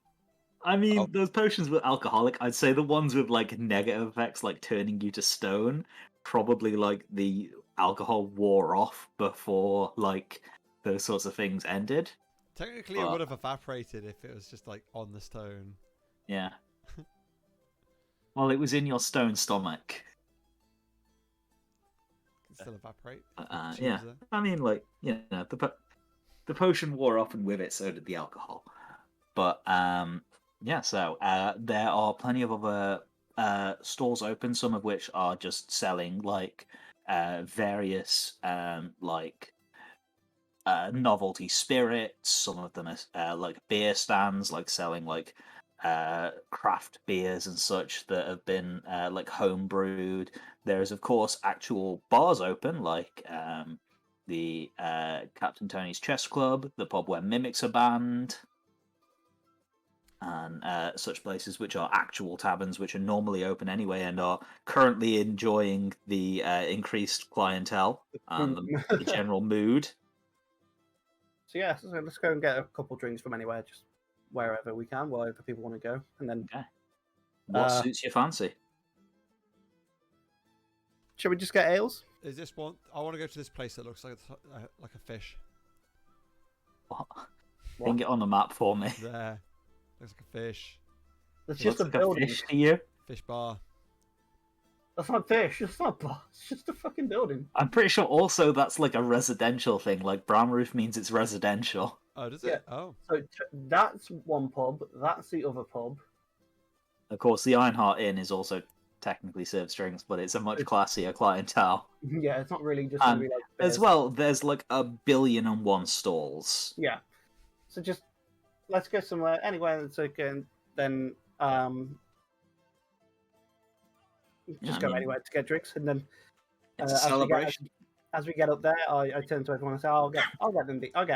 I mean, Oh. those potions with alcoholic, I'd say the ones with like negative effects, like turning you to stone, probably like the alcohol wore off before like those sorts of things ended. Technically, it would have evaporated if it was just like on the stone. Yeah. Well, it was in your stone stomach. It can still evaporate. Yeah. Chooser. I mean, like, you know, the potion wore off, and with it, so did the alcohol. But yeah. So there are plenty of other stalls open, some of which are just selling like various like novelty spirits. Some of them are like beer stands, like selling like craft beers and such that have been like home brewed. There is, of course, actual bars open, like the Captain Tony's Chess Club, the pub where Mimics are banned, and such places which are actual taverns, which are normally open anyway and are currently enjoying the increased clientele and the general mood. So yeah, so let's go and get a couple drinks from anywhere, just wherever we can, wherever people want to go, and then. Okay. What suits your fancy? Shall we just get ales? Is this one? I want to go to this place that looks like a fish. What? What? Bring it on the map for me. There, looks like a fish. That's Looks just a like building. fish to you? Fish bar. That's not fish. It's not a bar. It's just a fucking building. I'm pretty sure also that's like a residential thing. Like brown roof means it's residential. Oh, does Yeah. it? Oh. So that's one pub. That's the other pub. Of course, the Ironheart Inn is also technically serves drinks, but it's a much classier clientele. Yeah, it's not really just gonna be like As beers. well, there's like 1,000,000,001 stalls. Yeah. So just let's go somewhere anywhere that's okay, and then just I go mean, anywhere to get drinks, and then It's a as we get- celebration. As we get up there, I turn to everyone and say, "I'll get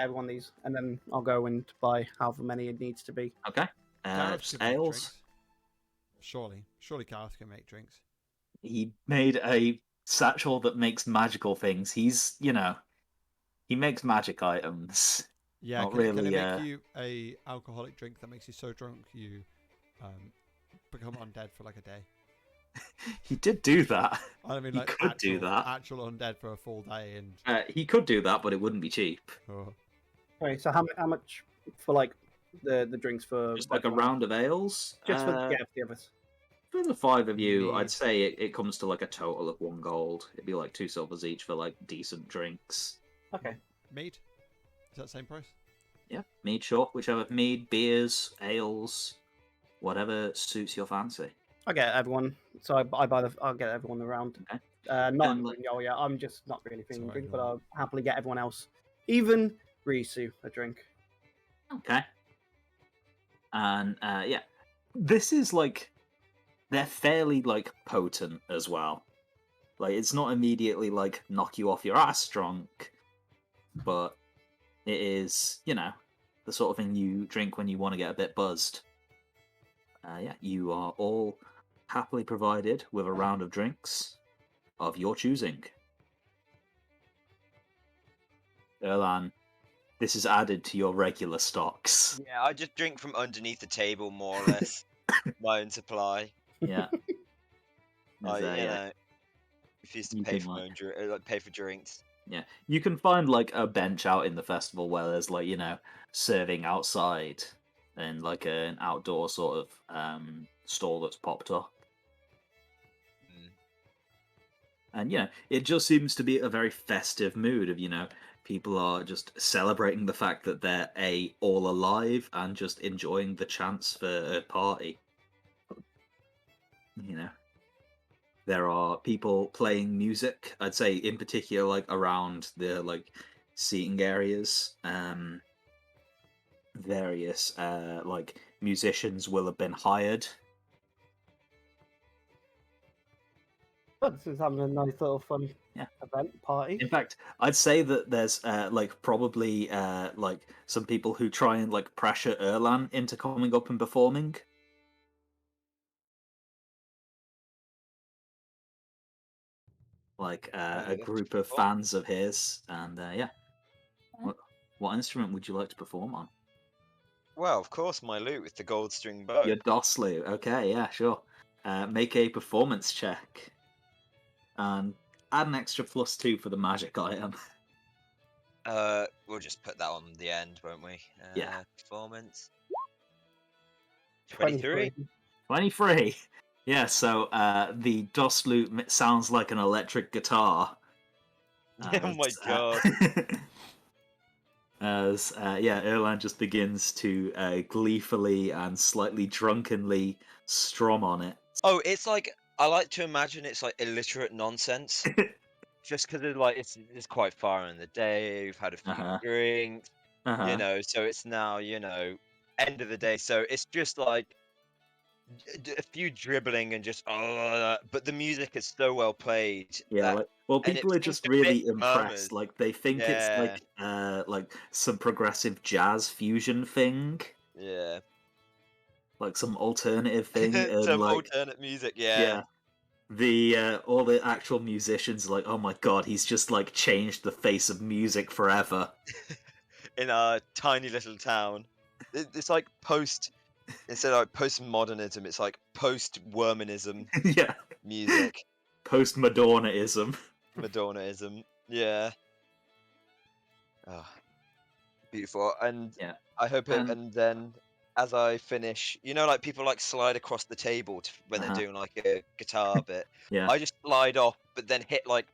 everyone these, and then I'll go and buy however many it needs to be." Okay. Gareth Just can make ales. drinks. Surely Gareth can make drinks. He made a satchel that makes magical things. He's, you know, he makes magic items. Yeah, Not can it really, make you a alcoholic drink that makes you so drunk you become undead for like a day? He did do that. I mean, He like could do that. actual undead for a full day, and He could do that, but it wouldn't be cheap. oh, Okay, so how much for like the drinks for Just like a everyone? round of ales. Just for the others. For the 5 of you, Mead. I'd say it comes to like a total of 1 gold. It'd be like 2 silvers each for like decent drinks. Okay. mead. Is that the same price? Yeah, mead, sure. Whichever mead, beers, ales, whatever suits your fancy. I get everyone. So I'll get everyone around. Okay. Not And, like- yeah. I'm just not really feeling Sorry, drink, but no. I'll happily get everyone else, even Risu, a drink. Okay. And yeah, this is like they're fairly like potent as well. Like it's not immediately like knock you off your ass drunk, but it is, you know, the sort of thing you drink when you want to get a bit buzzed. Yeah, you are all happily provided with a round of drinks of your choosing. Erlan this is added to your regular stocks. Yeah, I just drink from underneath the table, more or less. My own supply. Yeah. I, There's, you yeah. know, refuse to You pay can, for my own like pay for drinks. Yeah, you can find like a bench out in the festival where there's like serving outside and like an outdoor sort of stall that's popped up. And it just seems to be a very festive mood of people are just celebrating the fact that they're all alive and just enjoying the chance for a party. There are people playing music. I'd say in particular like around the like seating areas. Various like musicians will have been hired. But this is having a nice little fun event party. In fact, I'd say that there's like probably like some people who try and like pressure Erlan into coming up and performing. Like a group of fans of his, and what instrument would you like to perform on? Well, of course, my lute with the gold string bow. Your DOS lute. Okay, yeah, sure. Make a performance check. And add an extra +2 for the magic item. We'll just put that on the end, won't we? Yeah. Performance. 23. 23. Yeah, so the DOS lute sounds like an electric guitar. Oh my god. As Erlan just begins to gleefully and slightly drunkenly strum on it. Oh, it's like I like to imagine it's like illiterate nonsense. Just because it's quite far in the day. We've had a few drinks, so it's now end of the day. So it's just like a few dribbling and just but the music is so well played. Yeah, people are just really impressed. Like they think it's like some progressive jazz fusion thing. Yeah. Like some alternative thing. And some like, alternate music, yeah. The all the actual musicians are like, oh my god, he's just like changed the face of music forever. In our tiny little town. It's like instead of like postmodernism, it's like post-Wormanism music. Post-Madonnaism. Madonnaism, yeah. Oh, beautiful. And I hope it, and then as I finish, like people like slide across the table when they're doing like a guitar bit. I just slide off, but then hit like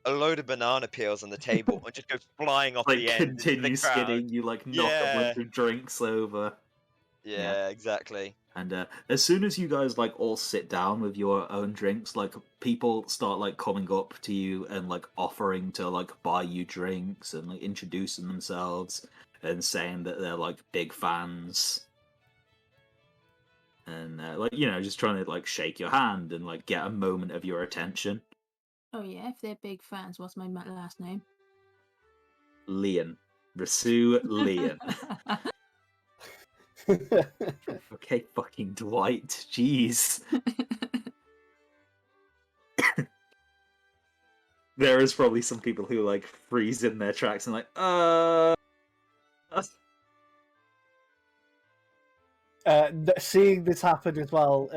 a load of banana peels on the table and just go flying off like the end. Continue skidding, you like knock a bunch of drinks over. Yeah, exactly. And as soon as you guys like all sit down with your own drinks, like people start like coming up to you and like offering to like buy you drinks and like introducing themselves and saying that they're like big fans. And like just trying to like shake your hand and like get a moment of your attention. Oh yeah, if they're big fans, what's my last name? Leon. Rasu Leon. Okay, fucking Dwight. Jeez. There is probably some people who like freeze in their tracks and like, Seeing this happen as well,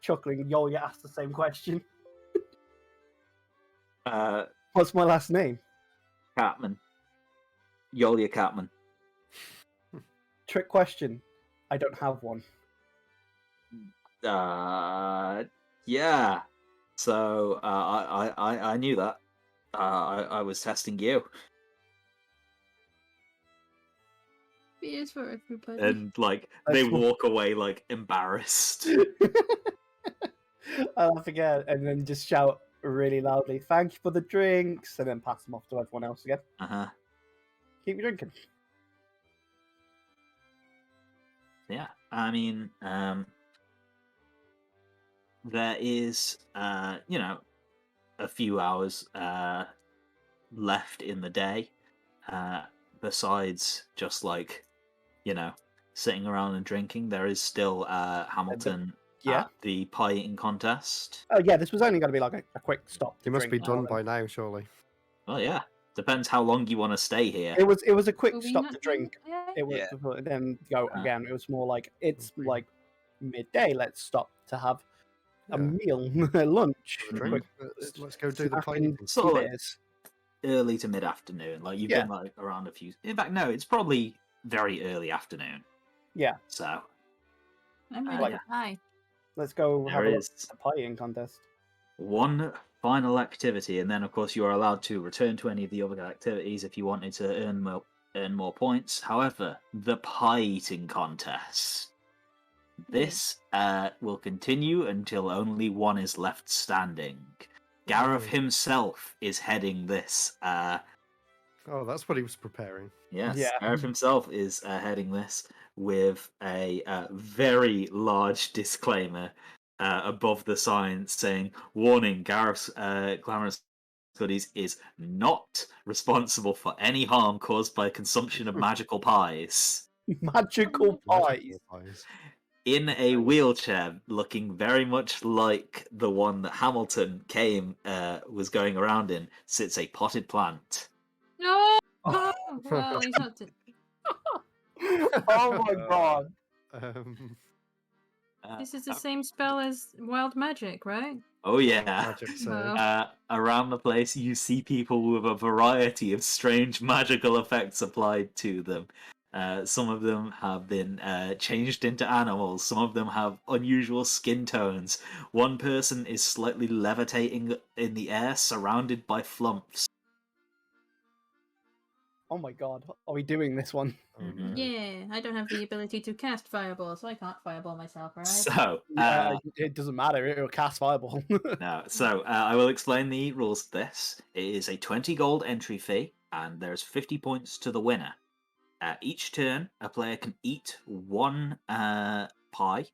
chuckling, Yolia asked the same question. What's my last name? Catman. Yolia Catman. Trick question. I don't have one. Yeah. So I knew that. I was testing you. Beers for everybody. And like they walk away like embarrassed. I'll laugh again and then just shout really loudly, "Thank you for the drinks," and then pass them off to everyone else again. Keep you drinking. Yeah, I mean, there is, a few hours left in the day, besides just like, sitting around and drinking. There is still Hamilton at the pie eating contest. Oh yeah, this was only going to be like a quick stop. You must be done by now, surely. Well, yeah. Depends how long you want to stay here. It was a quick Will we stop not to do drink. that? It was Yeah. before, then go again. It was more like it's Okay. like midday. Let's stop to have a Yeah. meal, lunch, Have a quick drink. Let's go do the snack playing. and Sort some of like beers. early to mid-afternoon. Like you've Yeah. been like around a few. In fact, no, it's probably very early afternoon. Yeah. So I'm ready Like- to die. Let's go have there a is pieing contest. one final activity, and then of course you are allowed to return to any of the other activities if you wanted to earn more points. However, the pie eating contest. This will continue until only one is left standing. Gareth Oh. himself is heading this. Oh, that's what he was preparing. Yes, Yeah. Gareth himself is heading this with a very large disclaimer above the sign saying, "Warning: Gareth's Glamorous Goodies is not responsible for any harm caused by consumption of magical pies." Magical pies. Magical pies. In a wheelchair, looking very much like the one that Hamilton was going around in, sits a potted plant. No! Well, he's not. Oh my god. Um, This is the same spell as Wild Magic, right? Oh yeah. magic save. Wow. Around the place, you see people with a variety of strange magical effects applied to them. Some of them have been changed into animals. Some of them have unusual skin tones. One person is slightly levitating in the air, surrounded by flumps. Oh my god. Are we doing this one? Oh, no. Yeah, I don't have the ability to cast Fireball, so I can't Fireball myself, right? So, It doesn't matter. It'll cast fireball. no. So I will explain the rules of this. It is a 20 gold entry fee, and there's 50 points to the winner. Each turn, a player can eat one pie,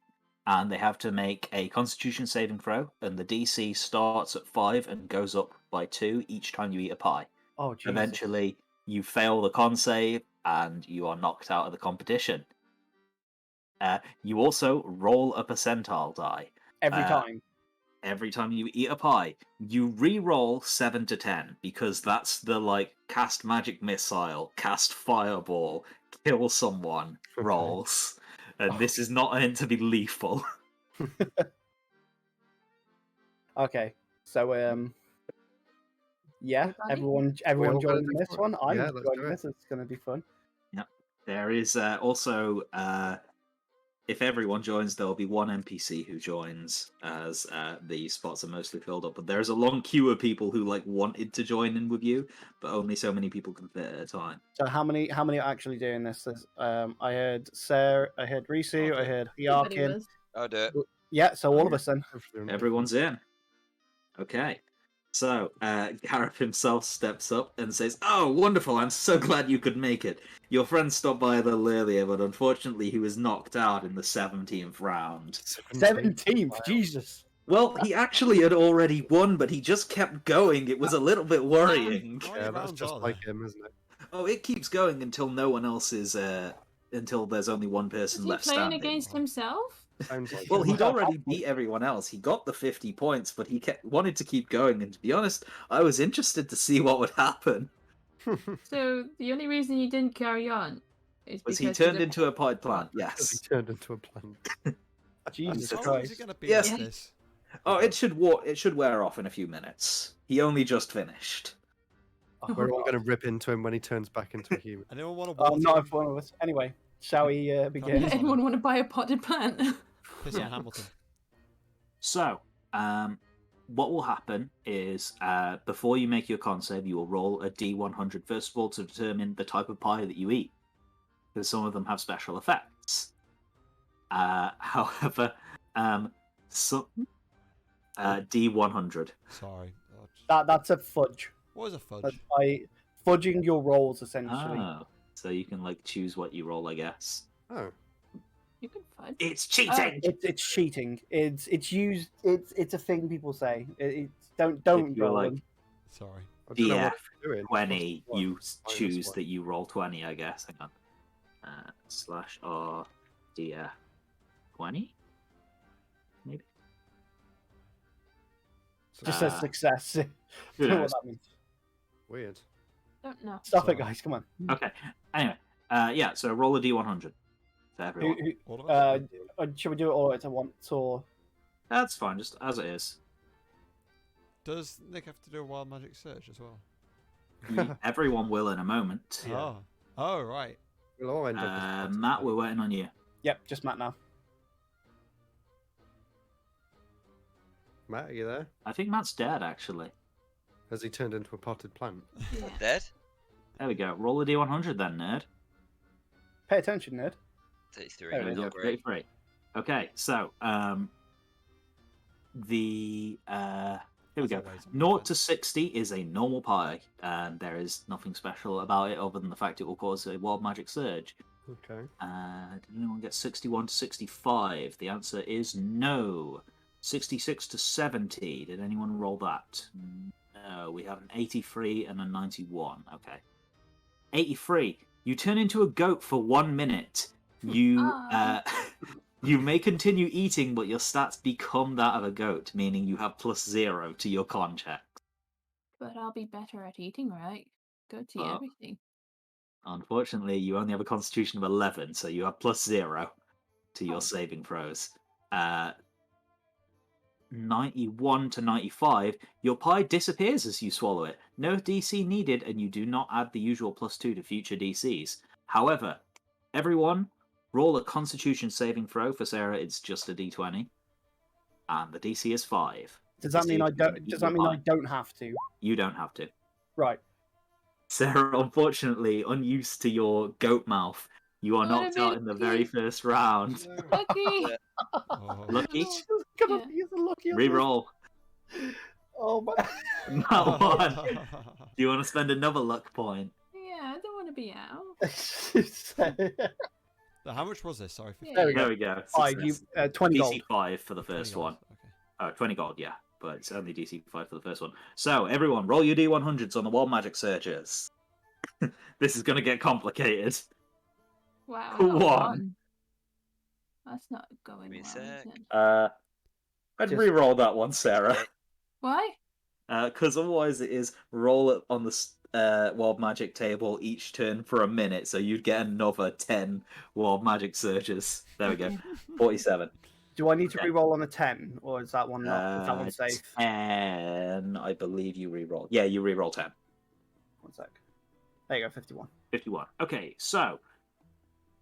and they have to make a Constitution saving throw, and the DC starts at 5 and goes up by 2 each time you eat a pie. Oh, Jesus. Eventually, you fail the con save, and you are knocked out of the competition. You also roll a percentile die. Every time. Every time you eat a pie, you re-roll 7 to 10 because that's the like cast magic missile, cast fireball, kill someone rolls, and this is not meant to be lethal. Okay. So yeah, Everybody? everyone all gonna joining do this fun. one. I'm Yeah, let's do joining it. this. It's gonna be fun. There is also, if everyone joins, there will be one NPC who joins, as the spots are mostly filled up. But there's a long queue of people who like wanted to join in with you, but only so many people can fit at a time. So how many are actually doing this? I heard Sarah, I heard Risu, I Okay. heard Everybody Hyarkin. was. I'll do it. Yeah, so all of us then. Everyone's in. Okay. So, Gareth himself steps up and says, "Oh, wonderful, I'm so glad you could make it. Your friend stopped by a little earlier, but unfortunately he was knocked out in the 17th round." 17th, Jesus. Well, he actually had already won, but he just kept going. It was a little bit worrying. How Yeah, many that's rounds just are like there? him, isn't it? Oh, it keeps going until no one else is, until there's only one Is person he left playing standing. against himself? Sounds like Well, him. he'd already beat everyone else. He got the 50 points, but he wanted to keep going. And to be honest, I was interested to see what would happen. So the only reason he didn't carry on is Was because he turned into a pied plant? Because he Yes. turned into a plant. Jesus How How long is Christ. it going to be Yes. like this? Oh, it should wear off in a few minutes. He only just finished. We're all going to rip into him when he turns back into a human. Anyone want to Oh, water not him? if one of us. Anyway, shall we begin? Yeah. anyone want to buy a potted plant? Piss on Hamilton. So, what will happen is before you make your con save, you will roll a D100 first of all to determine the type of pie that you eat, because some of them have special effects. However, D100. Sorry. Oh, That's a fudge. what is a fudge? That's by fudging your rolls essentially. Oh, so you can like choose what you roll, I guess. Oh, You can fudge. It's cheating. It's cheating. It's used. It's a thing people say. It's don't If you're roll like them. Sorry. I don't know Yeah, what you're doing. 20, Plus you one, minus choose one. that you roll 20, I guess. Hang on. /R DF 20? Maybe? Just says success. Don't know what that means. Weird. Don't know. Stop it, guys. Come on. Okay. Anyway, yeah. So roll a d100 for everyone. All of us? Should we do it all at once, or? That's fine, just as it is. Does Nick have to do a wild magic search as well? Everyone will in a moment. Yeah. Oh, right. We'll all end up as Matt, we're waiting on you. Yep, just Matt now. Matt, are you there? I think Matt's dead, actually. Has he turned into a potted plant? Yeah. Dead? There we go. Roll a d100 then, nerd. Pay attention, nerd. 33. There we There we go. go, 33. Okay, so here we go. Always on 0 defense. to 60 is a normal pie, and there is nothing special about it other than the fact it will cause a wild magic surge. Okay. Did anyone get 61 to 65? The answer is no. 66 to 70. Did anyone roll that? No. We have an 83 and a 91. Okay. 83. You turn into a goat for 1 minute. You you may continue eating, but your stats become that of a goat, meaning you have +0 to your con check. But I'll be better at eating, right? Go to Oh. everything. Unfortunately, you only have a constitution of 11, so you have +0 to your Oh. saving throws. 91 to 95, your pie disappears as you swallow it. No DC needed, and you do not add the usual +2 to future DCs. However, everyone, roll a Constitution saving throw. For Sarah, it's just a D20, and the DC is 5. Does that So mean you I can don't? eat Does your that mean I pie. don't have to? You don't have to. Right. Sarah, unfortunately, unused to your goat mouth, you are What a knocked out in the very lucky- first round. Lucky. Oh. Lucky. Gonna Yeah. use a lucky on Reroll. this. Oh my. Not one. Do you want to spend another luck point? Yeah, I don't want to be out. So how much was this? Sorry. Yeah. There we There go. we go. Five. You 20 gold. DC 5 for the 20 first gold. one. Okay. Oh, 20 gold, yeah. But it's only DC 5 for the first one. So, everyone, roll your D100s on the Wild Magic Searchers. This is going to get complicated. Wow. Who not won? one. That's not going Give me a well, is sec. it? I'd Just- re-roll that one, Sarah. Why? Because otherwise it is roll it on the Wild Magic table each turn for a minute, so you'd get another 10 Wild Magic Searchers. There we go. Okay. 47. Do I need to Okay. re-roll on a 10, or is that one not? Is that one safe? 10, I believe you re-roll. Yeah, you re-roll 10. 1 sec. There you go. 51. 51. Okay, so,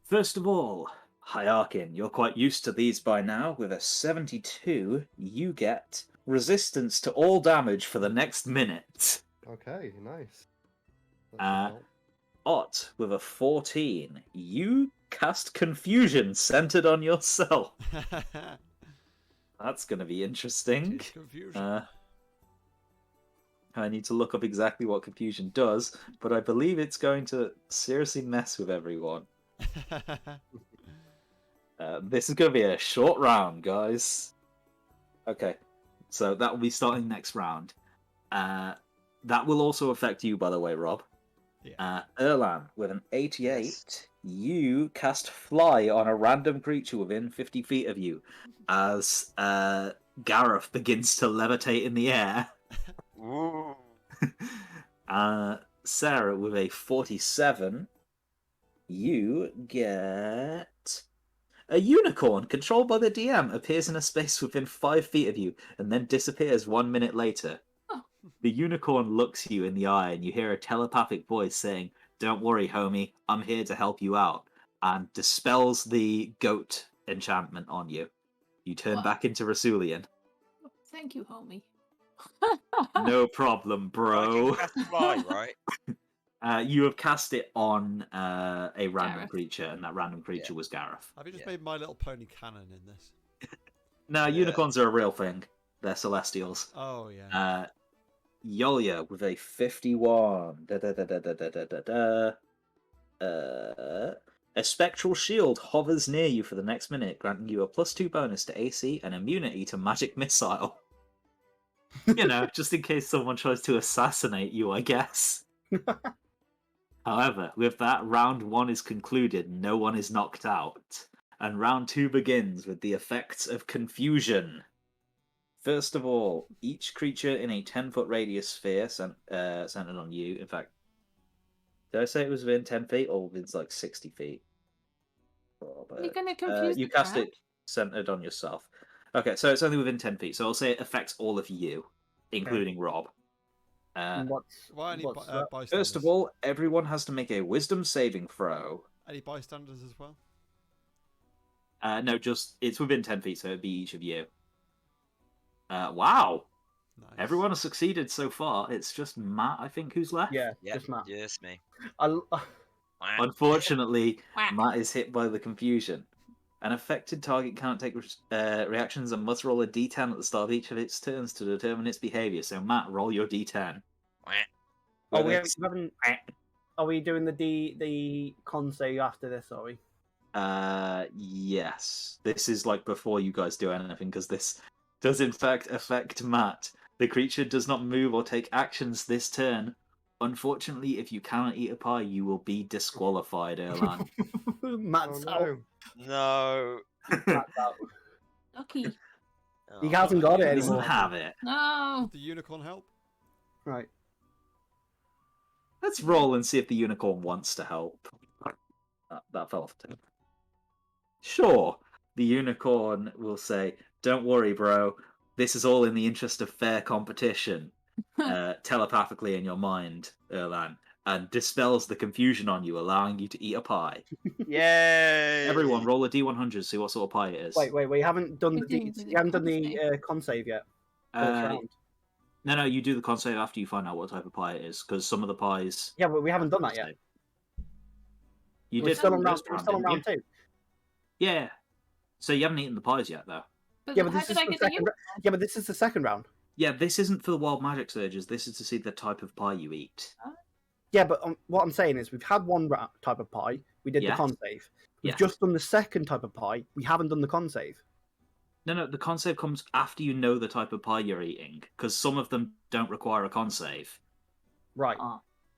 first of all, Hierarchin, you're quite used to these by now. With a 72, you get resistance to all damage for the next minute. Okay, nice. That should Uh, help. Ott, with a 14, you cast Confusion centered on yourself. That's going to be interesting. Tis confusion. I need to look up exactly what Confusion does, but I believe it's going to seriously mess with everyone. This is going to be a short round, guys. Okay, so that will be starting next round. That will also affect you, by the way, Rob. Yeah. Erlan, with an 88, Yes. you cast Fly on a random creature within 50 feet of you as Gareth begins to levitate in the air. Ooh. Sarah, with a 47, you get a unicorn controlled by the DM appears in a space within 5 feet of you and then disappears 1 minute later. Oh. The unicorn looks you in the eye and you hear a telepathic voice saying, "Don't worry, homie, I'm here to help you out," and dispels the goat enchantment on you. You turn What? back into Rasulian. Thank you, homie. No problem, I can bro. cast fly, right? You have cast it on a random Gareth. creature, and that random creature was Gareth. Have you just Yeah. made My Little Pony canon in this? No, Yeah. unicorns are a real thing. They're celestials. Oh yeah. Yolya with a 51. A spectral shield hovers near you for the next minute, granting you a +2 bonus to AC and immunity to magic missile. You know, just in case someone tries to assassinate you, I guess. However, with that, round 1 is concluded, no one is knocked out, and round 2 begins with the effects of confusion. First of all, each creature in a 10-foot radius sphere centered on you, in fact, Did I say it was within 10 feet or within like 60 feet? You're going to confuse you the cast crowd. it centered on yourself. Okay, so it's only within 10 feet. So I'll say it affects all of you, including Rob. Why any bystanders? First of all, everyone has to make a wisdom saving throw. Any bystanders as well? No, just it's within 10 feet, so it'd be each of you. Wow. Nice. Everyone has succeeded so far. It's just Matt, I think, who's left. Yeah, Yep, just Matt. yes, me. Unfortunately, Matt is hit by the confusion. An affected target can't take reactions and must roll a d10 at the start of each of its turns to determine its behavior. So, Matt, roll your d10. Oh, we haven't. Are we doing the con save after this? Are we? Yes. This is like before you guys do anything, because this does in fact affect Matt. The creature does not move or take actions this turn. Unfortunately, if you cannot eat a pie, you will be disqualified, Erlan. Matt's out. No. Matt's out. Lucky. He hasn't got it He doesn't anymore. have it. No. Did the unicorn help? Right. Let's roll and see if the unicorn wants to help. That fell off. Sure, the unicorn will say, "Don't worry, bro. This is all in the interest of fair competition." Telepathically in your mind, Erlan, and dispels the confusion on you, allowing you to eat a pie. Yay! Everyone, roll a d100, see what sort of pie it is. Wait. We haven't done We do you haven't done the con save yet. For this round. No, you do the con save after you find out what type of pie it is, because some of the pies. Yeah, but we haven't done that yet. You We're did still on first round. We're still on didn't round you? 2. Yeah. So you haven't eaten the pies yet, though. But Yeah, but how this did is I the get the second. Yeah, but this is the second round. Yeah, this isn't for the wild magic surges. This is to see the type of pie you eat. Yeah, but what I'm saying is we've had one type of pie. We did the Yes. con save. We've Yes. just done the second type of pie. We haven't done the con save. No, the con save comes after you know the type of pie you're eating, because some of them don't require a con save. Right.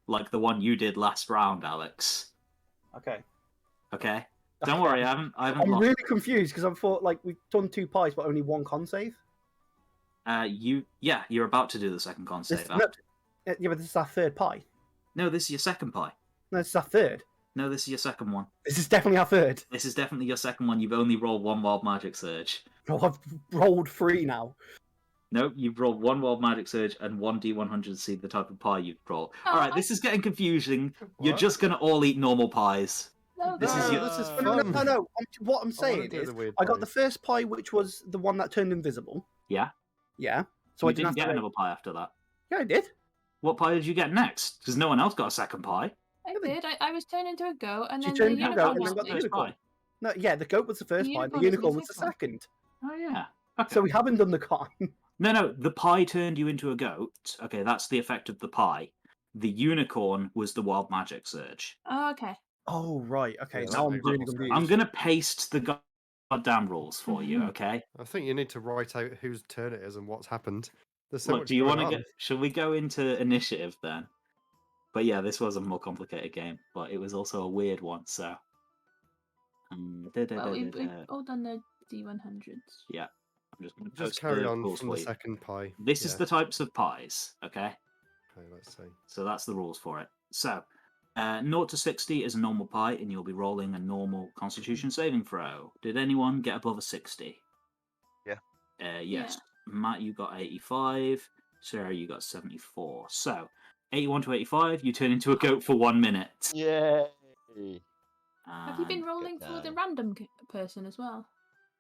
Like the one you did last round, Alex. Okay. Okay? Don't worry, I haven't I'm lost. really confused because I thought like we've done 2 pies but only 1 con save. You're about to do the second con save. Yeah, but this is our 3rd pie. No, this is your second pie. No, this is our 3rd. No, this is your second one. This is definitely our 3rd. This is definitely your second one. You've only rolled 1 wild magic surge. Oh, I've rolled 3 now. No, you've rolled 1 wild magic surge and 1 d100 to see the type of pie you've rolled. Alright, this is getting confusing. You're What? just gonna all eat normal pies. No, This is your... This is No. fun. What I'm saying do is, the weird I got the pies. first pie, which was the one that turned invisible. Yeah? Yeah. So You I didn't have get to another pie after that. Yeah, I did. What pie did you get next? Because no one else got a second pie. I did. I was turned into a goat, and She then turned the into a unicorn goat and was then got the me. unicorn. pie. No, yeah, the goat was the first The pie. The unicorn was the unicorn was the second second. Oh, yeah. Okay. So we haven't done the con. No, the pie turned you into a goat. Okay, that's the effect of the pie. The unicorn was the wild magic surge. Oh, okay. Oh, right. Okay, Yeah, now that I'm makes really more sense. confused. I'm going to paste the goddamn rules for you, okay? I think you need to write out whose turn it is and what's happened. There's so Look, much do you going want to on. get... Shall we go into initiative then? But yeah, this was a more complicated game, but it was also a weird one, so... Well, we've all done the D100s. Yeah, I'm just going to Just carry on from the second pie. This is the types of pies, okay? Okay, let's see. So that's the rules for it. So, 0 to 60 is a normal pie, and you'll be rolling a normal Constitution saving throw. Did anyone get above a 60? Yeah. Yes. Matt, you got 85. Sarah, you got 74. So, 81 to 85, you turn into a goat for 1 minute. Yay! Have you been rolling for the random person as well?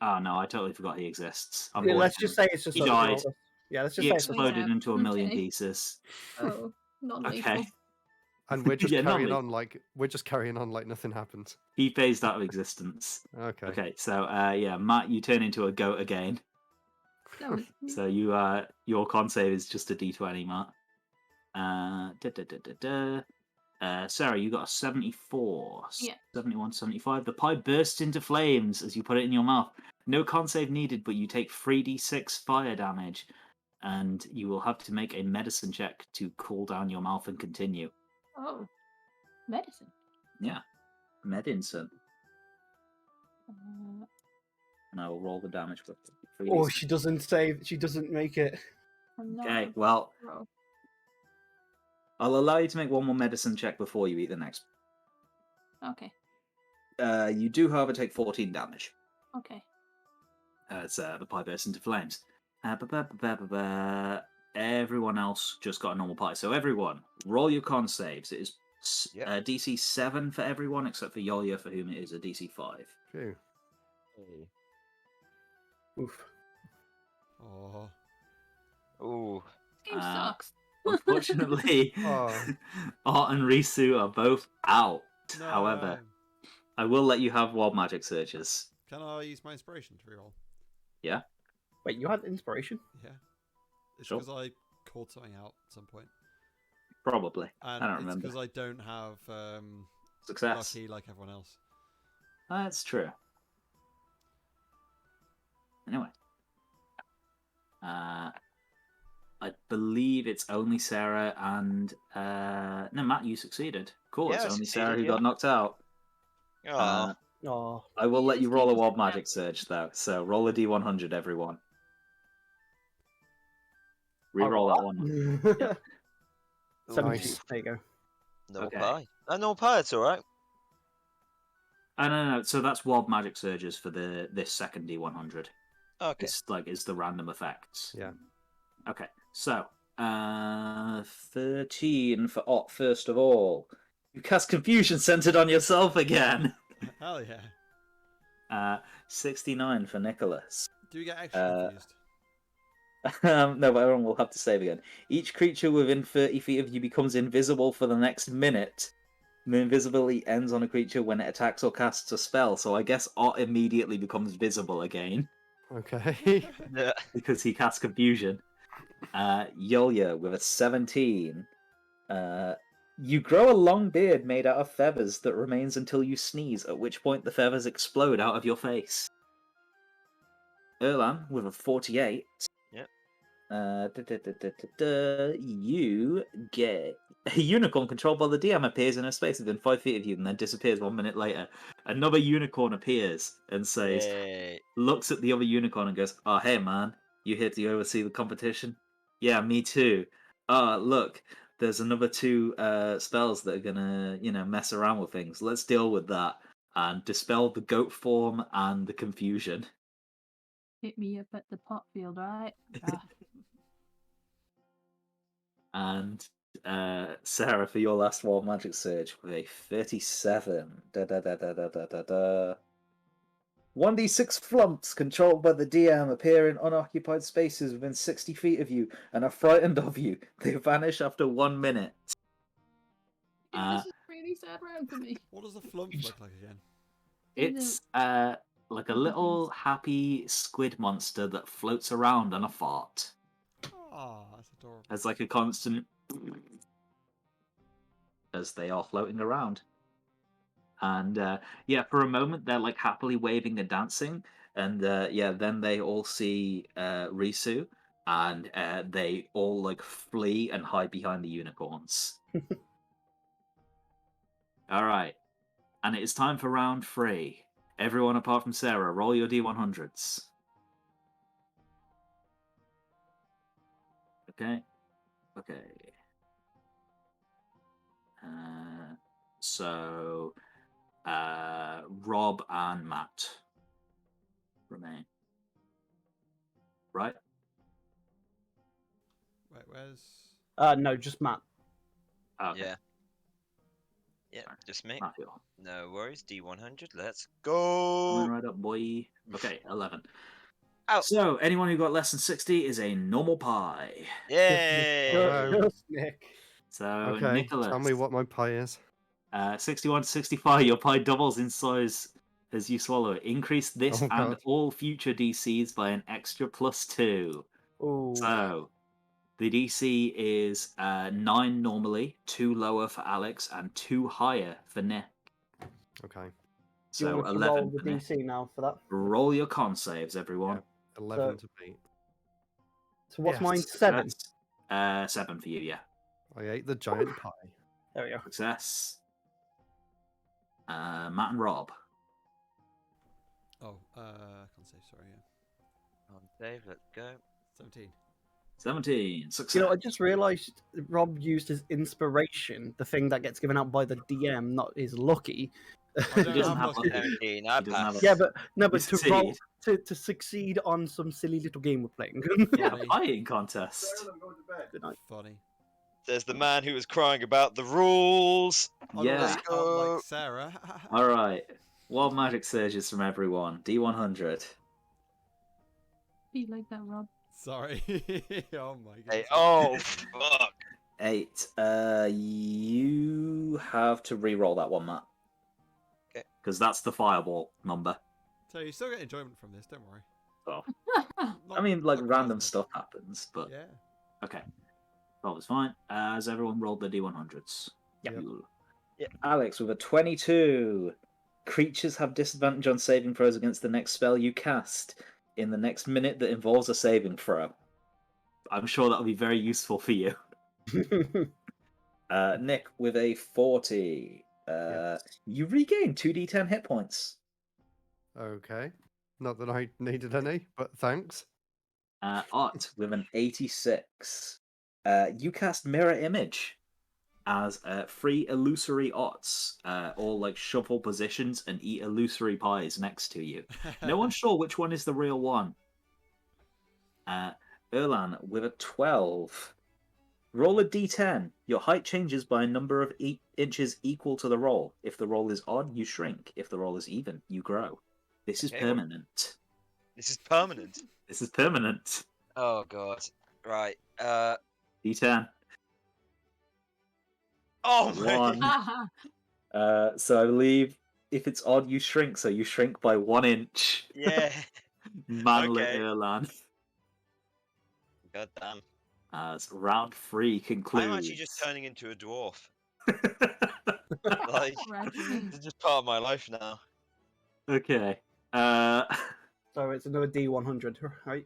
Oh no, I totally forgot he exists. Yeah, let's just say it's just he us. died. Yeah, let's just He say it's exploded into a million Okay. pieces. Oh, not Okay. lethal. And we're just Yeah, not carrying me. on like nothing happened. He phased out of existence. Okay. Okay, so yeah, Matt, you turn into a goat again. No, So you your con save is just a d20, Matt. Sarah, you got a 74. Yeah. 71, 75. The pie bursts into flames as you put it in your mouth. No con save needed, but you take 3d6 fire damage, and you will have to make a medicine check to cool down your mouth and continue. oh, medicine. Yeah, medicine. Uh, And I will roll the damage with 3d6. Oh, she doesn't save. She doesn't make it. I'm not Okay, a well, pro. I'll allow you to make one more medicine check before you eat the next. Okay. You do, however, take 14 damage. Okay. As the pie bursts into flames. Everyone else just got a normal pie. So everyone, roll your con saves. It is DC 7 for everyone, except for Yolya, for whom it is a DC 5. Phew. Oof. Oh. Ooh. This game sucks. Unfortunately, Oh. Art and Risu are both out. No. However, I will let you have wild magic searches. Can I use my inspiration to reroll? Yeah? Wait, you had inspiration? Yeah. It's Sure. because I called something out at some point. Probably. And I don't it's remember. because I don't have Success. lucky like everyone else. That's true. Anyway. I believe it's only Sarah and... no, Matt, you succeeded. Cool, Yeah, it's I only succeeded, Sarah who yeah. got knocked out. Aw. Oh. I will let you Yes, roll a keep us wild in magic surge, though. So roll a d100, everyone. Reroll that one. Yep. 17. Nice. There you go. No Okay. pie. No pie, it's alright. No. So that's wild magic surges for this second d100. Okay. It's the random effects. Yeah. Okay. So 13 for Ott first of all. You cast confusion centered on yourself again. Hell yeah. 69 for Nicholas. Do we get extra confused? No, but everyone will have to save again. Each creature within 30 feet of you becomes invisible for the next minute. The invisibility ends on a creature when it attacks or casts a spell, so I guess Ott immediately becomes visible again. Okay. Yeah. Because he casts confusion. Yolya with a 17. You grow a long beard made out of feathers that remains until you sneeze, at which point the feathers explode out of your face. Erlan with a 48. Yep. You get a unicorn controlled by the DM appears in a space within 5 feet of you and then disappears 1 minute later. Another unicorn appears and says, Yay. looks at the other unicorn and goes, "Oh, hey man, you here to oversee the competition?" "Yeah, me too." Look, there's another 2 spells that are gonna, mess around with things. Let's deal with that and dispel the goat form and the confusion. Hit me up at the pot field, right? And Sarah, for your last wild magic surge with a 37. 1d6 flumps controlled by the DM appear in unoccupied spaces within 60 feet of you and are frightened of you. They vanish after 1 minute. Dude, this is a really sad round for me. What does a flump look like again? It's like a little happy squid monster that floats around on a fart. Ah, that's adorable. As like a constant as they are floating around. And for a moment they're like happily waving and dancing, and then they all see Risu, and they all like flee and hide behind the unicorns. All right, and it is time for round 3. Everyone apart from Sarah, roll your d100s. Okay. So Rob and Matt remain. Right? Wait, where's... No, just Matt. Okay. Yeah, just me. Matthew. No worries. D100. Let's go. Coming right up, boy. Okay, 11. Out. So, anyone who got less than 60 is a normal pie. Yay. Just Nick. So, Okay. Nicholas. Tell me what my pie is. 61 to 65, your pie doubles in size as you swallow it. Increase this Oh, and God. all future DCs by an extra +2. Ooh. So, the DC is 9 normally, 2 lower for Alex, and 2 higher for Nick. Okay. Do you So want to 11 roll the for Nick. DC now for that? Roll your con saves, everyone. Yeah, 11 to beat. So what's Yes. mine? 7. 7 for you, yeah. I ate the giant pie. There we go. Success. Matt and Rob. Oh, can't say sorry, yeah. On save. Let's go. 17. 17. Success. You know, I just realised Rob used his inspiration, the thing that gets given out by the DM, not his lucky. I don't doesn't have have lucky. 17. I He doesn't have pass. a- Yeah, but no, You but to roll succeed. to succeed on some silly little game we're playing. Yeah, Funny. pieing contest. Good night. Funny. There's the man who was crying about the rules. Yeah. Let's go. Unlike Sarah. All right. Wild magic surges from everyone. D100. Be like that, Rob. Sorry. Oh my god. Hey, oh, fuck. 8. You have to re-roll that one, Matt. Okay. Because that's the fireball number. So you still get enjoyment from this, don't worry. So, Not- I mean, like, not random cosmic. stuff happens, but... Yeah. Okay. That was fine. Has everyone rolled their D100s? Yep. Cool. Yep. Alex with a 22. Creatures have disadvantage on saving throws against the next spell you cast in the next minute that involves a saving throw. I'm sure that'll be very useful for you. Nick with a 40. Yes. You regain 2d10 hit points. Okay. Not that I needed any, but thanks. Art with an 86. You cast Mirror Image as 3 illusory Ots, all like shuffle positions and eat illusory pies next to you. No one's sure which one is the real one. Erlan with a 12. Roll a d10. Your height changes by a number of inches equal to the roll. If the roll is odd, you shrink. If the roll is even, you grow. This is Okay. permanent. This is permanent. This is permanent. Oh god. Right. D10. Oh my. One. So I believe if it's odd, you shrink. So you shrink by 1 inch. Yeah. Manly Okay. Erlan. God damn. As round 3 concludes. I'm actually just turning into a dwarf. Like, this is just part of my life now. Okay. So it's another D100, right?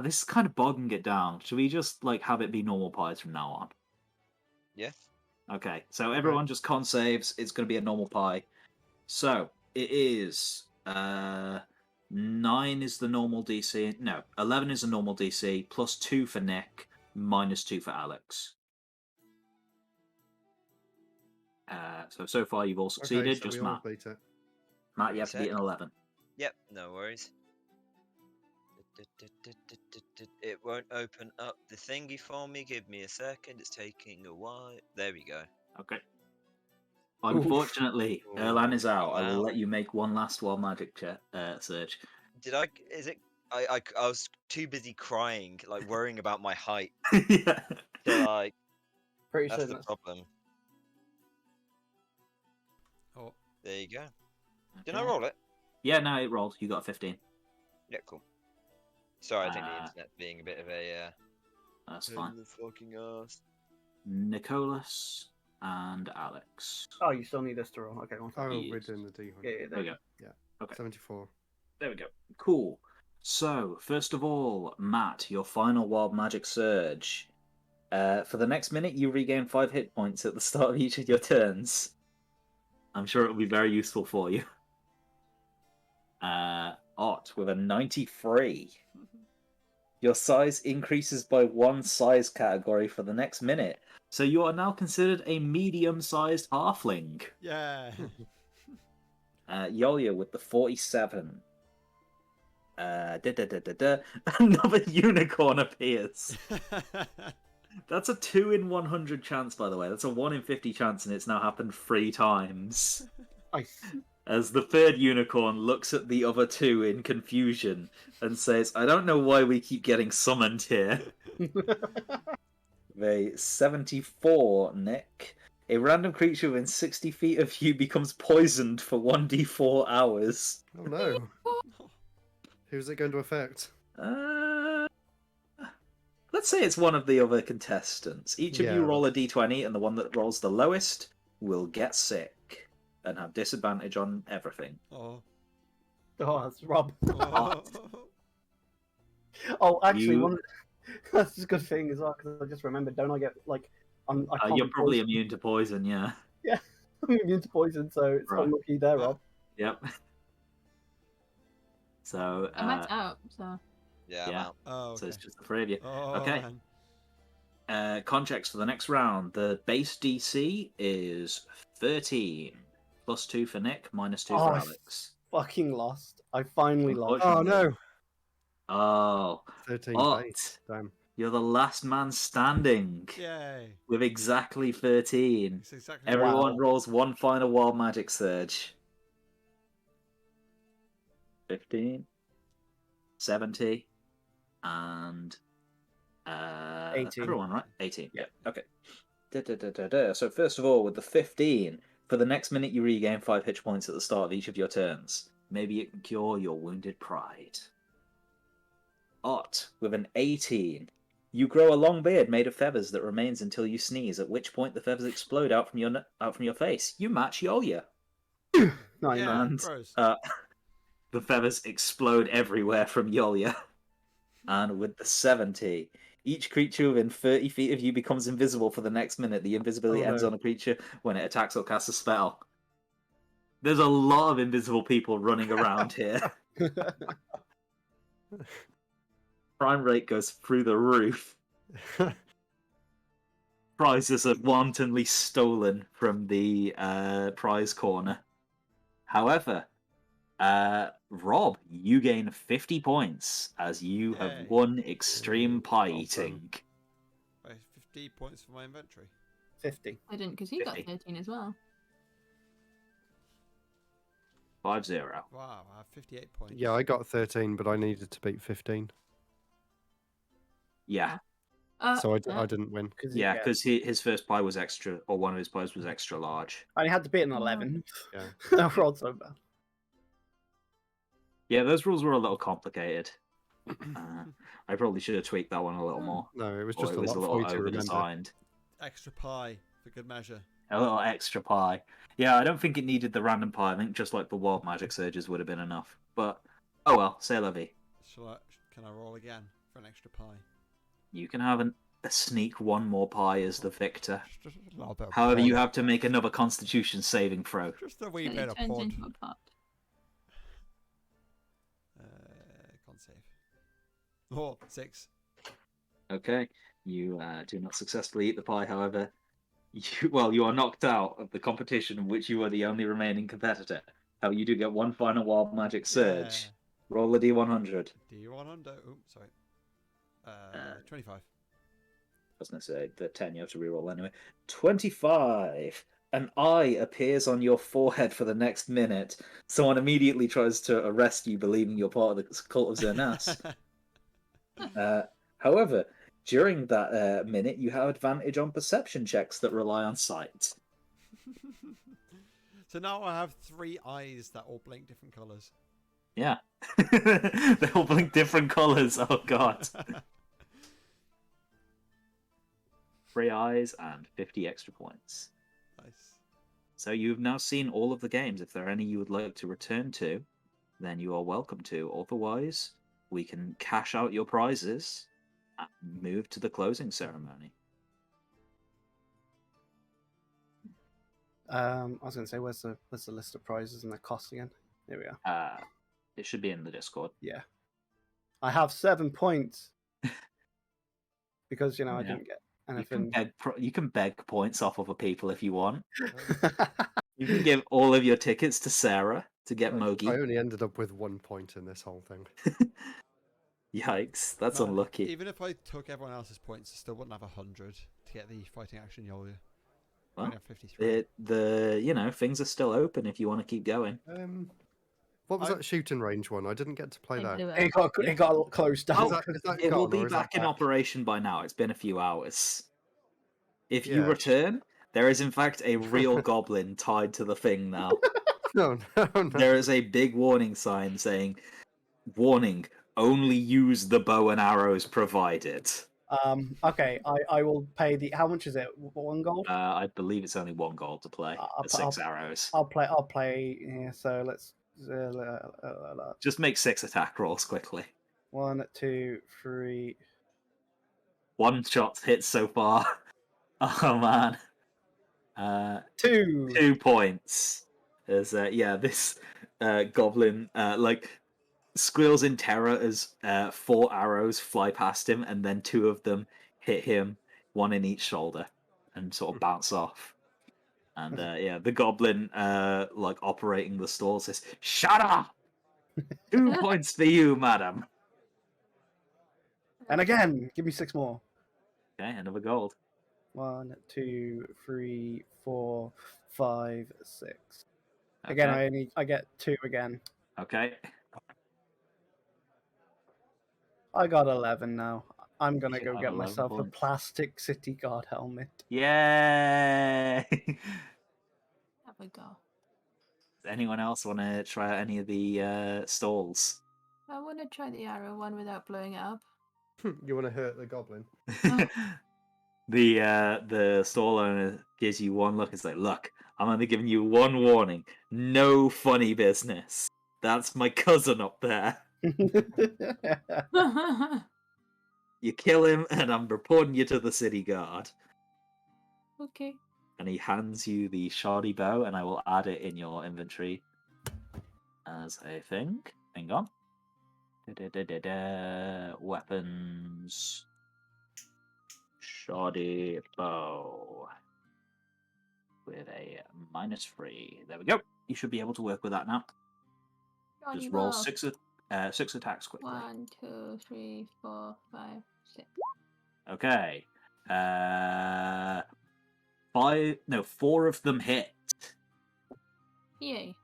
This is kind of bogging it down. Should we just like have it be normal pies from now on? Yes. Okay, so everyone just con saves. It's going to be a normal pie. So it is 9 is the normal DC. No, 11 is the normal DC. Plus 2 for Nick. Minus 2 for Alex. So far you've all succeeded. Okay, so just we all Matt. beat it. Matt, you have to beat an 11. Yep. No worries. It won't open up the thingy for me. Give me a second. It's taking a while. There we go. Okay. Unfortunately, Oof. Erlan is out. I will Wow. let you make one last wild magic search. Did I? Is it? I was too busy crying, like worrying about my height. Yeah. So, like, Pretty that's sure the that's problem. Oh, There you go. Did I roll it? Yeah, no, it rolled. You got a 15. Yeah, cool. Sorry, I think the Uh, internet being a bit of a That's pain fine. in the fucking ass. Nicholas and Alex. Oh, you still need this to roll. Okay, one Oh, second. we're Yes. doing the D100. Yeah, There we go. Yeah. Okay. 74. There we go. Cool. So, first of all, Matt, your final wild magic surge. For the next minute, you regain 5 hit points at the start of each of your turns. I'm sure it will be very useful for you. Ott with a 93. Your size increases by 1 size category for the next minute. So you are now considered a medium-sized halfling. yeah. Yolia with the 47. Another unicorn appears. That's a 2 in 100 chance, by the way. That's a 1 in 50 chance, and it's now happened 3 times. Nice. As the third unicorn looks at the other 2 in confusion and says, I don't know why we keep getting summoned here. A 74, Nick. A random creature within 60 feet of you becomes poisoned for 1d4 hours. Oh no. Who's it going to affect? Let's say it's one of the other contestants. Each of you Yeah. roll a d20, and the one that rolls the lowest will get sick and have disadvantage on everything. Oh. Oh, that's Rob. Oh. Oh, actually, You- that's a good thing as well, because I just remembered, don't I get, like, I can't You're be probably poisoned. immune to poison, yeah. I'm immune to poison, so it's Right. unlucky there, Rob. Yep. So, I'm out, so. Yeah, I'm Yeah. out. Oh, so okay. it's just the 3 of you. Oh, Okay. man. con checks for the next round. The base DC is 13. +2 for Nick, -2 Oh, for I Alex. fucking lost. I finally lost. Oh no! Oh, 13 Ot, base. Damn. you're the last man standing Yay! with exactly 13. It's exactly Everyone Wow. rolls one final wild magic surge. 15, 70, and 18. everyone, right? 18. Yeah. Okay. So first of all, with the 15, for the next minute you regain 5 hit points at the start of each of your turns. Maybe it can cure your wounded pride. Ot, with an 18, you grow a long beard made of feathers that remains until you sneeze, at which point the feathers explode out from your face. You match Yolya. No, Yeah, And gross. the feathers explode everywhere from Yolya. And with the 70, each creature within 30 feet of you becomes invisible for the next minute. The invisibility ends on a creature when it attacks or casts a spell. There's a lot of invisible people running around here. Crime rate goes through the roof. Prizes are wantonly stolen from the prize corner. However, Rob, you gain 50 points as you have Yay. won extreme pie Well eating. 50 points for my inventory. 50. I didn't, because you got 50. 13 as well. 5-0. Wow, I have 58 points. Yeah, I got 13, but I needed to beat 15. Yeah. So I didn't win. Yeah, because his first pie was extra, or one of his pies was extra large. I had to beat an 11. Yeah. I rolled so bad. Yeah, those rules were a little complicated. I probably should have tweaked that one a little more. No, it was Or just it a was lot a for little you to remember. over-designed. Extra pie, for good measure. A little extra pie. Yeah, I don't think it needed the random pie. I think just like the wild magic surges would have been enough. But, oh well, c'est la vie. Can I roll again for an extra pie? You can have a sneak one more pie as the victor. Just a little bit of However, you pod. have to make another constitution saving throw. Just a wee So bit it of turns pod. into a pot. Can't save. Oh, 6. Okay. You do not successfully eat the pie, however. You are knocked out of the competition in which you are the only remaining competitor. However, you do get one final wild magic surge. Yeah. Roll a d100. D100. Oh, sorry. 25. I was going to say the 10 you have to reroll anyway. 25. An eye appears on your forehead for the next minute. Someone immediately tries to arrest you, believing you're part of the cult of Zernas. However, during that minute, you have advantage on perception checks that rely on sight. So now I have 3 eyes that all blink different colours. Yeah. They all blink different colours. Oh, God. 3 eyes and 50 extra points. Nice. So you've now seen all of the games. If there are any you would like to return to, then you are welcome to. Otherwise, we can cash out your prizes and move to the closing ceremony. I was going to say, where's the list of prizes and the cost again? Here we are. It should be in the Discord. Yeah. I have 7 points. Because, I didn't get anything. You can beg points off other people if you want. You can give all of your tickets to Sarah to get Mogi. I only ended up with 1 point in this whole thing. Yikes, that's Man, unlucky. Even if I took everyone else's points, I still wouldn't have 100 to get the fighting action Yolya. I Well, only have 53. Things are still open if you want to keep going. What was that shooting range one? I didn't get to play that. It got closed down. It will be back in operation by now. It's been a few hours. If you return, there is in fact a real goblin tied to the thing now. No. There is a big warning sign saying, "Warning, only use the bow and arrows provided." Okay, I will pay the. How much is it? 1 gold? I believe it's only 1 gold to play. 6 arrows. I'll play. Yeah, so let's. Just make 6 attack rolls quickly. 1, 2, 3. 1 shot hit so far. Oh man. 2. 2 points. There's this goblin squeals in terror as 4 arrows fly past him, and then 2 of them hit him one in each shoulder, and sort of bounce off. And yeah, the goblin, like operating the stall, says, "Shut up! 2 points for you, madam." And again, give me 6 more. Okay, another gold. 1, 2, 3, 4, 5, 6. Again, I get 2 again. Okay. I got 11 now. I'm gonna You go have get 11 myself a points. plastic city guard helmet. Yay! Have a go. Does anyone else want to try out any of the stalls? I want to try the arrow one without blowing it up. You want to hurt the goblin? The stall owner gives you one look and says, "Look, I'm only giving you one warning. No funny business. That's my cousin up there. You kill him, and I'm reporting you to the city guard." Okay. And he hands you the shardy bow, and I will add it in your inventory as a thing. Hang on. Weapons. Shardy bow. With a -3. There we go. You should be able to work with that now. Just roll six attacks quickly. 1, 2, 3, 4, 5, 6. Okay. 4 of them hit. Yay.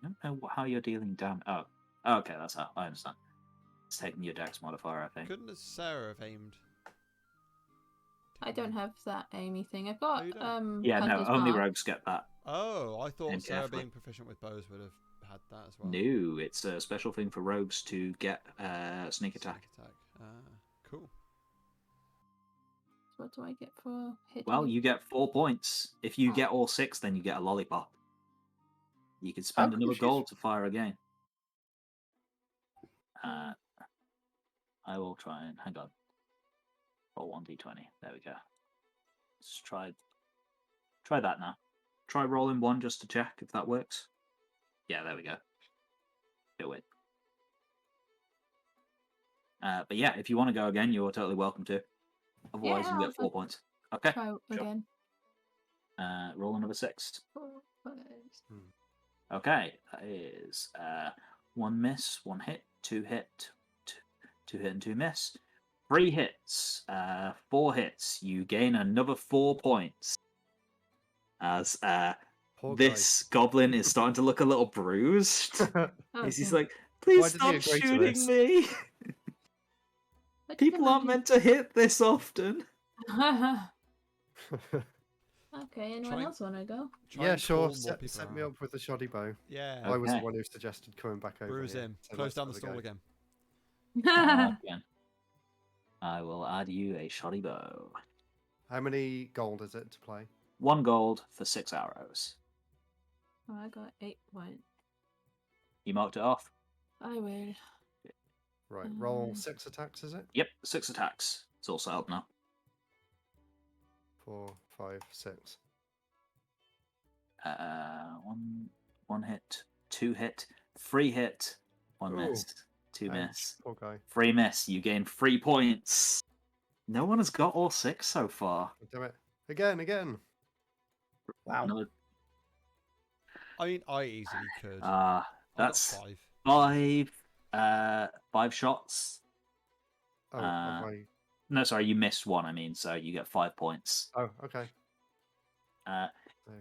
I don't know how you're dealing damage. Oh, okay, that's how. I understand. It's taking your dex modifier, I think. Couldn't Sarah have aimed? I don't have that Amy thing. I've got Yeah, no, Hunter's only Mark. rogues get that. Oh, I thought Aim Sarah carefully. being proficient with bows would have had that as well. No, it's a special thing for rogues to get sneak attack. Cool. So what do I get for hitting? Well, it? you get 4 points. If you get all 6, then you get a lollipop. You can spend another gold to fire again. I will try and hang on. Roll 1d20. There we go. Let's try that now. Try rolling 1 just to check if that works. Yeah, there we go. Do it. But yeah, if you want to go again, you're totally welcome to. Otherwise, you get 4 points. Okay. Try again. Roll another 6. 4, 5. Okay, that is 1 miss, 1 hit, 2 hit, 2 hit and 2 miss. 3 hits, 4 hits. You gain another 4 points. As this goblin is starting to look a little bruised. He's like, "Please stop shooting me. People aren't meant to hit this often." Okay, anyone else want to go? Yeah, sure. Set me up with the shoddy bow. Yeah. I was the one who suggested coming back over. Bruise him. Close down the stall again. I will add you a shoddy bow. How many gold is it to play? 1 gold for 6 arrows. Oh, I got 8 points. You marked it off? I will. Right, roll 6 attacks, is it? Yep, 6 attacks. It's all set up now. 4, 5, 6. 1 hit, 2 hit, 3 hit, 1 miss, 2 miss, Poor guy. 3 miss. You gain 3 points. No one has got all 6 so far. Do it again. Wow. I mean, I easily could. That's 5. 5 shots. Oh, No, sorry, you missed 1. I mean, so you get 5 points. Oh, okay.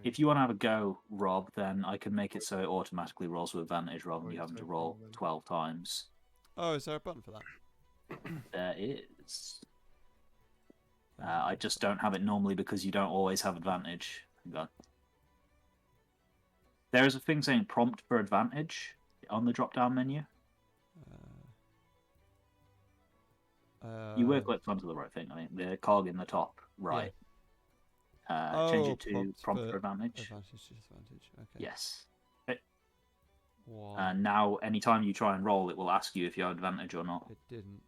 If you want to have a go, Rob, then I can make it so it automatically rolls with advantage rather than you having to roll 12 times. Oh, is there a button for that? There is. I just don't have it normally because you don't always have advantage. Hang on. There is a thing saying prompt for advantage on the drop-down menu. You were clicked onto the right thing. I mean, the cog in the top right. Change it to prompt for advantage. Advantage, disadvantage. Okay. Yes. Okay. One. Now, anytime you try and roll, it will ask you if you have advantage or not. It didn't.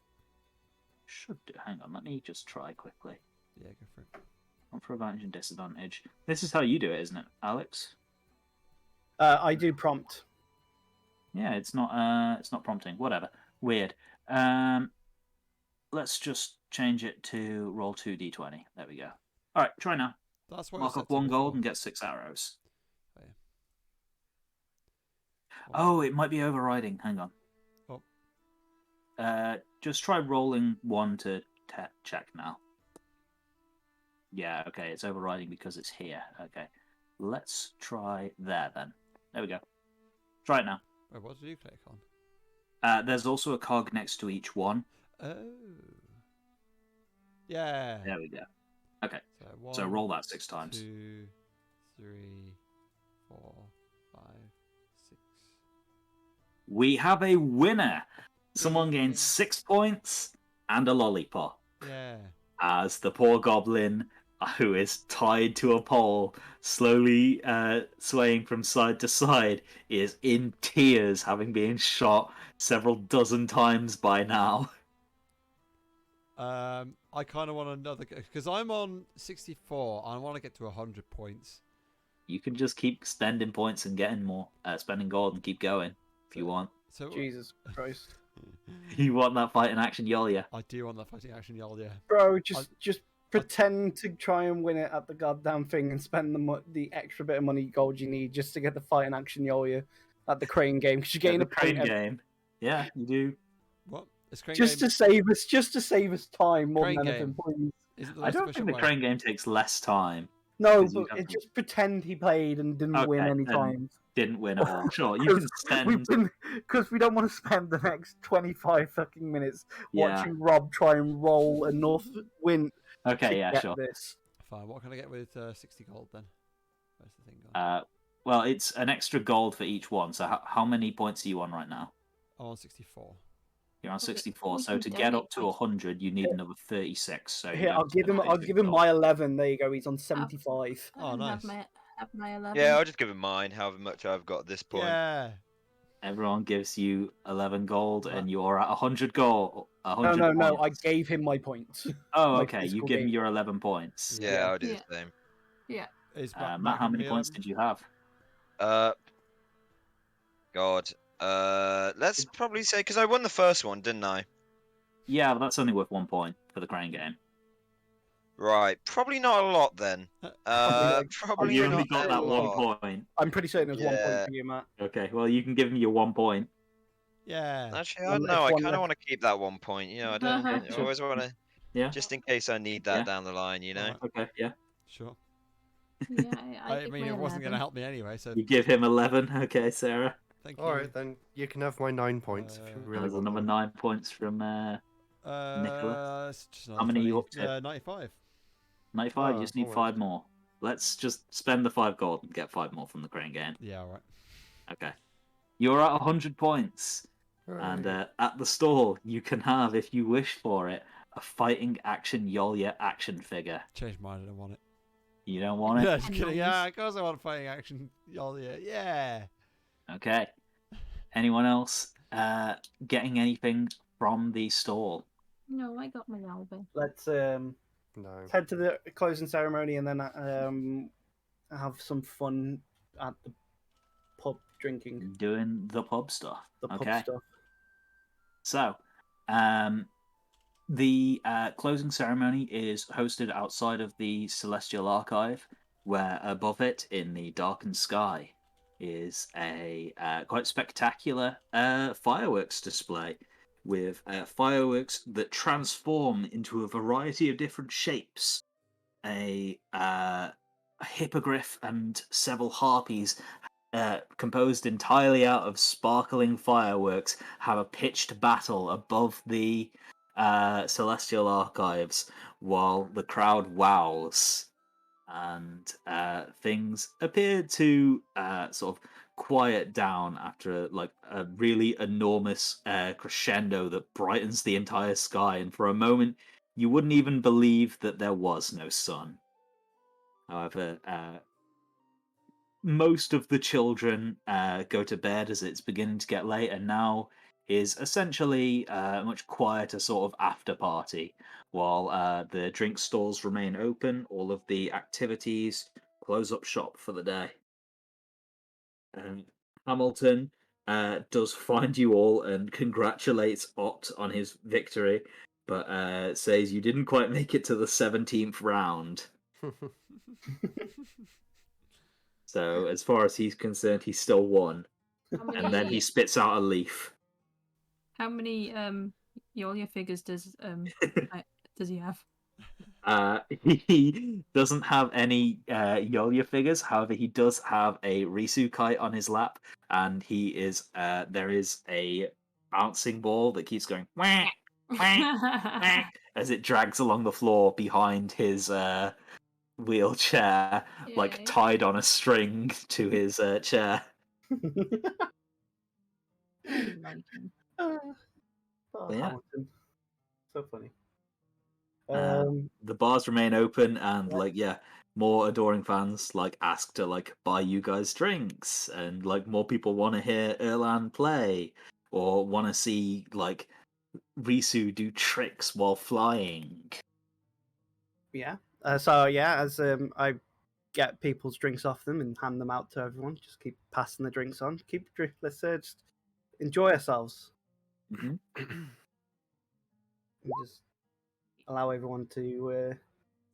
Should do. Hang on, let me just try quickly. Yeah, go for it. Prompt for advantage and disadvantage. This is how you do it, isn't it, Alex? I do prompt. Yeah, it's not prompting. Whatever. Weird. Let's just change it to roll 2d20. There we go. All right, try now. That's what Mark off 1 gold and get 6 arrows. Oh, yeah. Oh, it might be overriding. Hang on. Oh. Just try rolling 1 to check now. Yeah, okay, it's overriding because it's here. Okay, let's try there then. There we go. Try it now. Wait, what did you click on? There's also a cog next to each one. Oh. Yeah. There we go. Okay, so so roll that 6 times. 2, 3, 4, 5, 6. We have a winner. Someone gains 6 points and a lollipop. Yeah. As the poor goblin, who is tied to a pole, slowly swaying from side to side, is in tears, having been shot several dozen times by now. I kind of want another, because I'm on 64. I want to get to 100 points. You can just keep spending points and getting more, spending gold and keep going if you want. So Jesus Christ. You want that fighting action Yolya? I do want that fighting action Yolya. Bro, just pretend to try and win it at the goddamn thing and spend the extra bit of money gold you need just to get the fighting action Yolya at the crane game, because you gain a crane point game. Yeah, you do. What? Is crane just game... to save us time more Crane than anything, game. please. Is it the I most don't think efficient the way? crane game takes less time. No, 'Cause you but have to- just pretend he played and didn't win Okay, any then times. Didn't win at all. Sure, you can spend. Because we don't want to spend the next 25 fucking minutes Yeah. watching Rob try and roll a north wind Okay, to yeah, get sure. this. Fine. What can I get with 60 gold then? Where's the thing gone? Well, it's an extra gold for each one. So how many points are you on right now? I'm on 64. You're on Okay, 64. we So can to get up donate to points. 100, you need another 36. So you Here, don't I'll give him. spend I'll 36 give him gold. my 11. There you go. He's on 75. Oh, I nice. have my 11. Yeah, I'll just give him mine, however much I've got at this point. Yeah. Everyone gives you 11 gold, What? and you're at 100 gold. 100 No. I points. gave him my points. Oh, my okay. You physical give him game. your 11 points. Yeah, Yeah. I'll do Yeah. the same. Yeah. Is Matt, how many points did you have? God. Let's probably say, because I won the first one, didn't I? Yeah, but that's only worth 1 point for the crane game. Right. Probably not a lot then. Probably You not only got a that lot. 1 point. I'm pretty certain it was 1 point Yeah. for you, Matt. Okay, well, you can give him your 1 point. Yeah. Actually, I One don't left, know. I one kind of left. want to keep that 1 point. You know, I don't. Okay, I sure. always want to, Yeah. just in case I need that Yeah. down the line. You know. Alright, Okay, yeah. sure. Yeah, I give mean, my it wasn't going to 11. help me anyway, so You give him 11. Okay, Sarah. thank you. All right, then you can have my 9 points if you really There's want another them. 9 points from Nicholas. It's just How many are you 20, up to? 95. 95. Oh, You just need almost. 5 more. Let's just spend the 5 gold and get 5 more from the crane game. Yeah, alright. Okay. You're at 100 points. And Hooray. at the store, you can have, if you wish for it, a fighting action Yolya action figure. Changed mine, I don't want it. You don't want it? Yeah, just kidding. Nice. Yeah, of course I want fighting action. Yeah. Okay. Anyone else getting anything from the stall? No, I got my Alvin. Let's No. head to the closing ceremony and then have some fun at the pub drinking Doing the pub stuff. the pub Okay. stuff. So, the closing ceremony is hosted outside of the Celestial Archive, where above it, in the darkened sky, is a quite spectacular fireworks display, with fireworks that transform into a variety of different shapes. A hippogriff and several harpies, composed entirely out of sparkling fireworks, have a pitched battle above the Celestial Archives while the crowd wows. And things appear to sort of quiet down after like a really enormous crescendo that brightens the entire sky, and for a moment you wouldn't even believe that there was no sun. However, most of the children go to bed as it's beginning to get late, and now is essentially a much quieter sort of after party. While the drink stalls remain open, all of the activities close up shop for the day. Hamilton does find you all and congratulates Ott on his victory, but says you didn't quite make it to the 17th round. So as far as he's concerned, he still won. And then he spits out a leaf. How many Yolia figures does he have? He doesn't have any Yolia figures. However, he does have a Risu kite on his lap, and he is there is a bouncing ball that keeps going wah, wah, wah, as it drags along the floor behind his wheelchair, like tied on a string to his chair. I like him. Hamilton. So funny. The bars remain open, and more adoring fans ask to buy you guys drinks, and more people want to hear Erlan play or want to see Risu do tricks while flying. Yeah. As I get people's drinks off them and hand them out to everyone, just keep passing the drinks on. Let's just enjoy ourselves. Mm-hmm. And just allow everyone to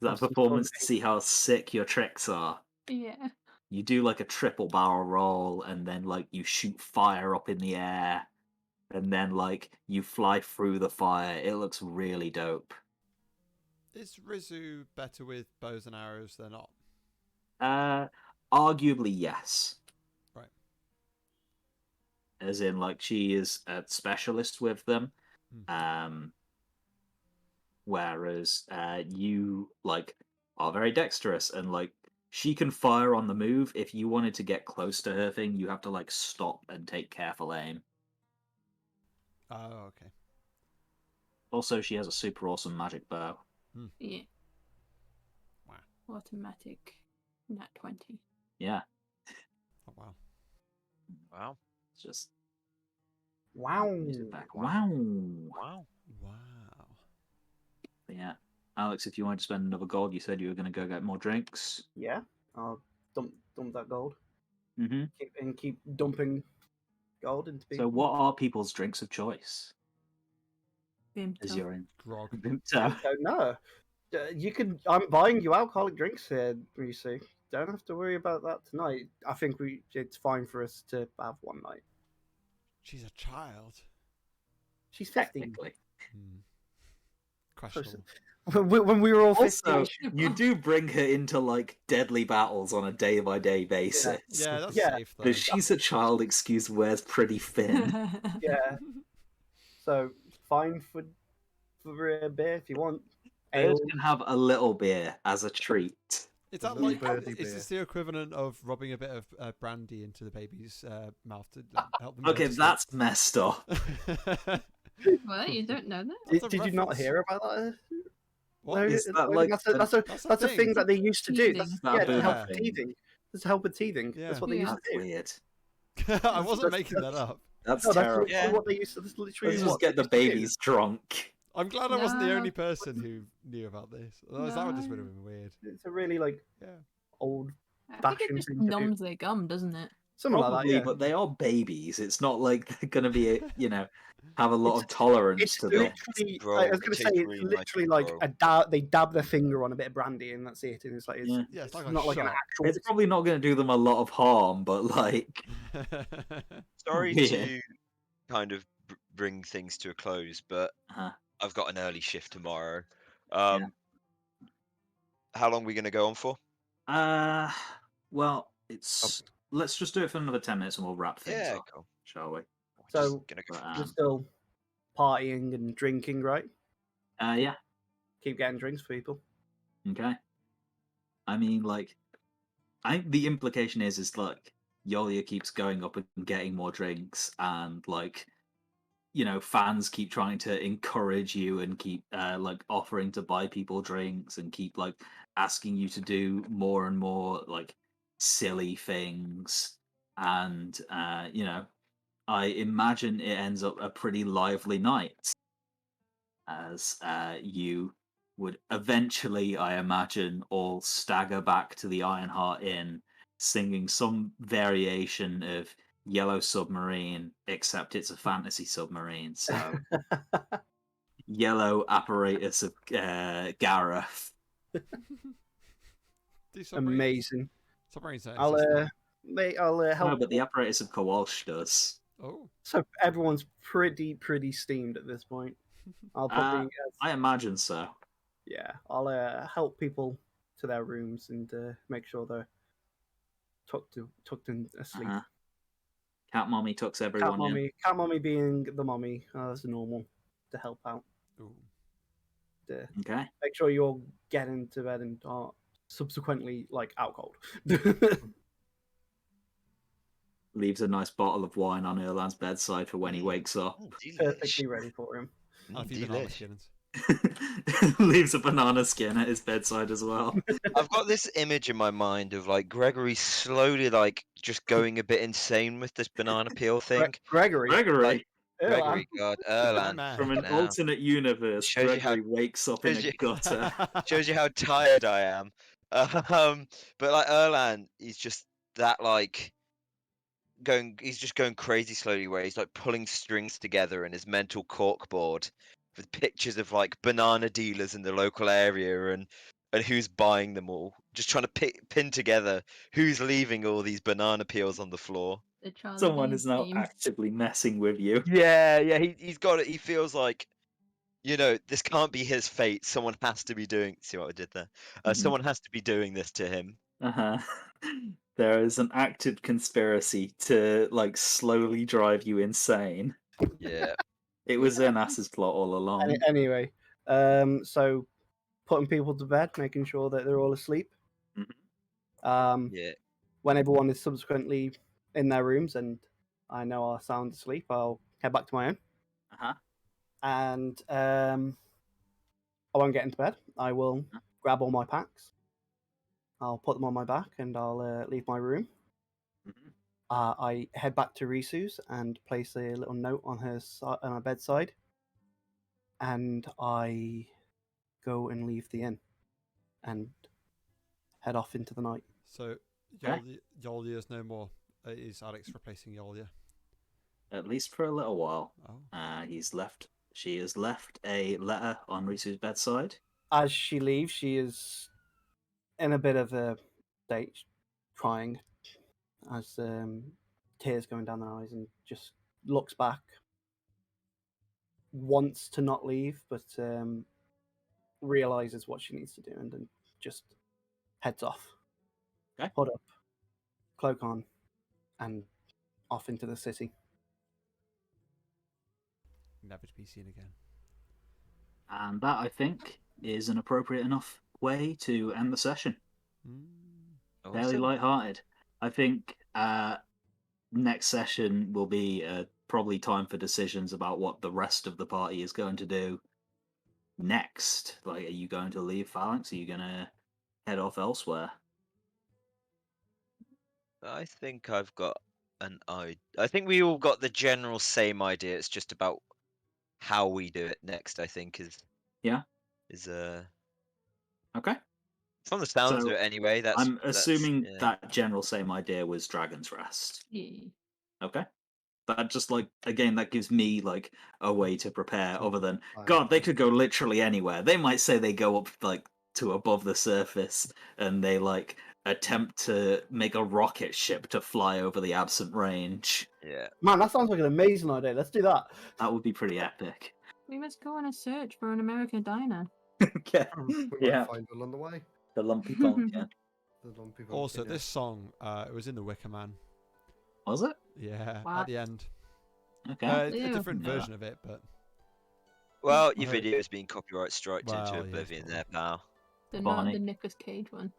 that performance to see how sick your tricks are. Yeah. You do a triple barrel roll, and then you shoot fire up in the air, and then you fly through the fire. It looks really dope. Is Rizu better with bows and arrows than not? Arguably yes. Right. As in she is a specialist with them. Whereas you are very dexterous, and she can fire on the move. If you wanted to get close to her thing, you have to stop and take careful aim. Oh, okay. Also, she has a super awesome magic bow. Yeah. Wow. Automatic nat 20. Yeah. Oh, wow. Wow. It's just wow. Wow. But yeah. Alex, if you wanted to spend another gold, you said you were going to go get more drinks. Yeah. I'll dump that gold. Mm-hmm. Keep dumping gold into people. So what are people's drinks of choice? Bimto. As you're in Grog. I don't know. I'm buying you alcoholic drinks here, Risu. Don't have to worry about that tonight. I think it's fine for us to have one night. She's a child. She's 15. Technically. Questionable. When we were all 15. Also, you do bring her into deadly battles on a day-by-day basis. Yeah, that's safe though. Because she's a child, excuse wears pretty thin. Yeah. So fine for a beer if you want. You can have a little beer as a treat. Is that is this the equivalent of rubbing a bit of brandy into the baby's mouth to help them? Okay, that's messed up. What? You don't know that? Did you not hear about that? What? Is that that's a thing that they used to do. Teething. To help with teething. That's to help with teething. Yeah. That's what they used That's to do. weird. I wasn't making that up. That's No, that's terrible. literally what they used to. That's literally Let's what just get the they used to do. babies drunk. I'm glad I wasn't the No. only person who knew about this. Otherwise, that would just would have been weird. It's a really old I think fashion it just thing to do. numbs their gum, doesn't it? Something Probably, like that. Yeah. but they are babies. It's not like they're going to be, have a lot of tolerance It's to this. literally. Bro, I was going to it say tastes it's really literally nice, like they dab their finger on a bit of brandy and that's it. And it's like Yeah. Yeah, it's like not a like an shot. actual. It's probably not going to do them a lot of harm, but Sorry Yeah. to kind of bring things to a close, but Uh-huh. I've got an early shift tomorrow. Yeah. How long are we going to go on for? Well, let's just do it for another 10 minutes and we'll wrap things Yeah, up, cool. shall we? So Gonna go But, we're still partying and drinking, right? yeah. Keep getting drinks for people. Okay. I mean, I think the implication is Yolia keeps going up and getting more drinks, and fans keep trying to encourage you and keep offering to buy people drinks and keep asking you to do more and more silly things, and I imagine it ends up a pretty lively night as you would eventually, I imagine, all stagger back to the Ironheart Inn, singing some variation of Yellow Submarine, except it's a fantasy submarine. So yellow apparatus of Gareth. Amazing. Submarine settings. I'll help. No, but the apparatus of Kowalsh does. Oh. So everyone's pretty steamed at this point. I'll probably. I imagine so. Yeah, I'll help people to their rooms and make sure they're tucked in asleep. Cat mommy tucks everyone in. Cat mommy being the mommy as normal to help out. Ooh. Okay. Make sure you're getting to bed and are subsequently out cold. Leaves a nice bottle of wine on Erland's bedside for when he wakes up. Perfectly ready for him. And a few banana skins. Leaves a banana skin at his bedside as well. I've got this image in my mind of Gregory slowly just going a bit insane with this banana peel thing. Gregory, Gregory, God, Erland. From an alternate universe, Gregory wakes up in a gutter. Shows you how tired I am. But Erland, he's just that he's just going crazy slowly, where he's pulling strings together in his mental corkboard with pictures of banana dealers in the local area and who's buying them all, just trying to pin together who's leaving all these banana peels on the floor. Someone is now actively messing with you. Yeah, he's got it. He feels this can't be his fate. Someone has to be doing. See what I did there? Someone has to be doing this to him. There is an active conspiracy to slowly drive you insane. Yeah. It was Zernas's plot all along. Anyway, so putting people to bed, making sure that they're all asleep. Yeah. When everyone is subsequently in their rooms and I know are sound asleep, I'll head back to my own. And I won't get into bed. I will grab all my packs. I'll put them on my back and I'll leave my room. I head back to Risu's and place a little note on her bedside. And I go and leave the inn and head off into the night. So Yolya's no more. Is Alex replacing Yolya? At least for a little while. Oh. She has left a letter on Risu's bedside. As she leaves, she is in a bit of a state, crying, as tears going down her eyes, and just looks back, wants to not leave, but realizes what she needs to do, and then just heads off. Okay. Hood up, cloak on, and off into the city. Never to be seen again. And that, I think, is an appropriate enough way to end the session. Fairly light-hearted. I think next session will be probably time for decisions about what the rest of the party is going to do next. Are you going to leave Phalanx? Are you going to head off elsewhere? I think I've got an idea. I think we all got the general same idea. It's just about how we do it next, I think, Okay. From the sounds of it anyway. I'm assuming that general same idea was Dragon's Rest. Yeah. Okay. That just again, that gives me a way to prepare other than God, they could go literally anywhere. They might say they go up to above the surface and they attempt to make a rocket ship to fly over the absent range. Yeah. Man, that sounds like an amazing idea. Let's do that. That would be pretty epic. We must go on a search for an American diner. Okay. We might find one on the way. The lumpy pumpkin. Also, this song, it was in The Wicker Man. Was it? Yeah, What? at the end. Okay. A different version of it, but... Well, your video's been copyright striked into oblivion there, pal. Not the Nicolas Cage one.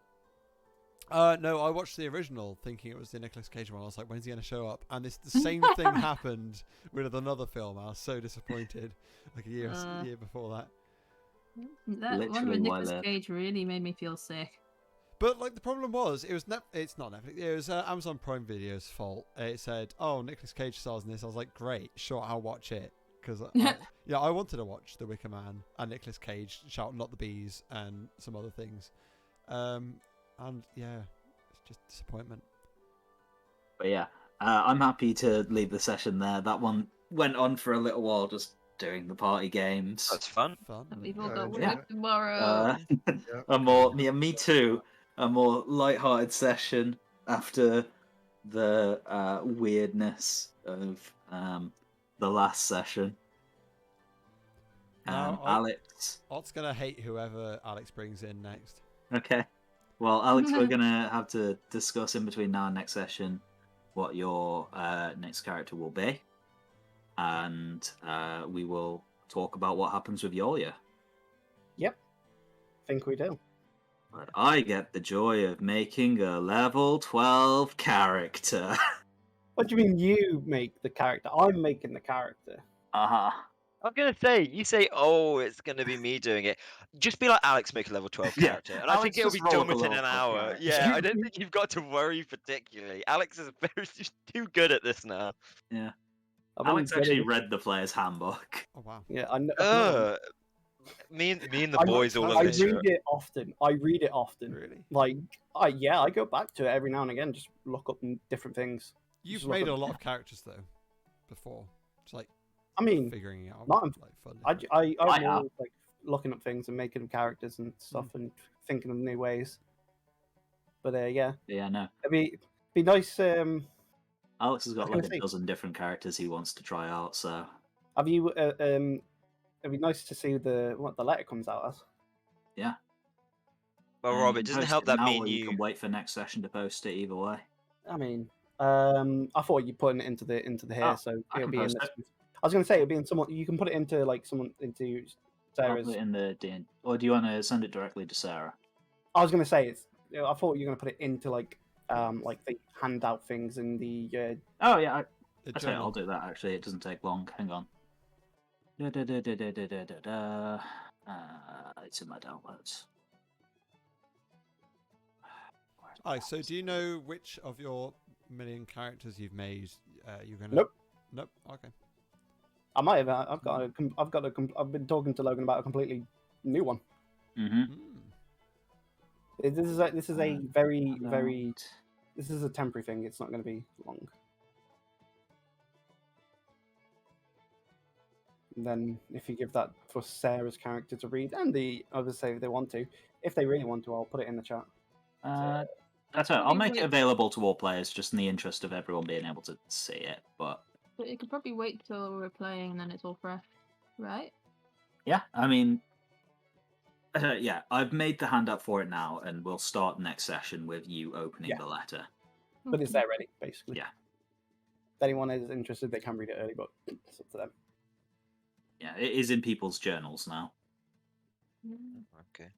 No, I watched the original thinking it was the Nicolas Cage one. I was like, when's he going to show up? And the same thing happened with another film. I was so disappointed. A year before that. That Literally one with Nicolas Cage really made me feel sick. But the problem was, it's not Netflix. It was Amazon Prime Video's fault. It said, "Oh, Nicolas Cage stars in this." I was like, "Great, sure, I'll watch it." Because I wanted to watch The Wicker Man and Nicolas Cage shout "Not the Bees" and some other things. And yeah, it's just disappointment. But yeah, I'm happy to leave the session there. That one went on for a little while, just doing the party games. That's fun. We've all got yeah. work tomorrow. Me too. A more light-hearted session after the weirdness of the last session. Alex. Ot's gonna hate whoever Alex brings in next. Okay. Well, Alex, we're gonna have to discuss in between now and next session what your next character will be, and we will talk about what happens with Yolia. Yep. Think we do. But I get the joy of making a level 12 character. What do you mean you make the character? I'm making the character. Uh-huh. I'm gonna say, you say, oh, it's gonna be me doing it. Just be like Alex, make a level 12 character, and I Alex think it'll just be roll done up a within level an 12 hour. character. Yeah, I don't think you've got to worry particularly. Alex is just too good at this now. Yeah. I'm Alex good at actually it. read the player's handbook. Oh wow. Yeah, I know. Me and the boys all I illiterate. read it often. I read it often. Really? Like, I go back to it every now and again, just look up different things. You've Just look made up- a lot of characters though, before. It's like I mean, figuring it out. not- like fun. I'm have. always, like looking up things and making them characters and stuff and thinking of new ways. But yeah, Yeah, no. it'd be nice. Alex has got I was like gonna a say- dozen different characters he wants to try out, so... Have you? It'd be nice to see what the letter comes out as. Yeah. Well, And Rob, you it can doesn't post help it that now, me or and you you. can wait for next session to post it either way. I mean, I thought you putting it into the here, Oh, so I it'll can be in post this. I was gonna say it'll be in someone. You can put it into into I'll Sarah's. put it in the DND. Or do you want to send it directly to Sarah? I was gonna say it's. I thought you were gonna put it into like the handout things in the. Oh, yeah. The That's right, journal. I'll do that, actually. It doesn't take long. Hang on. It's in my downloads. Alright, so do you know which of your million characters you've made you're gonna? Nope. Nope. Okay. I might have. I've been talking to Logan about a completely new one. Mm-hmm. This is a very. This is a temporary thing. It's not going to be long. And then, if you give that for Sarah's character to read, and the others say if they want to, if they really want to, I'll put it in the chat. That's right. I'll make it available to all players, just in the interest of everyone being able to see it. But You could probably wait till we're playing and then it's all fresh, right? yeah, I mean, yeah, I've made the handout for it now, and we'll start next session with you opening the letter. But it's there ready, basically. Yeah. If anyone is interested, they can read it early, but it's up to them. Yeah, it is in people's journals now. Okay.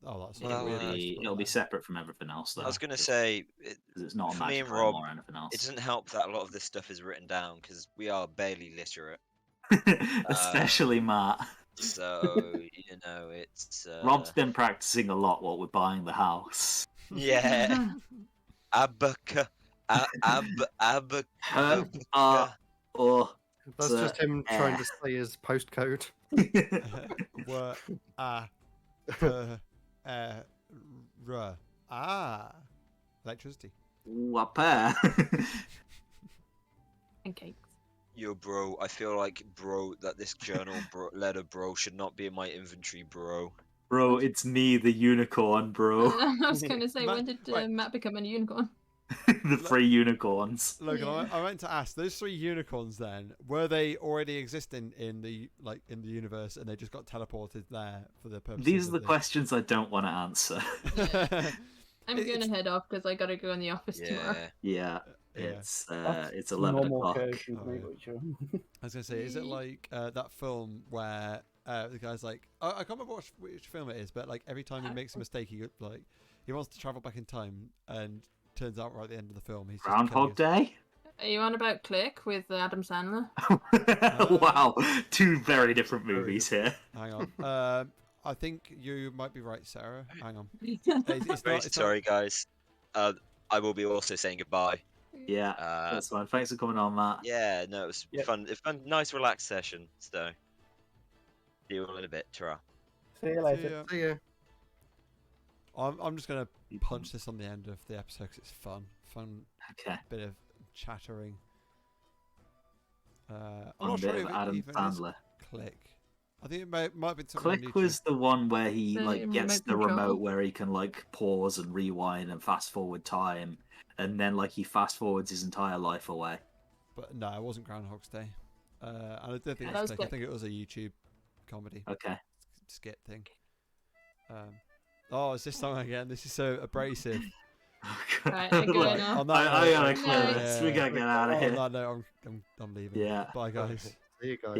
Oh, that's Well, weird. place to put It'll be that. separate from everything else, though. I was gonna say, 'cause it's not a for me magic and item Rob, or anything else. it doesn't help that a lot of this stuff is written down because we are barely literate. Especially Matt. So you know, it's Rob's been practicing a lot while we're buying the house. yeah. Abaca, Or That's just him trying to say his postcode. Were electricity. Wapper. Pancakes. Yo, bro, I feel like, bro, that this journal letter, bro, should not be in my inventory, bro. Bro, it's me, the unicorn, bro. I was gonna say, Matt- when did right. Matt become a unicorn? The 3 unicorns. Logan, Yeah. I meant to ask those 3 unicorns. Then were they already existing in the universe, and they just got teleported there for the purpose? These are the questions I don't want to answer. I'm gonna head off because I gotta go in the office tomorrow. Yeah. Yeah, Yeah. it's 11 normal o'clock. occurrence, Oh, mate, yeah. but sure. I was gonna say, is it like that film where the guy's like, I can't remember which film it is, but like every time he makes a mistake, he wants to travel back in time, and turns out right at the end of the film, he's just Groundhog killing Day? Are you on about Click with Adam Sandler? Wow, 2 very different movies here. Hang on. I think you might be right, Sarah. Hang on. Very sorry, guys. I will be also saying goodbye. Yeah, that's fine. Thanks for coming on, Matt. Yeah, no, it was fun. It's fun, nice, relaxed session. So, see you all in a bit. Ta-ra. See you later. See ya. I'm just gonna punch this on the end of the episode because it's fun. Okay. Bit of chattering. I'm not sure if it Adam even is Sandler. Click. I think it might have been something on Click YouTube. was the one where he The like gets remote the control. remote where he can like pause and rewind and fast forward time, and then like he fast forwards his entire life away. But no, it wasn't Groundhog's Day. And I don't think it That was was Click. I Click. think it was a YouTube comedy Okay. skit thing. Oh, it's this song again. This is so abrasive. Right, I go Right, now. On that I note, gotta clear Nice. this. We gotta get out of on here. that note, I'm leaving. Yeah. Bye, guys. See you guys.